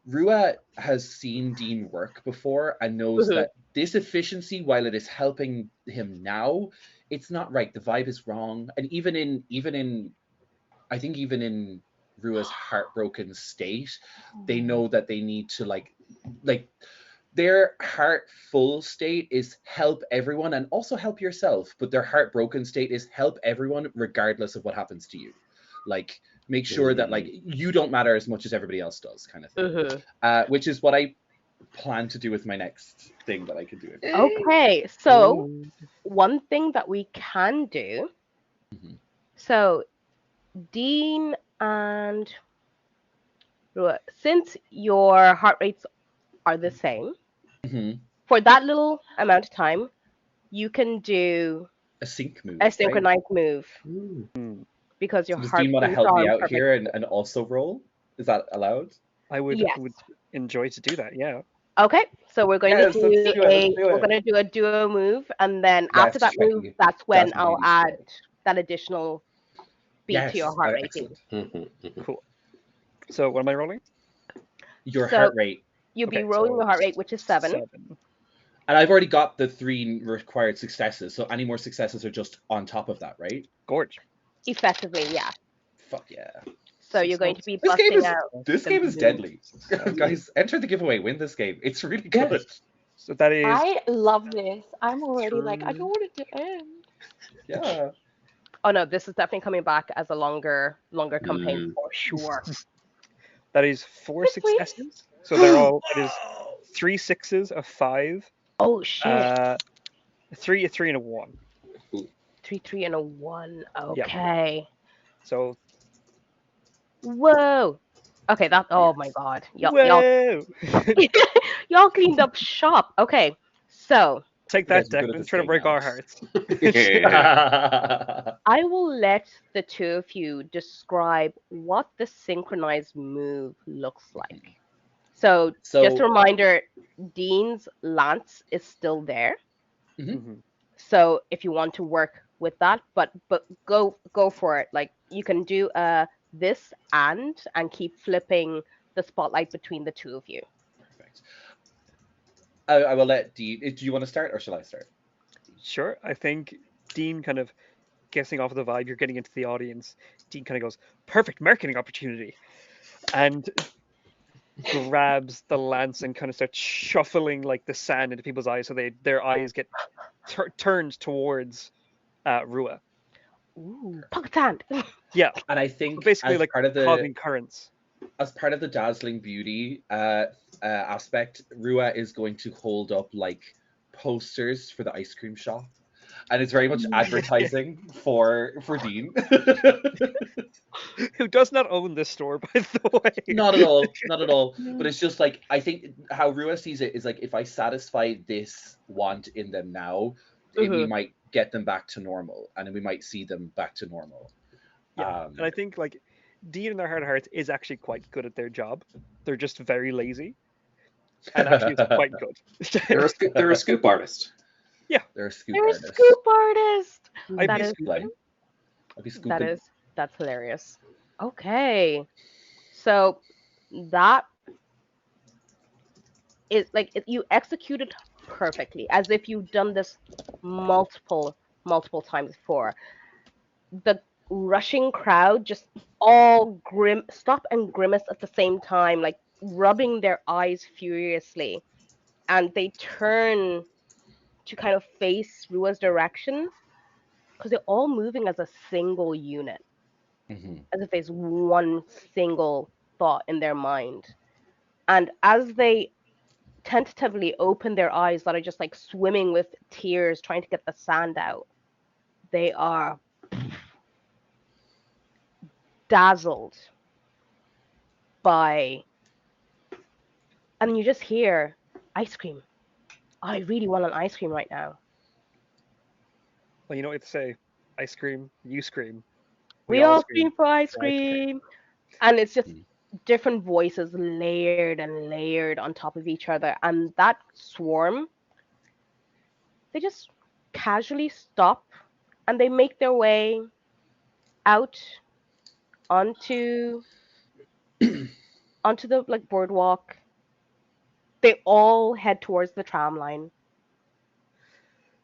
Rua has seen Dean work before and knows that this efficiency, while it is helping him now, it's not right. The vibe is wrong. And even in I think even in Rua's heartbroken state, they know that they need to like their heart full state is help everyone and also help yourself, but their heartbroken state is help everyone regardless of what happens to you. Like make sure that like you don't matter as much as everybody else does, kind of thing. Which is what I plan to do with my next thing that I can do. Okay, so one thing that we can do. So Dean and Rua, since your heart rates are the same, for that little amount of time, you can do a sync move, a synchronized move. Because your so does heart Dean want to rates help are me on out perfect. here and also roll? Is that allowed? I would Yes. enjoy to do that, yeah. Okay, so we're going Yes, to let's do do it, we're going to do a duo move, and then Yeah, after it's that move, tricky. that's when Dazzling I'll Beauty's add that additional beat to your heart rate. excellent. Cool. So what am I rolling? Your So heart rate. you'll be Okay, rolling so your heart rate, which is 7. 7. And I've already got the 3 required successes, so any more successes are just on top of that, right? Gorge. Effectively, yeah. Fuck yeah. So you're going to be This game busting is out. this the game is moves. deadly. Guys, enter the giveaway, win this game. It's really good. So that is I love this. I'm already like, I don't want it to end. Yeah. Oh no, this is definitely coming back as a longer campaign Mm. for sure. That is 4 successes. So they're all. It is 3 6s, a 5. Oh shit. 3, a 3, and a 1. 3, 3, and a 1. Yeah. Okay. So. Whoa. Okay, that. Oh my god. Y'all Whoa! y'all cleaned up shop. Okay, so Take You guys that, are good at Declan. this Trying to game break now. our hearts. I will let the two of you describe what the synchronized move looks like. So just a reminder, Dean's lance is still there. So if you want to work with that, but go for it. Like you can do this and keep flipping the spotlight between the two of you. Perfect. I will let Dean. Do you want to start or shall I start? Sure. I think Dean kind of guessing off of the vibe you're getting into the audience. Dean kind of goes, perfect marketing opportunity. And grabs the lance and kind of starts shuffling like the sand into people's eyes so their eyes get turned towards Rua. Ooh, pocket sand. Yeah. And I think so basically as like part of the causing currents. As part of the dazzling beauty aspect, Rua is going to hold up like posters for the ice cream shop. And it's very much advertising for Dean. Who does not own this store, by the way. Not at all. Not at all. But it's just like, I think how Rua sees it is like, if I satisfy this want in them now, we might get them back to normal. And then we might see them back to normal. Yeah. And I think like Dean in their heart of hearts is actually quite good at their job. They're just very lazy. And actually it's quite good. They're a scoop artist. Yeah. They're a scoop They're artist. a scoop artist. That's hilarious. Okay. So that is like you executed perfectly, as if you've done this multiple times before. The rushing crowd just all stop and grimace at the same time, like rubbing their eyes furiously, and they turn to kind of face Rua's direction because they're all moving as a single unit, as if there's one single thought in their mind. And as they tentatively open their eyes that are just like swimming with tears, trying to get the sand out, they are dazzled by, and you just hear ice cream. I really want an ice cream right now. Well, you know what to say. Ice cream, you scream. We all scream for ice cream. And it's just different voices layered and layered on top of each other. And that swarm, they just casually stop and they make their way out onto the like boardwalk. They all head towards the tram line.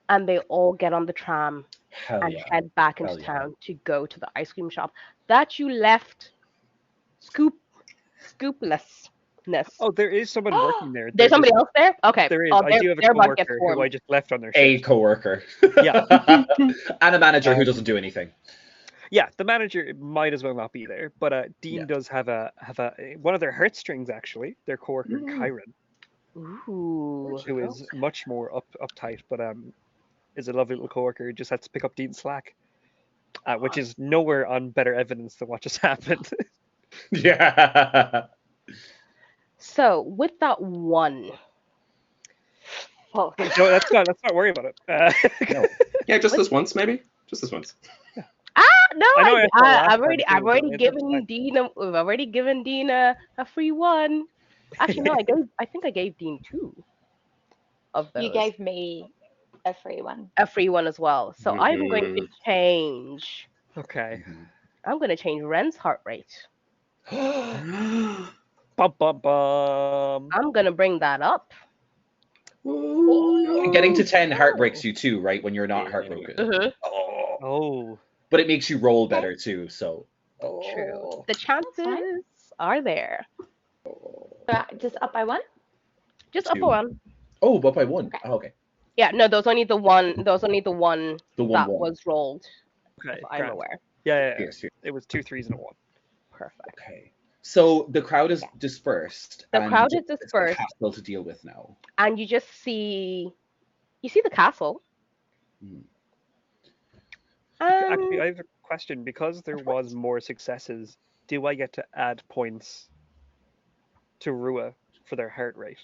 And they all get on the tram head back into town to go to the ice cream shop that you left scooplessness. Oh, there is someone working there. There's somebody else there? Okay. There is. Oh, I do have a coworker who I just left on their shift. A coworker. Yeah. And a manager who doesn't do anything. Yeah, the manager might as well not be there, but Dean does have a one of their heartstrings actually. Their coworker Kyron, who is much more uptight, but is a lovely little coworker who just had to pick up Dean's slack, which is nowhere on better evidence than what just happened. Yeah. So with that one, no, let's not worry about it. No. Yeah, just this once, maybe. Just this once. No, I've already given Dean a free one. Actually, no, I think I gave Dean 2 of those. You gave me a free one. A free one as well. So I'm going to change. Okay. I'm going to change Ren's heart rate. Bum, bum, bum. I'm gonna bring that up. Getting to 10 heartbreaks you too, right? When you're not heartbroken. Mhm. Oh. But it makes you roll better too, so. True. The chances are there. Just up by one? Just up by 1. Oh, but by 1. Oh, okay. Yeah, no, there's only the one. There's only the one The one that one. was rolled. Okay, If I'm grand. aware. Yeah. Yes, yes. It was 2 3s and a 1. Perfect. Okay. So the crowd is dispersed. The and crowd you is just- dispersed. It's the castle to deal with now. And you just see, the castle. Actually, I have a question. Because there was more successes, do I get to add points to Rua for their heart rate?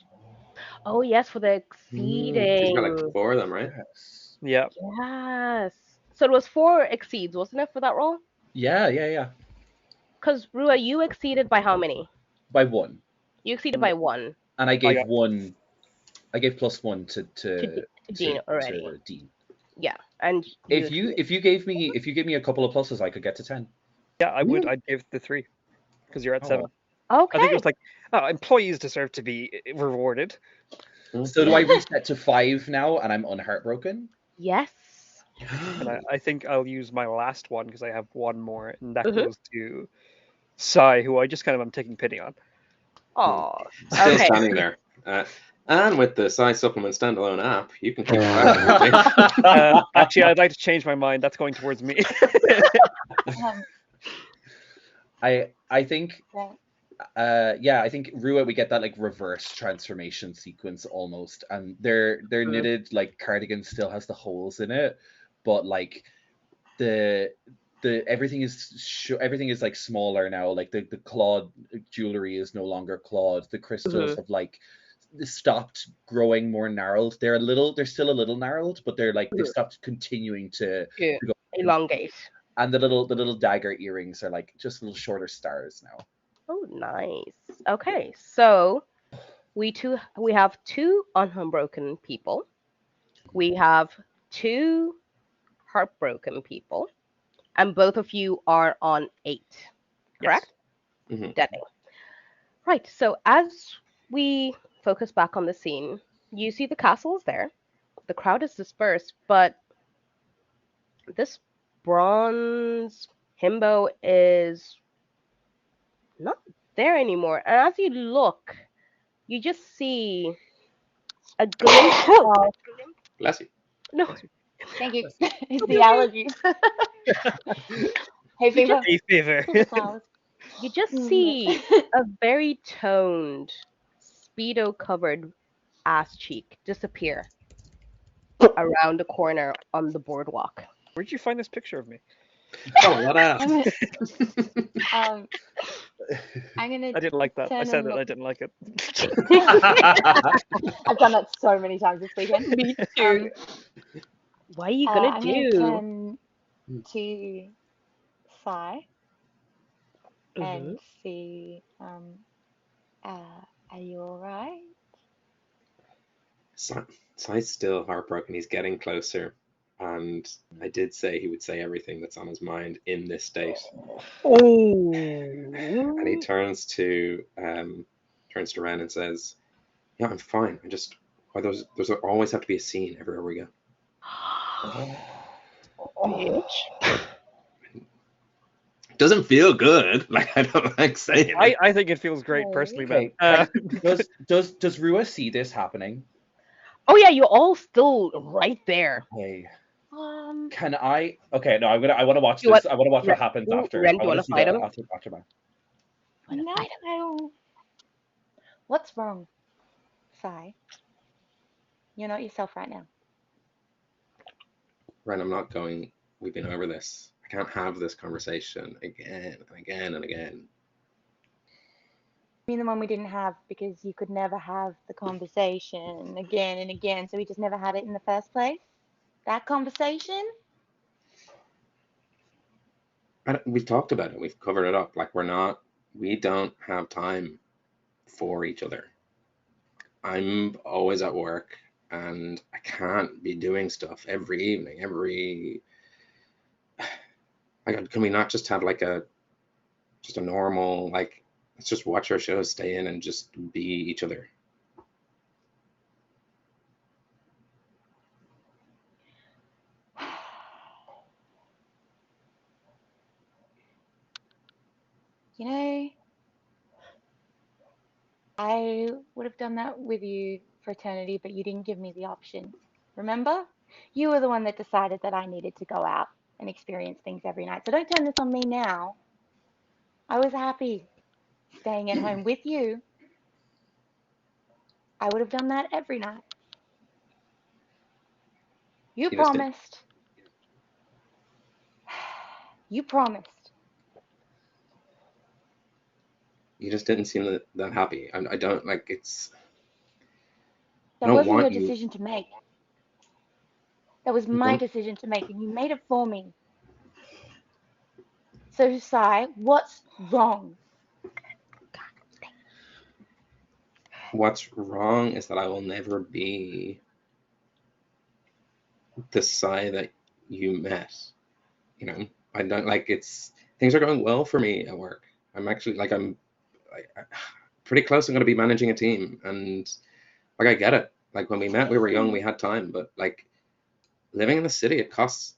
Oh yes, for the exceeding. She's got like 4 of them, right? Yeah. Yes. So it was 4 exceeds, wasn't it, for that roll? Yeah. Because Rua, you exceeded by how many? By 1. You exceeded by 1. And I gave got- 1. I gave +1 to Dean already. To Dean. Yeah, and If you gave me a couple of pluses, I could get to 10. Yeah, I would. I'd give the 3 because you're at 7. Okay. I think it was like employees deserve to be rewarded. So do I reset to 5 now, and I'm unheartbroken? Yes. And I think I'll use my last one because I have 1 more, and that Mhm. goes to Sai, who I just kind of am taking pity on. Oh, Still okay. standing there. And with the Size Supplement standalone app, you can keep track. Actually, I'd like to change my mind. That's going towards me. I think I think Rua, we get that like reverse transformation sequence almost, and their knitted like cardigan still has the holes in it, but like the everything is like smaller now. Like the clawed jewelry is no longer clawed. The crystals have like stopped growing more gnarled. They're still a little gnarled, but they're like they've stopped continuing to go elongate. And the little dagger earrings are like just little shorter stars now. Oh, nice. Okay, so we have 2 unbroken people. We have 2 heartbroken people, and both of you are on 8. Correct? Mhm. Deadly. Right. So as we focus back on the scene, you see the castle is there. The crowd is dispersed, but this bronze himbo is not there anymore. And as you look, you just see a glimpse of. Bless you. No. Thank you. It's the allergies. Hay fever. Hay fever. You just see a very toned, Speedo-covered ass cheek disappear around the corner on the boardwalk. Where'd you find this picture of me? Oh, what ass? I'm gonna. I didn't like that. I turn said and it. I look- didn't like it. I've done that so many times this weekend. Me too. What are you gonna I'm do? gonna turn to Sai and see. Are you all right? Sai's still heartbroken. He's getting closer. And I did say he would say everything that's on his mind in this state. Oh. And he turns to Ren and says, "Yeah, I'm fine. I just there's always have to be a scene everywhere we go." Bitch. It doesn't feel good. Like I don't like saying it. I think it feels great personally, Okay. man. Does Rua see this happening? Oh yeah, you're all still right there. Hey. Um, Can I? Okay, no. I want to watch You this. want- I want to watch what Ren- happens Ooh, after. Ren, I do you want wanna to see fight that him? after my. no. What's wrong, Sai? You're not yourself right now. Ren, I'm not going. We've been over this. I can't have this conversation again and again and again. I mean the one we didn't have because you could never have the conversation again and again, so we just never had it in the first place? That conversation? We've talked about it. We've covered it up. Like we don't have time for each other. I'm always at work and I can't be doing stuff every evening, can we not just have like a just a normal, like, let's just watch our shows, stay in, and just be each other. You know, I would have done that with you for eternity, but you didn't give me the option. Remember? You were the one that decided that I needed to go out and experience things every night. So don't turn this on me now. I was happy staying at home with you. I would have done that every night. You You just did. promised. You promised. You just didn't seem that happy. I don't, like, it's... I That don't wasn't your want you... decision to make. That was my decision to make, and you made it for me. So, Sai, what's wrong? What's wrong is that I will never be the Sai that you met. You know, I don't, like, it's... Things are going well for me at work. I'm actually, like, I'm pretty close. I'm going to be managing a team, and, like, I get it. Like, when we met, we were young, we had time, but, like, living in the city, it costs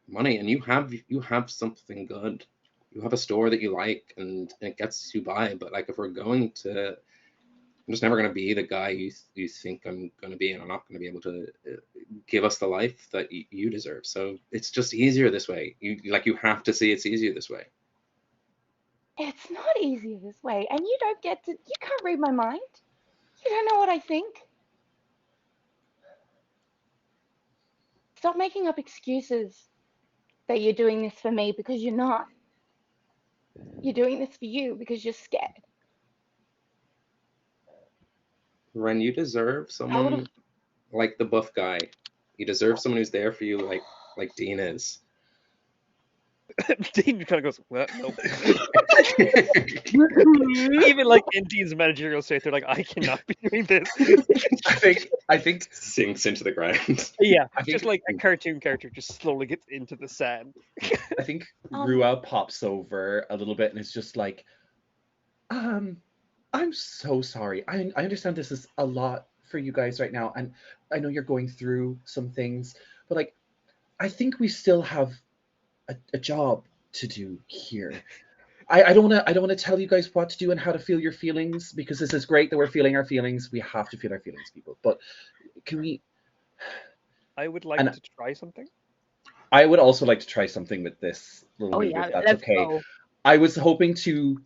money, and you have something good. You have a store that you like, and it gets you by. But, like, if we're going to... I'm just never going to be the guy you think I'm going to be, and I'm not going to be able to give us the life that you deserve. So it's just easier this way. You have to see it's easier this way. It's not easier this way, and you don't get to, you can't read my mind. You don't know what I think. Stop making up excuses that you're doing this for me, because you're not. You're doing this for you because you're scared. Ren, you deserve someone like the buff guy. You deserve someone who's there for you, like Dean is. Dean kind of goes, what? Nope. Even like in Dean's managerial state, they're like, I cannot be doing this. I think sinks into the ground. Yeah, I think, just like a cartoon character just slowly gets into the sand. I think Rua pops over a little bit and is just like, I'm so sorry. I understand this is a lot for you guys right now, and I know you're going through some things, but, like, I think we still have a job to do here. I don't want to tell you guys what to do and how to feel your feelings, because this is great that we're feeling our feelings. We have to feel our feelings, people. But can we... I would like to try something. I would also like to try something with this little move, if that's okay. Go. I was hoping to...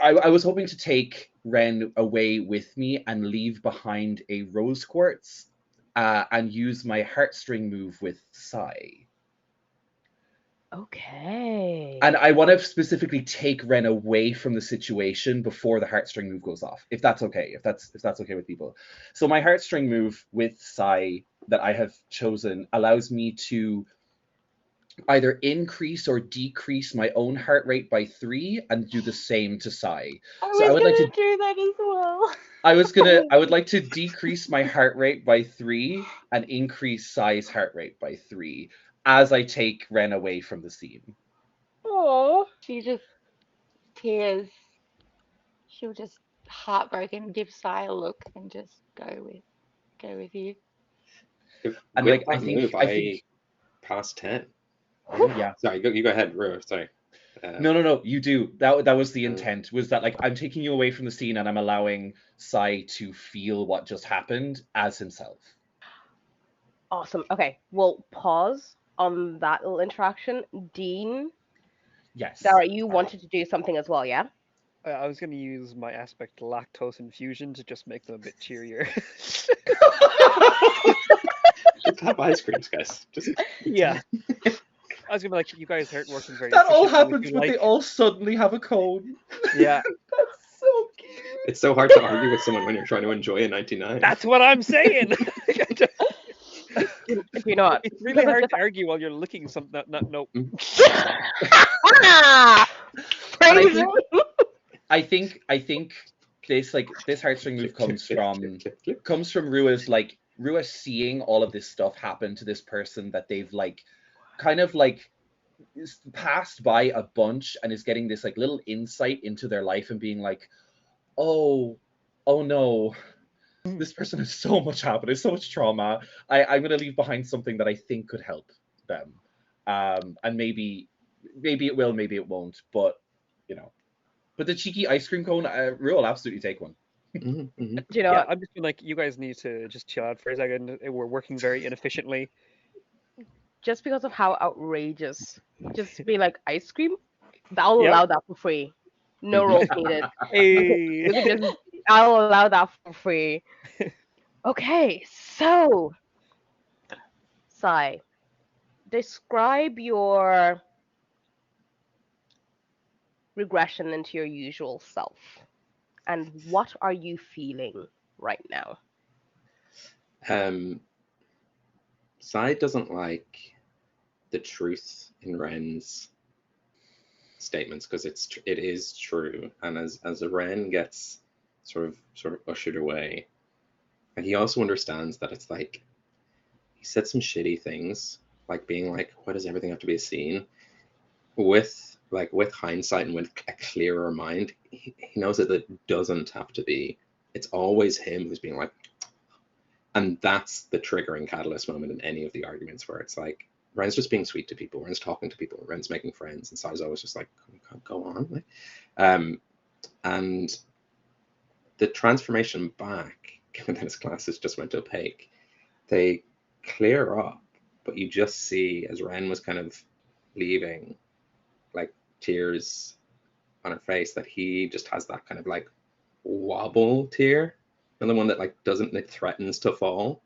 I was hoping to take Ren away with me and leave behind a rose quartz and use my heartstring move with Sai. Okay. And I want to specifically take Ren away from the situation before the heartstring move goes off, if that's okay, if that's okay with people. So my heartstring move with Sai that I have chosen allows me to either increase or decrease my own heart rate by 3 and do the same to Sai. I would like to do that as well. I would like to decrease my heart rate by 3 and increase Sai's heart rate by 3 as I take Ren away from the scene. Oh, she just tears. She'll just heartbroken give Sai a look and just go with you. And with that move, I passed 10. Yeah. Sorry, you go ahead, Rue. Sorry. No, you do. That was the intent, was that, like, I'm taking you away from the scene and I'm allowing Sai to feel what just happened as himself. Awesome. Okay, we'll pause on that little interaction. Dean? Yes. Sarah, you wanted to do something as well, yeah? I was going to use my aspect lactose infusion to just make them a bit cheerier. Just have ice creams, guys. Yeah. I was gonna be like, you guys aren't working very. That all happens when they all suddenly have a cone. Yeah. That's so cute. It's so hard to argue with someone when you're trying to enjoy a 99. That's what I'm saying. You know what? It's really hard to argue while you're licking something. Nope. I think this heartstring move comes from Rua seeing all of this stuff happen to this person that they've kind of passed by a bunch and is getting this like little insight into their life and being like, oh no, this person has so much happened, so much trauma. I'm gonna leave behind something that I think could help them. And maybe it will, maybe it won't, but But the cheeky ice cream cone, Rule, absolutely take one. Do you know Yeah, what? I'm just being like, you guys need to just chill out for a second. We're working very inefficiently. Just because of how outrageous, just be like ice cream. I'll Yep. allow that for free. No rolls needed. Hey. You can just, I'll allow that for free. Okay, so Sai, describe your regression into your usual self, and what are you feeling right now? Sai doesn't like the truth in Ren's statements because it is true, and as Ren gets sort of ushered away, and he also understands that it's like he said some shitty things, like being like, why does everything have to be a scene? With hindsight and with a clearer mind, he knows that it doesn't have to be. It's always him who's being like, and that's the triggering catalyst moment in any of the arguments where it's like Ren's just being sweet to people, Ren's talking to people, Ren's making friends, and Sai's always just like, go on. And the transformation back, given that his glasses just went opaque, they clear up, but you just see as Ren was kind of leaving, like tears on her face, that he just has that kind of like wobble tear, and the one that like doesn't, it threatens to fall,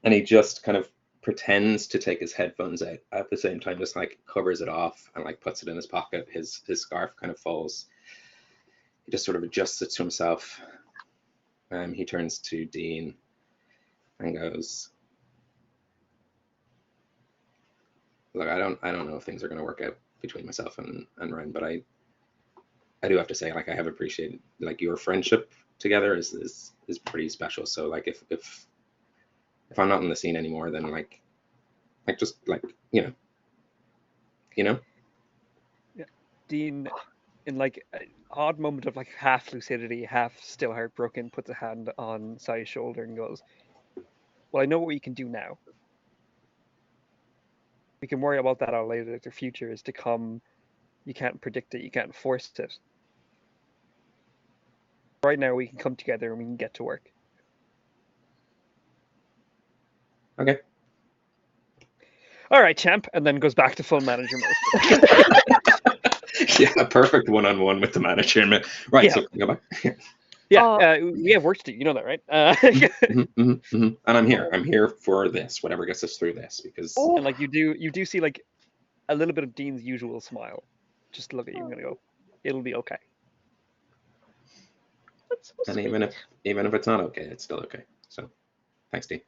and he just kind of pretends to take his headphones out at the same time, just like covers it off and like puts it in his pocket. His scarf kind of falls. He just sort of adjusts it to himself. He turns to Dean and goes, look, I don't know if things are going to work out between myself and Ren, but I do have to say, like, I have appreciated like your friendship together is pretty special. So like if I'm not in the scene anymore, then like just like you know. Yeah. Dean, in like an odd moment of like half lucidity, half still heartbroken, puts a hand on Sai's shoulder and goes, well, I know what we can do now. We can worry about that all later. The future is to come. You can't predict it. You can't force it. Right now, we can come together and we can get to work. Okay. All right, champ, and then goes back to full manager mode. Yeah, a perfect one-on-one with the manager. Right, yeah. So go back. Yeah, we have work to do. You know that, right? And I'm here for this, whatever gets us through this, because and like you do see like a little bit of Dean's usual smile. Just look at you and go, it'll be okay. And even if it's not okay, it's still okay. So, thanks, Dean.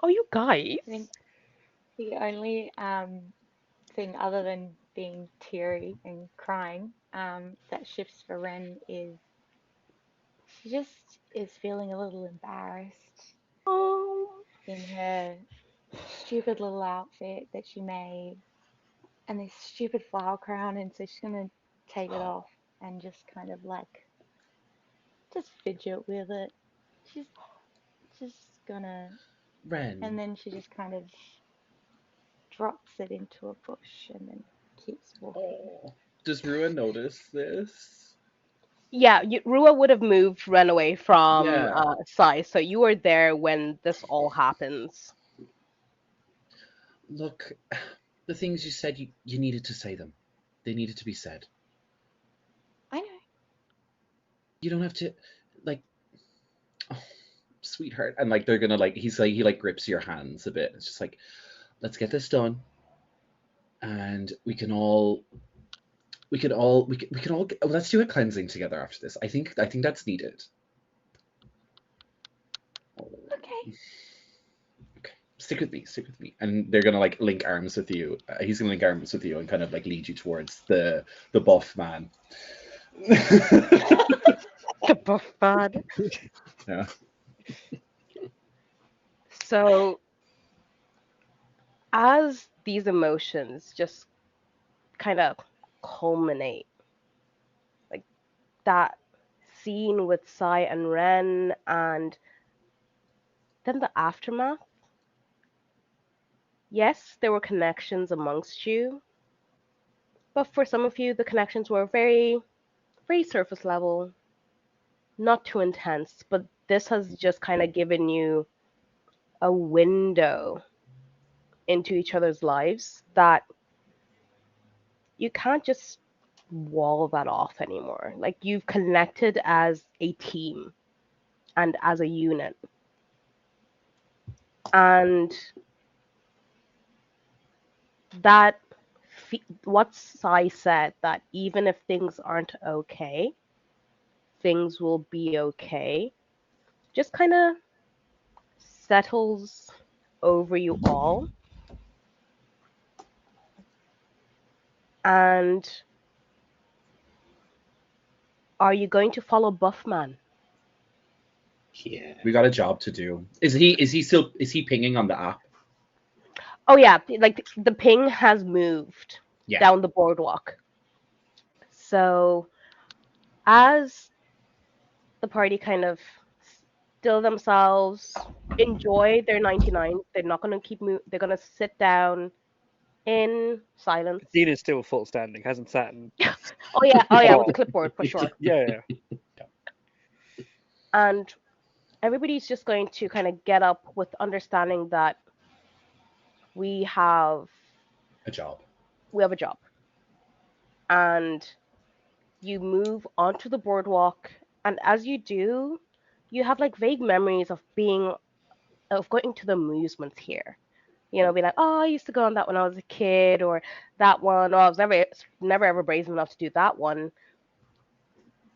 Oh, you guys. I think the only thing other than being teary and crying that shifts for Ren is she just is feeling a little embarrassed in her stupid little outfit that she made and this stupid flower crown, and so she's gonna take it off and just kind of like just fidget with it. She's just gonna Ren. And then she just kind of drops it into a bush and then keeps walking. Does Rua notice this? Yeah, Rua would have moved, run away from Yeah. Sai, so you were there when this all happens. Look, the things you said, you needed to say them. They needed to be said. I know. You don't have to, like, oh, sweetheart. And like they're gonna like he grips your hands a bit. It's just like, let's get this done, and we can all let's do a cleansing together after this. I think that's needed. Okay. Stick with me. And they're gonna like link arms with you. He's gonna link arms with you and kind of like lead you towards the buff man. The buff man. Yeah. So as these emotions just kind of culminate, like that scene with Sai and Ren, and then the aftermath. Yes, there were connections amongst you, but for some of you, the connections were very, very surface level, not too intense. But this has just kind of given you a window into each other's lives that you can't just wall that off anymore. Like you've connected as a team and as a unit. And that what Sai said, that even if things aren't okay, things will be okay, just kind of settles over you all. And are you going to follow Buffman? Yeah. We got a job to do. Is he pinging on the app? Oh yeah, like the ping has moved Yeah. down the boardwalk. So as the party kind of still themselves, enjoy their 99, they're not going to they're going to sit down in silence. Dean is still full standing, hasn't sat in. Oh yeah, with the clipboard for sure. Yeah. And everybody's just going to kind of get up with understanding that we have a job. And you move onto the boardwalk, and as you do, you have like vague memories of going to the amusements here. You know, be like, oh, I used to go on that when I was a kid, or that one. Oh, I was never ever brazen enough to do that one.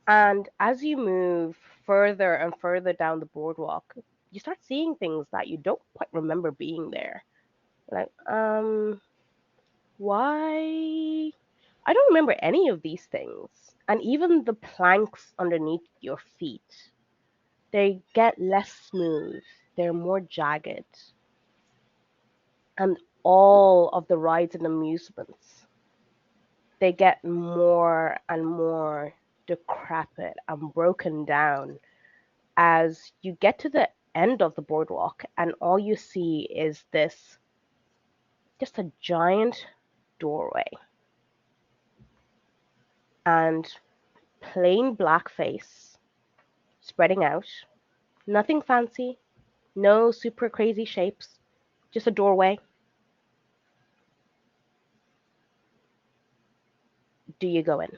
And as you move further and further down the boardwalk, you start seeing things that you don't quite remember being there. Like, why? I don't remember any of these things. And even the planks underneath your feet, they get less smooth. They're more jagged. And all of the rides and amusements, they get more and more decrepit and broken down as you get to the end of the boardwalk, and all you see is just a giant doorway and plain black face spreading out. Nothing fancy, no super crazy shapes, just a doorway. Do you go in?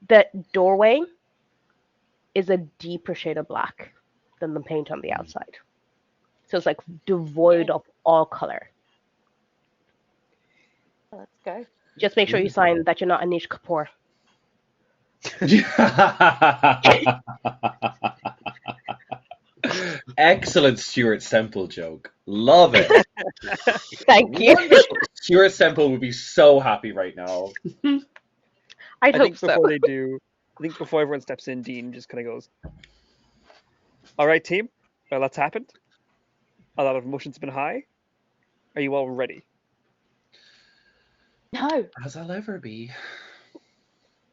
The doorway is a deeper shade of black than the paint on the outside. So it's like devoid of all color. Let's go. Just make sure you sign that you're not Anish Kapoor. Excellent Stuart Semple joke. Love it. Thank you. Wonderful. Stuart Semple would be so happy right now. I think before they do, I think before everyone steps in, Dean just kind of goes, all right, team, well, that's happened. A lot of emotions have been high. Are you all ready? No. As I'll ever be.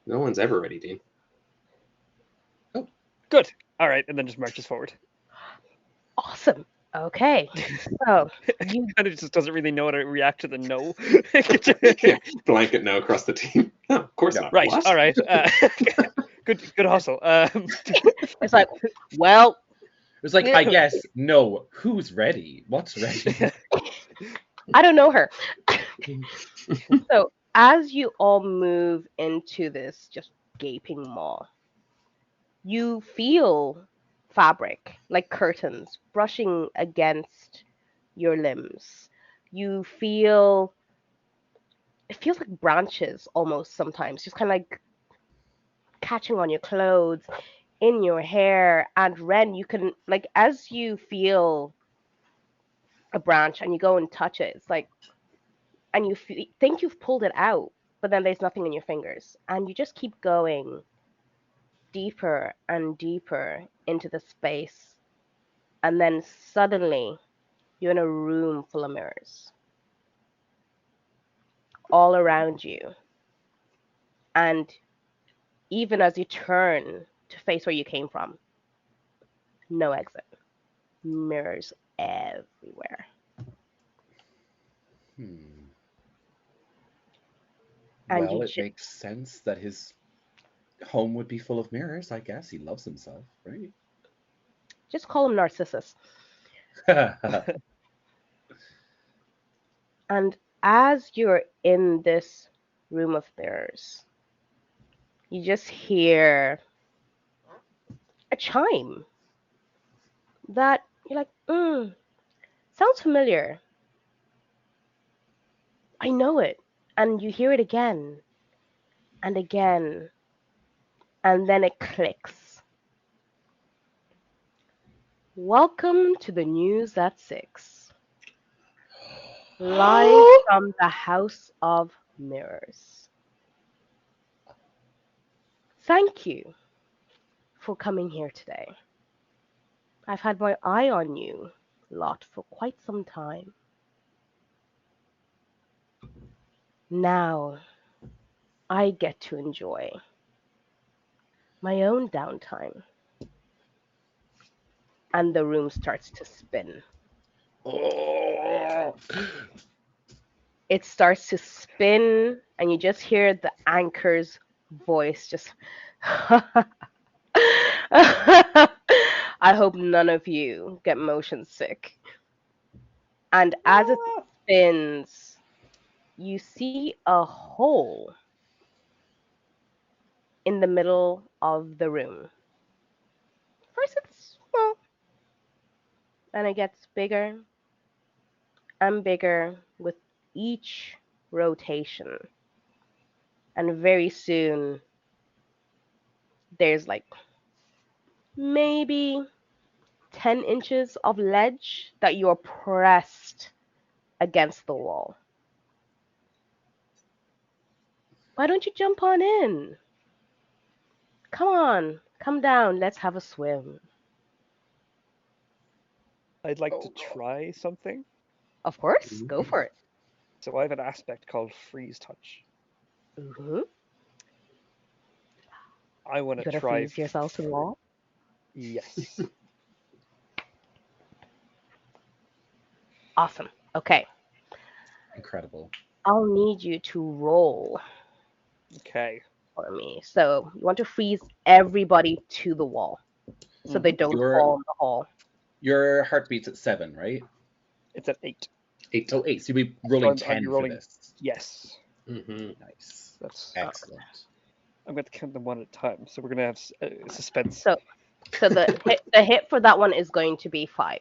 No one's ever ready, Dean. Oh. Good. All right, and then just marches forward. Awesome. Okay. So you kind of just doesn't really know how to react to the no. Blanket no across the team. No, of course not. Right. What? All right. Good hustle. It's like, well. It's like, I guess, no. Who's ready? What's ready? I don't know her. So as you all move into this just gaping maw, you feel fabric, like curtains, brushing against your limbs. You feel, it feels like branches almost sometimes, just kind of like catching on your clothes, in your hair. And Ren, you can, like, as you feel a branch and you go and touch it, it's like, and you think you've pulled it out, but then there's nothing in your fingers. And you just keep going deeper and deeper into the space. And then suddenly, you're in a room full of mirrors. all around you. And even as you turn to face where you came from, no exit. Mirrors everywhere. And Well, you it makes sense that his home would be full of mirrors, I guess. He loves himself, right? just call him Narcissus. And as you're in this room of mirrors, you just hear a chime that you're like, sounds familiar. I know it. And you hear it again and again, and then it clicks. Welcome to the news at 6. Live from the House of Mirrors. Thank you for coming here today. I've had my eye on you lot for quite some time. Now, I get to enjoy my own downtime. And the room starts to spin. Oh. It starts to spin, and you just hear the anchor's voice just. I hope none of you get motion sick. And as it spins, you see a hole in the middle of the room. First, it's small, and it gets bigger and bigger with each rotation. And very soon, there's like maybe 10 inches of ledge that you're pressed against the wall. Why don't you jump on in? Come on, come down, let's have a swim. I'd like to try something. Of course, go for it. So I have an aspect called freeze touch. Mm-hmm. I want to try. Freeze yourself to the wall? Yes. Awesome. Okay. Incredible. I'll need you to roll. Okay. For me. So you want to freeze everybody to the wall so they don't fall in the hole. Your heartbeat's at 7, right? It's at 8. 8. Oh, 8. So you'll be rolling 10 for this. Yes. Nice. That's excellent. I'm going to count them one at a time. So we're going to have suspense. So the hit for that one is going to be 5.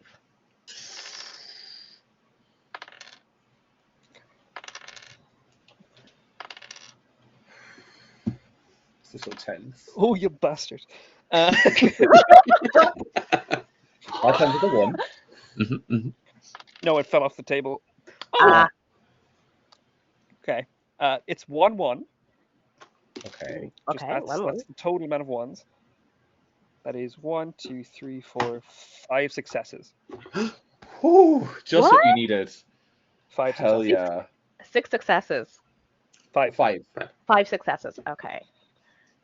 This is so tense. Oh, you bastard. I'll come to the 1. No, it fell off the table. Okay. It's 1-1. Okay. That's the total amount of ones. That is 1, 2, 3, 4, 5 successes. Whew, just what you needed. 5 Hell successes. yeah. 6 successes. 5. 5 successes. Okay.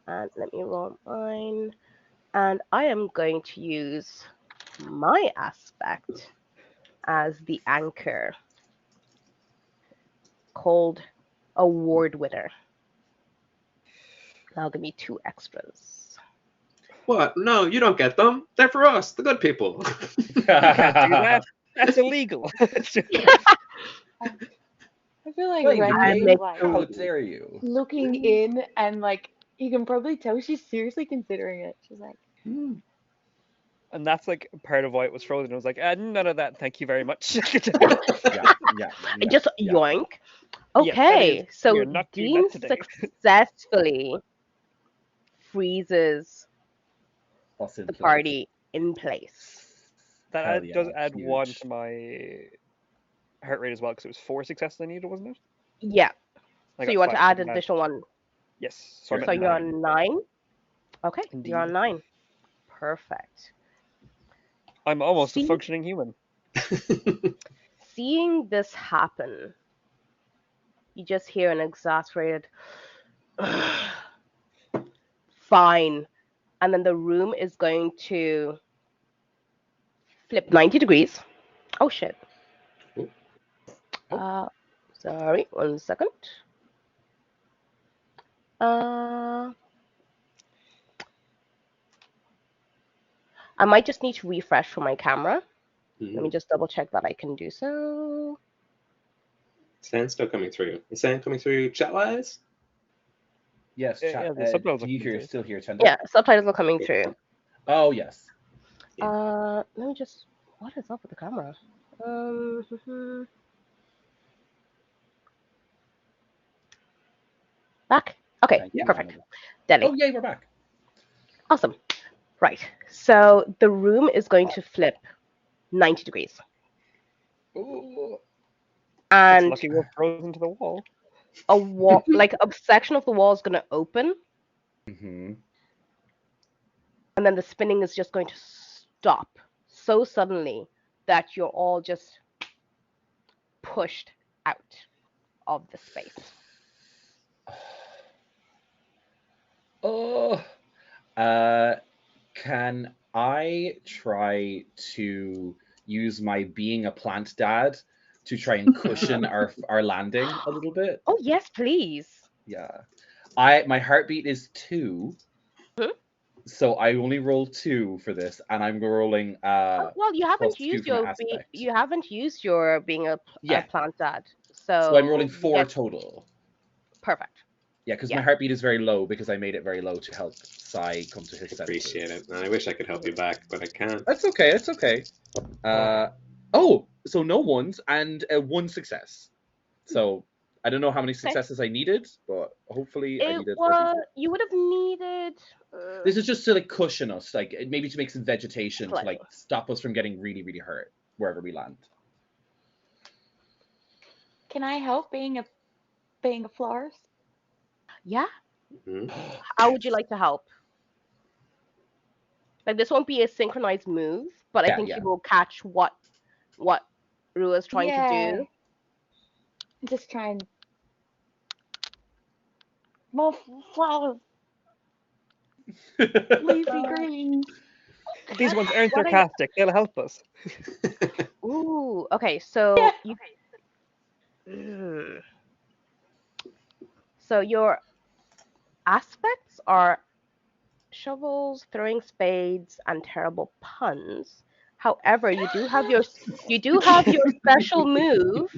And let me roll mine. And I am going to use my aspect as the anchor called Award Winner. That'll give me 2 extras. What? No, you don't get them. They're for us, the good people. You can't do that. That's illegal. I feel like Renee is like, how dare you? looking in, and like you can probably tell she's seriously considering it. She's like, And that's like part of why it was frozen. I was like, none of that, thank you very much. Just yoink. Okay, Yes, so we're not doing Dean that today. successfully freezes the party in place. That does add 1 to my heart rate as well, because it was 4 successes I needed, wasn't it? Yeah. I So got you want to 5, add so an additional 1? Yes. So you're on 9? Okay, Indeed. you're on 9. Perfect. I'm almost a functioning human. Seeing this happen, you just hear an exasperated fine, and then the room is going to flip 90 degrees. Oh shit. Sorry, 1 second. I might just need to refresh for my camera. Let me just double check that I can do so. Sound's still coming through. Is sound coming through chat-wise? Yes, chat. the subtitles do are you coming hear through. still hear Tender? Yeah, subtitles are coming through. Oh yes. Let me just. What is up with the camera? Back? Okay, Yeah. perfect. Delhi. Oh yay, we're back. Awesome. Right. So the room is going to flip 90 degrees. Ooh. And lucky we're frozen to the wall. A wall, like a section of the wall, is going to open, and then the spinning is just going to stop so suddenly that you're all just pushed out of the space. Oh. Can I try to use my being a plant dad to try and cushion our landing a little bit? Oh yes, please. Yeah. My heartbeat is 2. So I only roll 2 for this, and I'm rolling well, you haven't +2 used for my your aspect. you haven't used your being a plant dad. So I'm rolling you 4 get- total. Perfect. Yeah, because my heartbeat is very low because I made it very low to help Sai come to his senses. Appreciate it. And I wish I could help you back, but I can't. That's okay. It's okay. So no ones and 1 success. So I don't know how many successes I needed, but hopefully I needed. You would have needed. This is just to like cushion us, like maybe to make some vegetation to Plenty. like stop us from getting really, really hurt wherever we land. Can I help being a florist? Yeah. How would you like to help? Like this won't be a synchronized move, but I think you will catch what Rua's trying to do. Just trying more flowers. Leafy greens. These ones aren't sarcastic. They'll help us. Ooh. Okay. So you. So your aspects are shovels, throwing spades, and terrible puns. However, you do have your special move.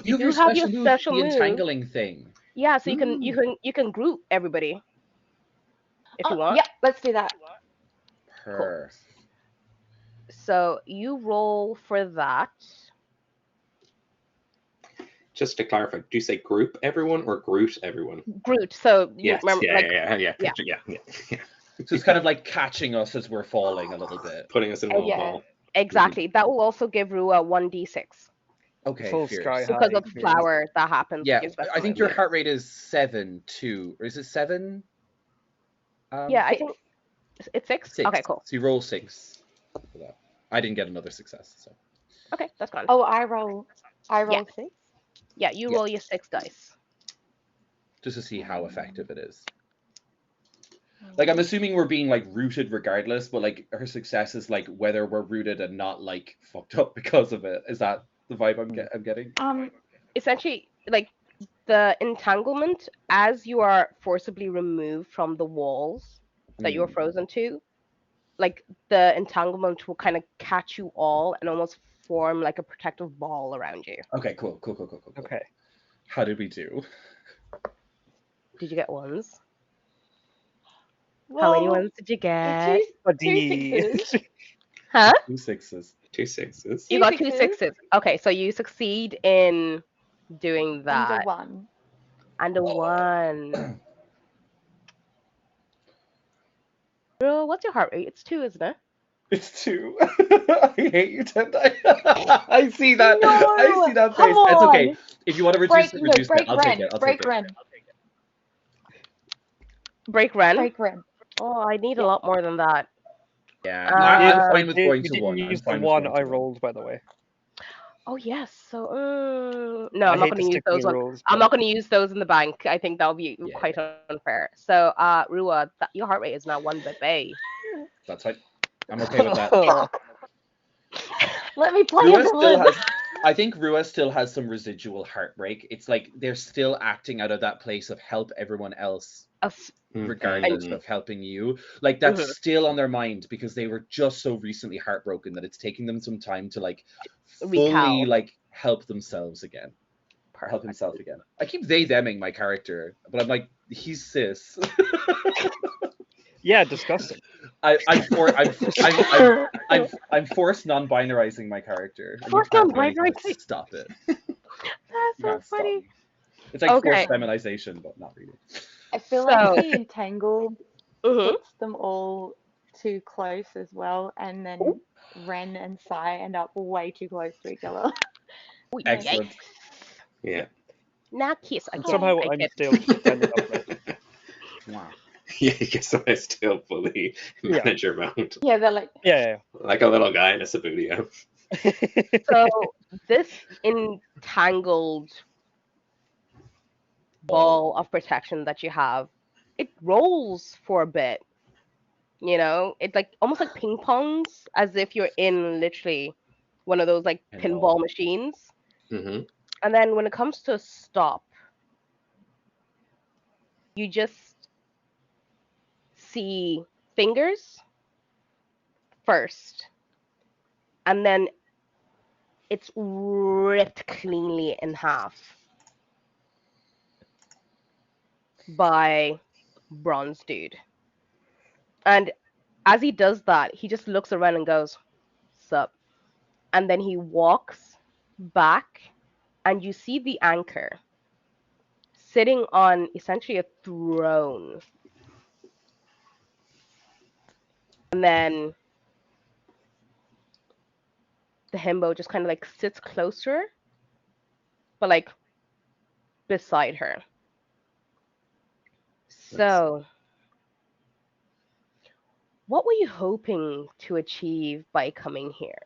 You have your special move, the entangling thing. Yeah, so you can group everybody if you want. Yeah, let's do that. Cool. So you roll for that. Just to clarify, do you say group everyone or groot everyone? Groot. So yes, remember, yeah. So it's kind of like catching us as we're falling a little bit, putting us in a little ball. Exactly. That will also give Rua 1d6. Okay, full sky because high. of the flower that happens. Yeah, I think your heart rate is 7 too, or is it 7? Yeah, I think it's 6. Okay, cool. So you roll 6 for that. I didn't get another success, so. Okay, that's fine. Oh, I roll 6. Yeah, you roll your 6 dice. Just to see how effective it is. Like, I'm assuming we're being, like, rooted regardless, but, like, her success is, like, whether we're rooted and not, like, fucked up because of it. Is that the vibe I'm getting? Essentially, like, the entanglement, as you are forcibly removed from the walls that you're frozen to, like, the entanglement will kind of catch you all and almost form, like, a protective ball around you. Okay, cool. Okay. How did we do? Did you get ones? Well, how many ones did you get? 2 6s. Huh? 2 6s. 2 6s. You got 2 6s. Okay, so you succeed in doing that. And a 1. And a 1. Bro, what's your heart rate? It's 2, isn't it? It's 2. I hate you, Tendai. I see that. I see that face. It's okay. If you want to reduce it, I'll take it. Break Ren. Break Ren? Break Ren. Oh, I need a lot more than that. Yeah, I'm fine with going to 1. You didn't use the one I rolled, by the way. Oh, yes. So, No, I I'm not hate going to to use stick to those the on. rules, I'm but not going to use those in the bank. I think that'll be Yeah, quite unfair. So, Rua, your heart rate is now 1 bit. That's fine. I'm okay with that. Let me play Rua a still villain. has. I think Rua still has some residual heartbreak. It's like they're still acting out of that place of help everyone else, regardless of helping you. Like that's still on their mind because they were just so recently heartbroken that it's taking them some time to like fully like help themselves again. Help himself again. I keep they theming my character, but I'm like, he's cis. yeah, disgusting. I'm forced non-binarizing my character. And Forced you can't do anything to non-binarizing? stop it. That's You so can't stop funny. me. It's like Okay. forced feminization, but not really. I feel like the entangle puts them all too close as well, and then Ren and Sai end up way too close to each other. Excellent. Yeah. Now kiss again. Somehow I'm still kind of upright. Wow. Yeah, I guess I still fully manage your mount. Yeah, they're like Yeah. Like a little guy in a Sabudio. So this entangled ball of protection that you have, it rolls for a bit. You know, it like almost like ping pongs, as if you're in literally one of those like pinball machines. Mm-hmm. And then when it comes to a stop, you just see fingers first, and then it's ripped cleanly in half by Bronze Dude. And as he does that, he just looks around and goes, "Sup?" And then he walks back, and you see the anchor sitting on essentially a throne. And then the himbo just kind of like sits closer, but like beside her. So, what were you hoping to achieve by coming here?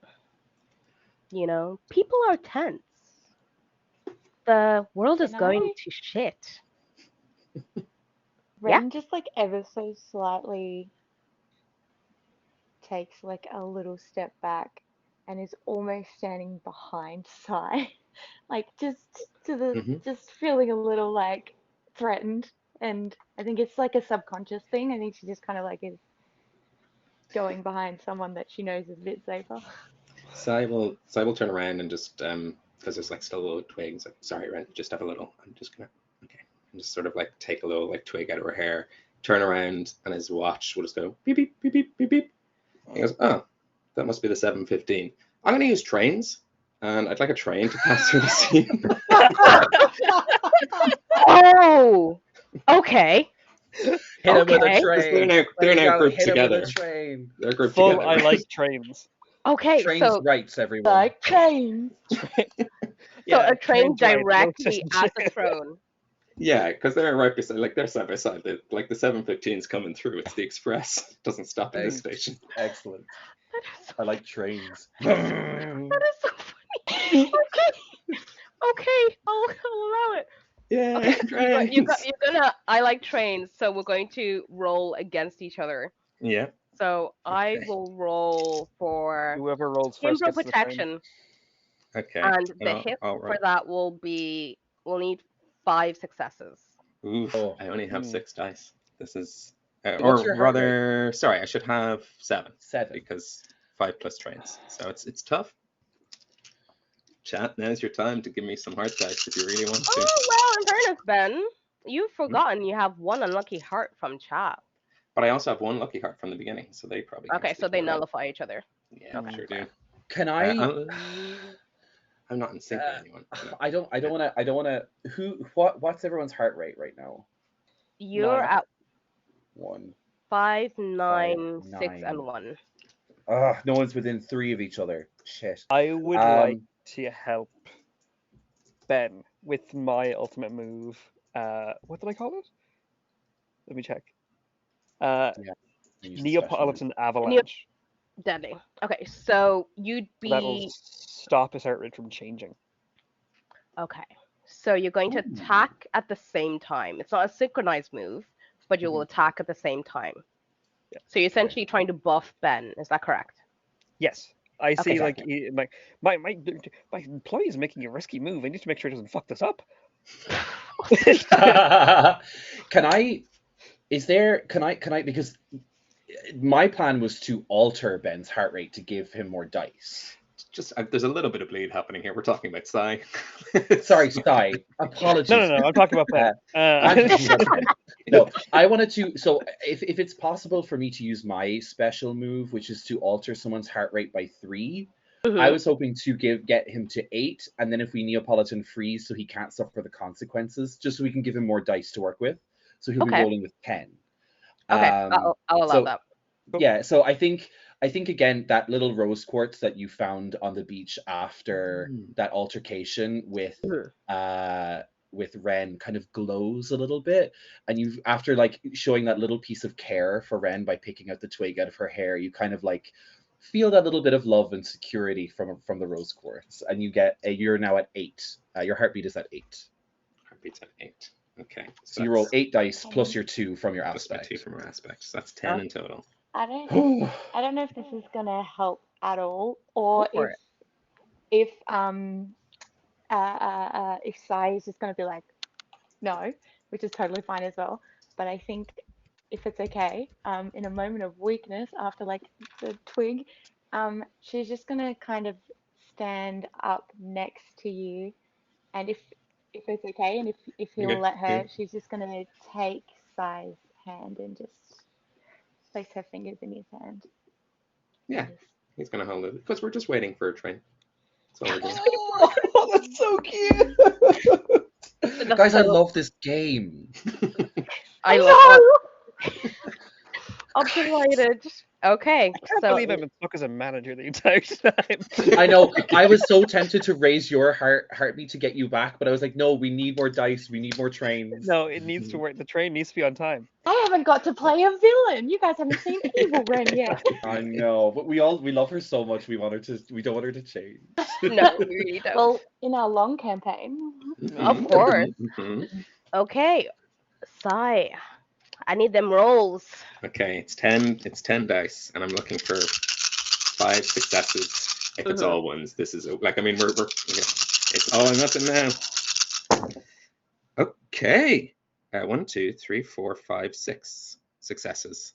You know, people are tense. The world is going to shit. Ren just like ever so slightly takes like a little step back and is almost standing behind Sai. Like just to the just feeling a little like threatened. And I think it's like a subconscious thing. I think she just kind of like is going behind someone that she knows is a bit safer. Sai will turn around and just because there's like still little twigs. Like, sorry, Ren, just have a little. I'm just gonna and just sort of like take a little like twig out of her hair, turn around, and his watch will just go beep beep beep beep beep beep. He goes, oh, that must be the 7:15. I'm gonna use trains, and I'd like a train to pass through the scene. Oh, okay. Hit him with a train. They're now grouped hit together. Him with a train. They're grouped Full together. I like trains. Okay, trains so rights, everyone. Like trains. So Yeah, a train trains right, no directly at the citizenship. throne. Yeah, because they're right beside, like they're side by side. Like the 7:15's coming through. It's the express. It doesn't stop at this station. Excellent. I like trains. That is so funny. Okay, I'll allow it. Yeah, Okay, trains. you're gonna. I like trains, so we're going to roll against each other. Yeah. So I will roll for Whoever rolls first Timbro gets the train. protection, Okay. and the I'll hit roll. for that will be. We'll need 5 successes. Oof, I only have 6 dice. This is, What's or your heart rather, sorry, I should have 7. 7 because 5 plus trains. So it's tough. Chat, now's your time to give me some heart dice if you really want to. Oh well, in fairness, Ben, you've forgotten you have 1 unlucky heart from chat. But I also have 1 lucky heart from the beginning, so they probably. Okay, so they nullify each other. Yeah, okay. sure do. Can I? I'm not in sync with anyone. I don't want to. What's everyone's heart rate right now? You're 9. at 1. 5, 9, 6, 9. and 1. No one's within 3 of each other. Shit. I would like to help Ben with my ultimate move. What did I call it? Let me check. Neapolitan Avalanche. Deadly. Okay, so you'd be. That'll stop his heart rate from changing. Okay. So you're going to attack at the same time. It's not a synchronized move, but you will attack at the same time. So you're essentially trying to buff Ben. Is that correct? Yes. I see, Okay. like, my employee is making a risky move. I need to make sure it doesn't fuck this up. Can I? Because my plan was to alter Ben's heart rate to give him more dice. Just there's a little bit of bleed happening here. We're talking about Psy. Sorry, Psy. Apologies. No. I'm talking about Ben. I'm talking about Ben. No, I wanted to. So if it's possible for me to use my special move, which is to alter someone's heart rate by 3, I was hoping to get him to 8, and then if we Neapolitan freeze, so he can't suffer the consequences, just so we can give him more dice to work with, so he'll be rolling with 10. Okay, I'll allow that. Yeah, so I think again that little rose quartz that you found on the beach after that altercation with Ren kind of glows a little bit, and you after like showing that little piece of care for Ren by picking out the twig out of her hair, you kind of like feel that little bit of love and security from the rose quartz, and you're now at 8. Your heartbeat is at 8. Heartbeat's at 8. Okay. So you roll 8 dice plus your 2 from your plus my aspect. 2 from our aspect. So that's 10 in total. I don't know if this is gonna help at all, or if Sai is just gonna be like, no, which is totally fine as well. But I think if it's okay, in a moment of weakness after like the twig, she's just gonna kind of stand up next to you, and if it's okay, and if he'll let her, she's just gonna take Sai's hand and just place her fingers in his hand. Yeah, he's gonna hold it because we're just waiting for a train. That's all we're doing. Oh, that's so cute. Guys, I love this game. I love it. I'm delighted. Okay, I can't believe I've been stuck as a manager the entire time. I know. I was so tempted to raise your heartbeat to get you back, but I was like, no, we need more dice. We need more trains. No, it needs to work. The train needs to be on time. I haven't got to play a villain. You guys haven't seen Evil Ren yet. I know, but we love her so much. We don't want her to change. No, we really don't. Well, in our long campaign. Of course. Okay, Sai, I need them rolls. Okay, it's 10 dice, and I'm looking for 5 successes. If it's all ones, this is like, I mean, we're it's all or nothing now. Okay, 1, 2, 3, 4, 5, 6 successes.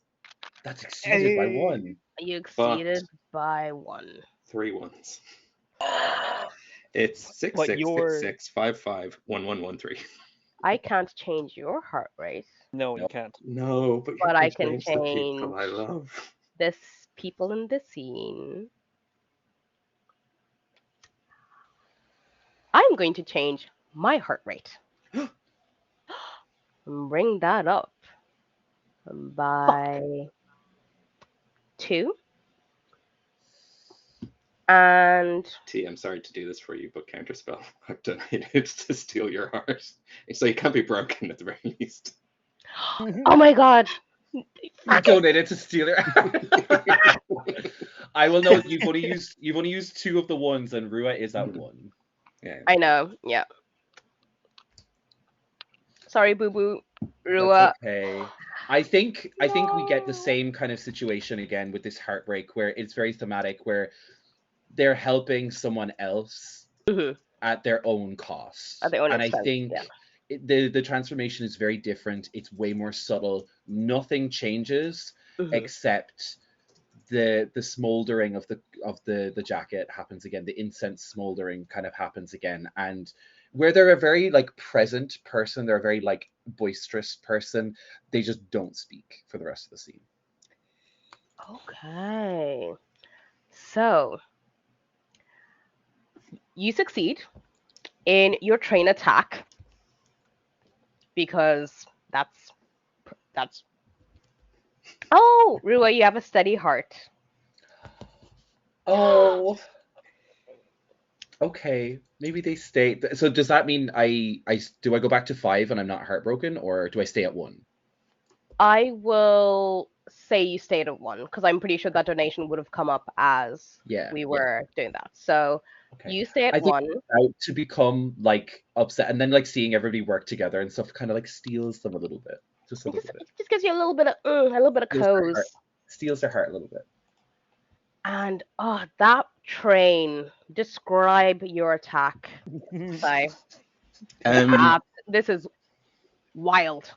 That's exceeded by 1. You exceeded by 1. 3 ones. It's 6, 6, 6, 6, 5, 5, 1, 1, 1, 3. I can't change your heart rate. No, you can't. No, but I can change the people I love. This people in the scene. I'm going to change my heart rate. Bring that up by 2. And T, I'm sorry to do this for you, but counterspell. I've donated to steal your heart. So you can't be broken at the very least. Oh my god. You donated to steal your I will know you've only used 2 of the ones, and Rua is at 1. Yeah. I know, yeah. Sorry, Boo Boo. Rua. That's okay. I think we get the same kind of situation again with this heartbreak, where it's very thematic, where they're helping someone else at their own cost. At their own and expense, I think the transformation is very different. It's way more subtle. Nothing changes except the smoldering of the jacket happens again. The incense smoldering kind of happens again, and where they're a very like present person, they're a very like boisterous person, they just don't speak for the rest of the scene. Okay. So you succeed in your train attack because that's Oh, Rua, you have a steady heart. Oh. Okay, maybe they stay. So does that mean I do I go back to 5 and I'm not heartbroken, or do I stay at 1? I will say you stayed at 1 because I'm pretty sure that donation would have come up as we were doing that. So Okay. You stay at I think 1. out to become like upset, and then like seeing everybody work together and stuff kind of like steals them a little bit, just a It little bit. just gives you a little bit of Steals their heart. cozy. Steals their heart a little bit. And that train. Describe your attack. Sai. This is wild.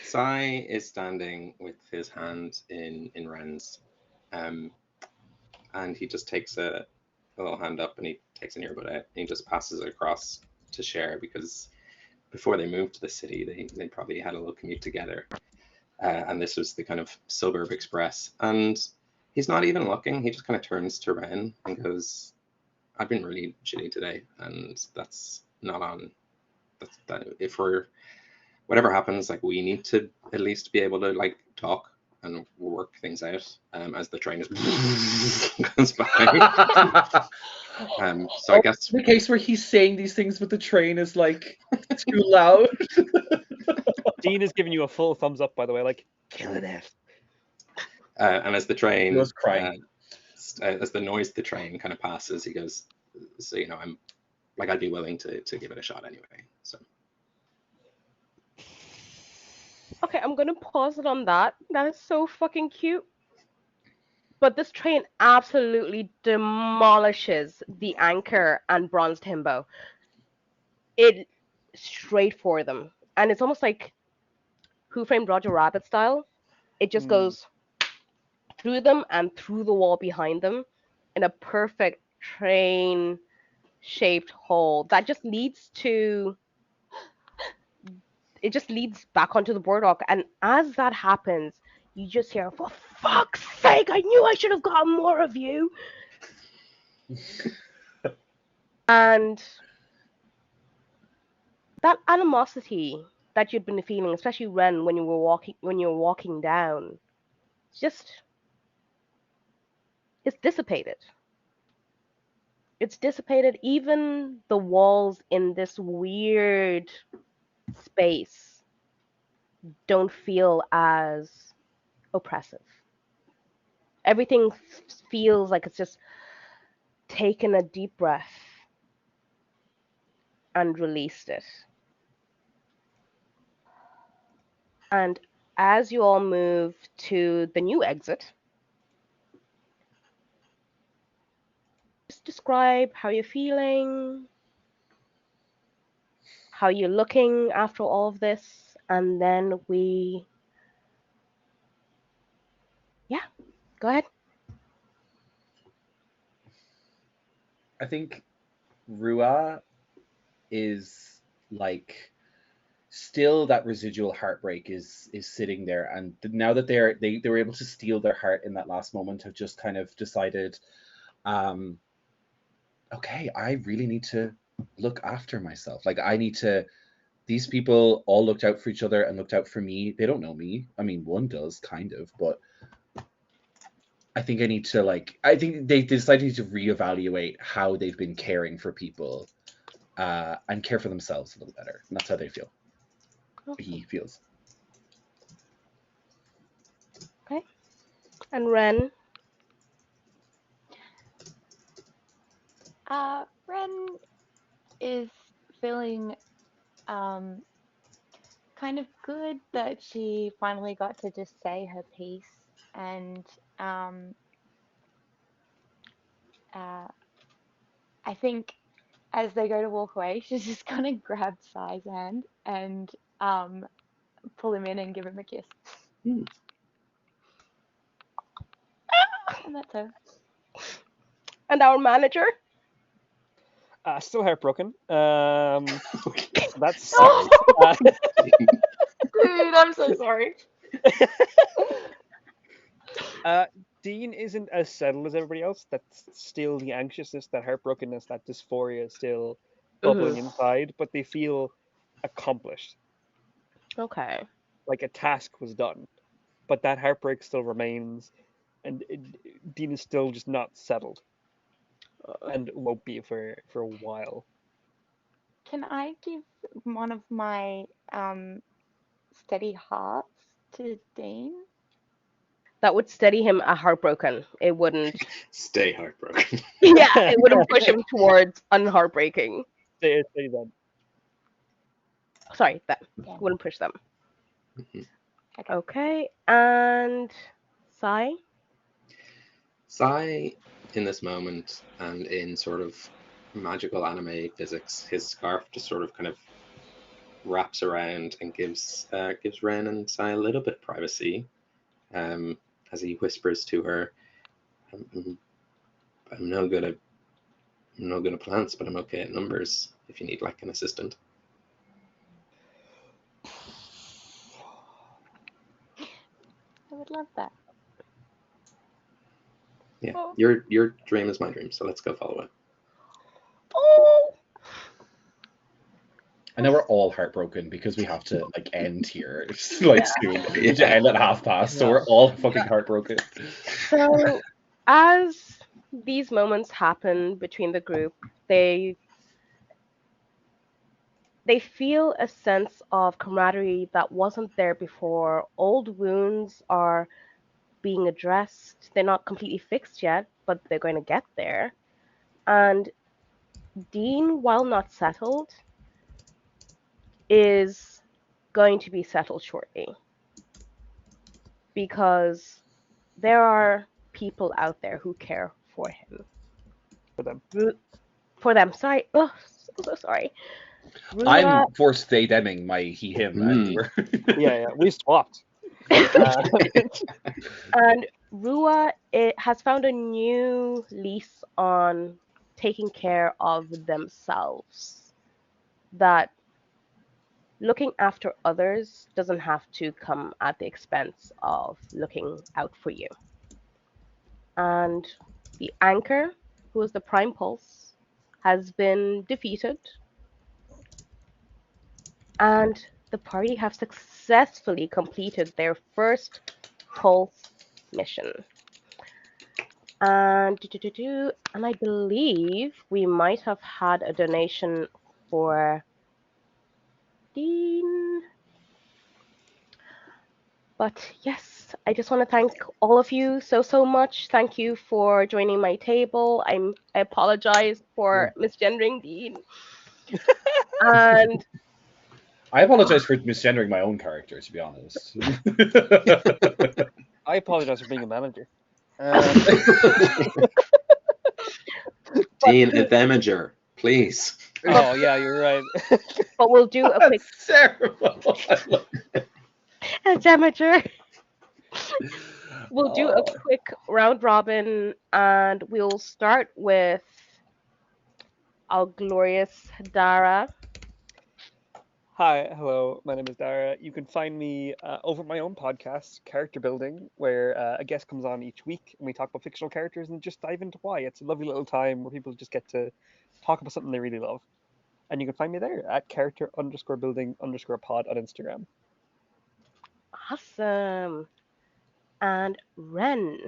Sai is standing with his hand in Ren's, and he just takes a little hand up and he takes an earbud out and he just passes it across to Cher, because before they moved to the city, they probably had a little commute together, and this was the kind of suburb express. And he's not even looking. He just kind of turns to Ren and goes, "I've been really shitty today, and that's not on. That if we're whatever happens, like we need to at least be able to like talk and work things out as the train is goes by." So I guess the case where he's saying these things, but the train is like too loud. Dean is giving you a full thumbs up, by the way, like killing it. And as the train He was crying. As the noise of the train kind of passes, he goes, "So I'm like I'd be willing to give it a shot anyway." So. Okay, I'm gonna pause it on that. That is so fucking cute. But this train absolutely demolishes the anchor and bronzed himbo. It straight for them. And it's almost like Who Framed Roger Rabbit style. It just goes through them and through the wall behind them in a perfect train shaped hole that just leads back onto the boardwalk. And as that happens, you just hear, "For fuck's sake, I knew I should have gotten more of you." And that animosity that you'd been feeling, especially Ren, when you were walking down, it's dissipated. It's dissipated. Even the walls in this weird space don't feel as oppressive. Everything feels like it's just taken a deep breath and released it. And as you all move to the new exit, just describe how you're feeling, how you're looking after all of this, and then go ahead. I think Rua is like still that residual heartbreak is sitting there, and now that they were able to steal their heart in that last moment, have just kind of decided, okay, I really need to look after myself. Like I need to. These people all looked out for each other and looked out for me. They don't know me. I mean, one does kind of, but I think I need to I think they decided to reevaluate how they've been caring for people, and care for themselves a little better. And that's how they feel. Okay. He feels. Okay. And Ren. Ren is feeling kind of good that she finally got to just say her piece, and I think as they go to walk away, she's just gonna grab Sai's hand and pull him in and give him a kiss. And that's her. And our manager. Still heartbroken. That's sorry. Dude, I'm so sorry. Dean isn't as settled as everybody else. That's still the anxiousness, that heartbrokenness, that dysphoria is still bubbling inside, but they feel accomplished. Okay. Like a task was done, but that heartbreak still remains, and Dean is still just not settled, and won't be for a while. Can I give one of my steady hearts to Dean? that would steady him heartbroken. It wouldn't. Stay heartbroken. Yeah, it wouldn't push him towards unheartbreaking. Stay them. Sorry, that Yeah. wouldn't push them. Mhm. Okay, and Sai. Sai, in this moment, and in sort of magical anime physics, his scarf just sort of kind of wraps around and gives Ren and Sai a little bit of privacy, as he whispers to her, I'm no good at plants, but I'm okay at numbers if you need like an assistant. I would love that. Yeah, Oh. your dream is my dream, so let's go follow it. Oh. I know we're all heartbroken because we have to like end here like soon. We should end at past, so we're all fucking heartbroken. So, as these moments happen between the group, they feel a sense of camaraderie that wasn't there before. Old wounds are being addressed. They're not completely fixed yet, but they're going to get there. And Dean, while not settled, is going to be settled shortly. Because there are people out there who care for him. For them. Sorry. Oh, so sorry. I'm for stay demming my he him. And yeah, we swapped. And Rua has found a new lease on taking care of themselves. That looking after others doesn't have to come at the expense of looking out for you. And the Anchor, who is the Prime Pulse, has been defeated. And the party have successfully completed their first Pulse mission. And I believe we might have had a donation for Dean. But yes, I just want to thank all of you so much. Thank you for joining my table. I apologize for misgendering Dean. And I apologize for misgendering my own character, to be honest. I apologize for being a manager. Dean, a damager, please. Oh yeah, you're right. But we'll do a quick. Terrible. A damager. We'll do a quick round robin, and we'll start with our glorious Dara. Hi, hello, my name is Dara. You can find me over my own podcast, Character Building, where a guest comes on each week and we talk about fictional characters and just dive into why. It's a lovely little time where people just get to talk about something they really love. And you can find me there at character_building_pod on Instagram. Awesome. And Ren.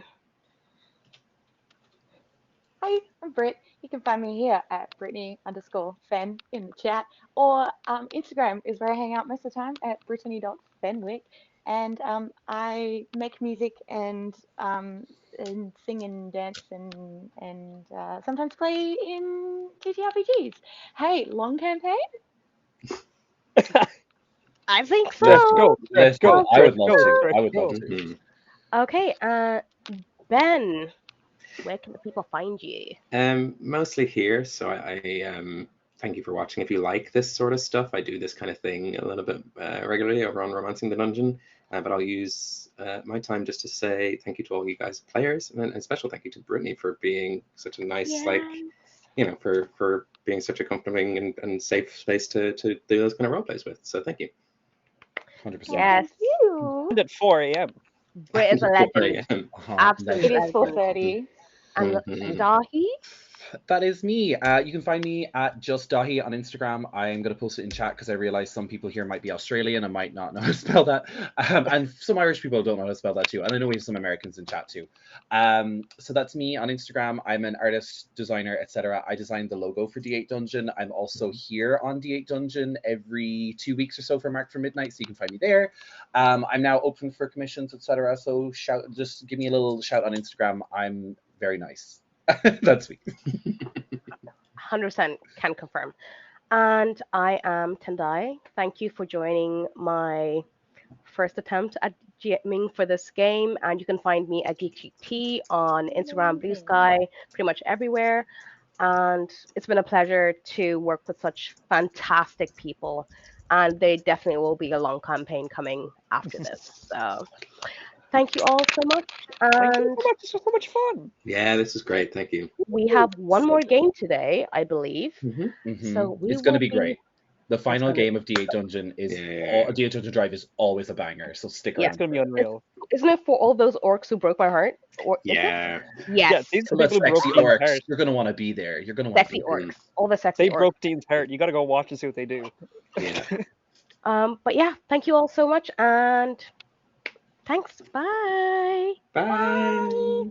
Hi, I'm Britt. You can find me here at Brittany_Fen in the chat, or Instagram is where I hang out most of the time at Brittany.Fenwick. And I make music and sing and dance and sometimes play in TTRPGs. Hey, long campaign? I think so. Let's go. Let's go. I would love to. Let's I would go. love to. Okay, Ben, where can the people find you? Mostly here, so I thank you for watching. If you like this sort of stuff, I do this kind of thing a little bit regularly over on Romancing the Dungeon, but I'll use my time just to say thank you to all you guys players, and a special thank you to Brittany for being such a nice, for being such a comforting and safe space to do those kind of role plays with. So thank you. 100%. Yes. And at 4 a.m. Britt is a legend. 4 a.m. Absolutely. It is 4:30. And Dahi? that is me. You can find me at JustDahi on Instagram. I'm going to post it in chat because I realize some people here might be Australian and might not know how to spell that. And some Irish people don't know how to spell that too. And I know we have some Americans in chat too. So that's me on Instagram. I'm an artist, designer, etc. I designed the logo for D8 Dungeon. I'm also here on D8 Dungeon every 2 weeks or so for Mark for Midnight, so you can find me there. I'm now open for commissions, etc. So just give me a little shout on Instagram. I'm very nice. That's me. 100% can confirm. And I am Tendai. Thank you for joining my first attempt at GMing for this game. And you can find me at GeekGT on Instagram, Blue Sky, pretty much everywhere. And it's been a pleasure to work with such fantastic people. And there definitely will be a long campaign coming after this. So thank you all so much. Thank you And so much. This was so much fun. Yeah, this is great. Thank you. we have one more game today, I believe. So It's going to be great. The final game of D8 Dungeon is D8 Dungeon Drive is always a banger. So stick around. It's going to be unreal. Isn't it for all those orcs who broke my heart? Or, yeah. Yes. Yeah, these So the people who broke sexy Dean's orcs. heart. You're going to want to be there. You're going to want Sexy to orcs. All the sexy They orcs. broke Dean's heart. You got to go watch and see what they do. Yeah. But yeah, thank you all so much, and thanks. Bye. Bye.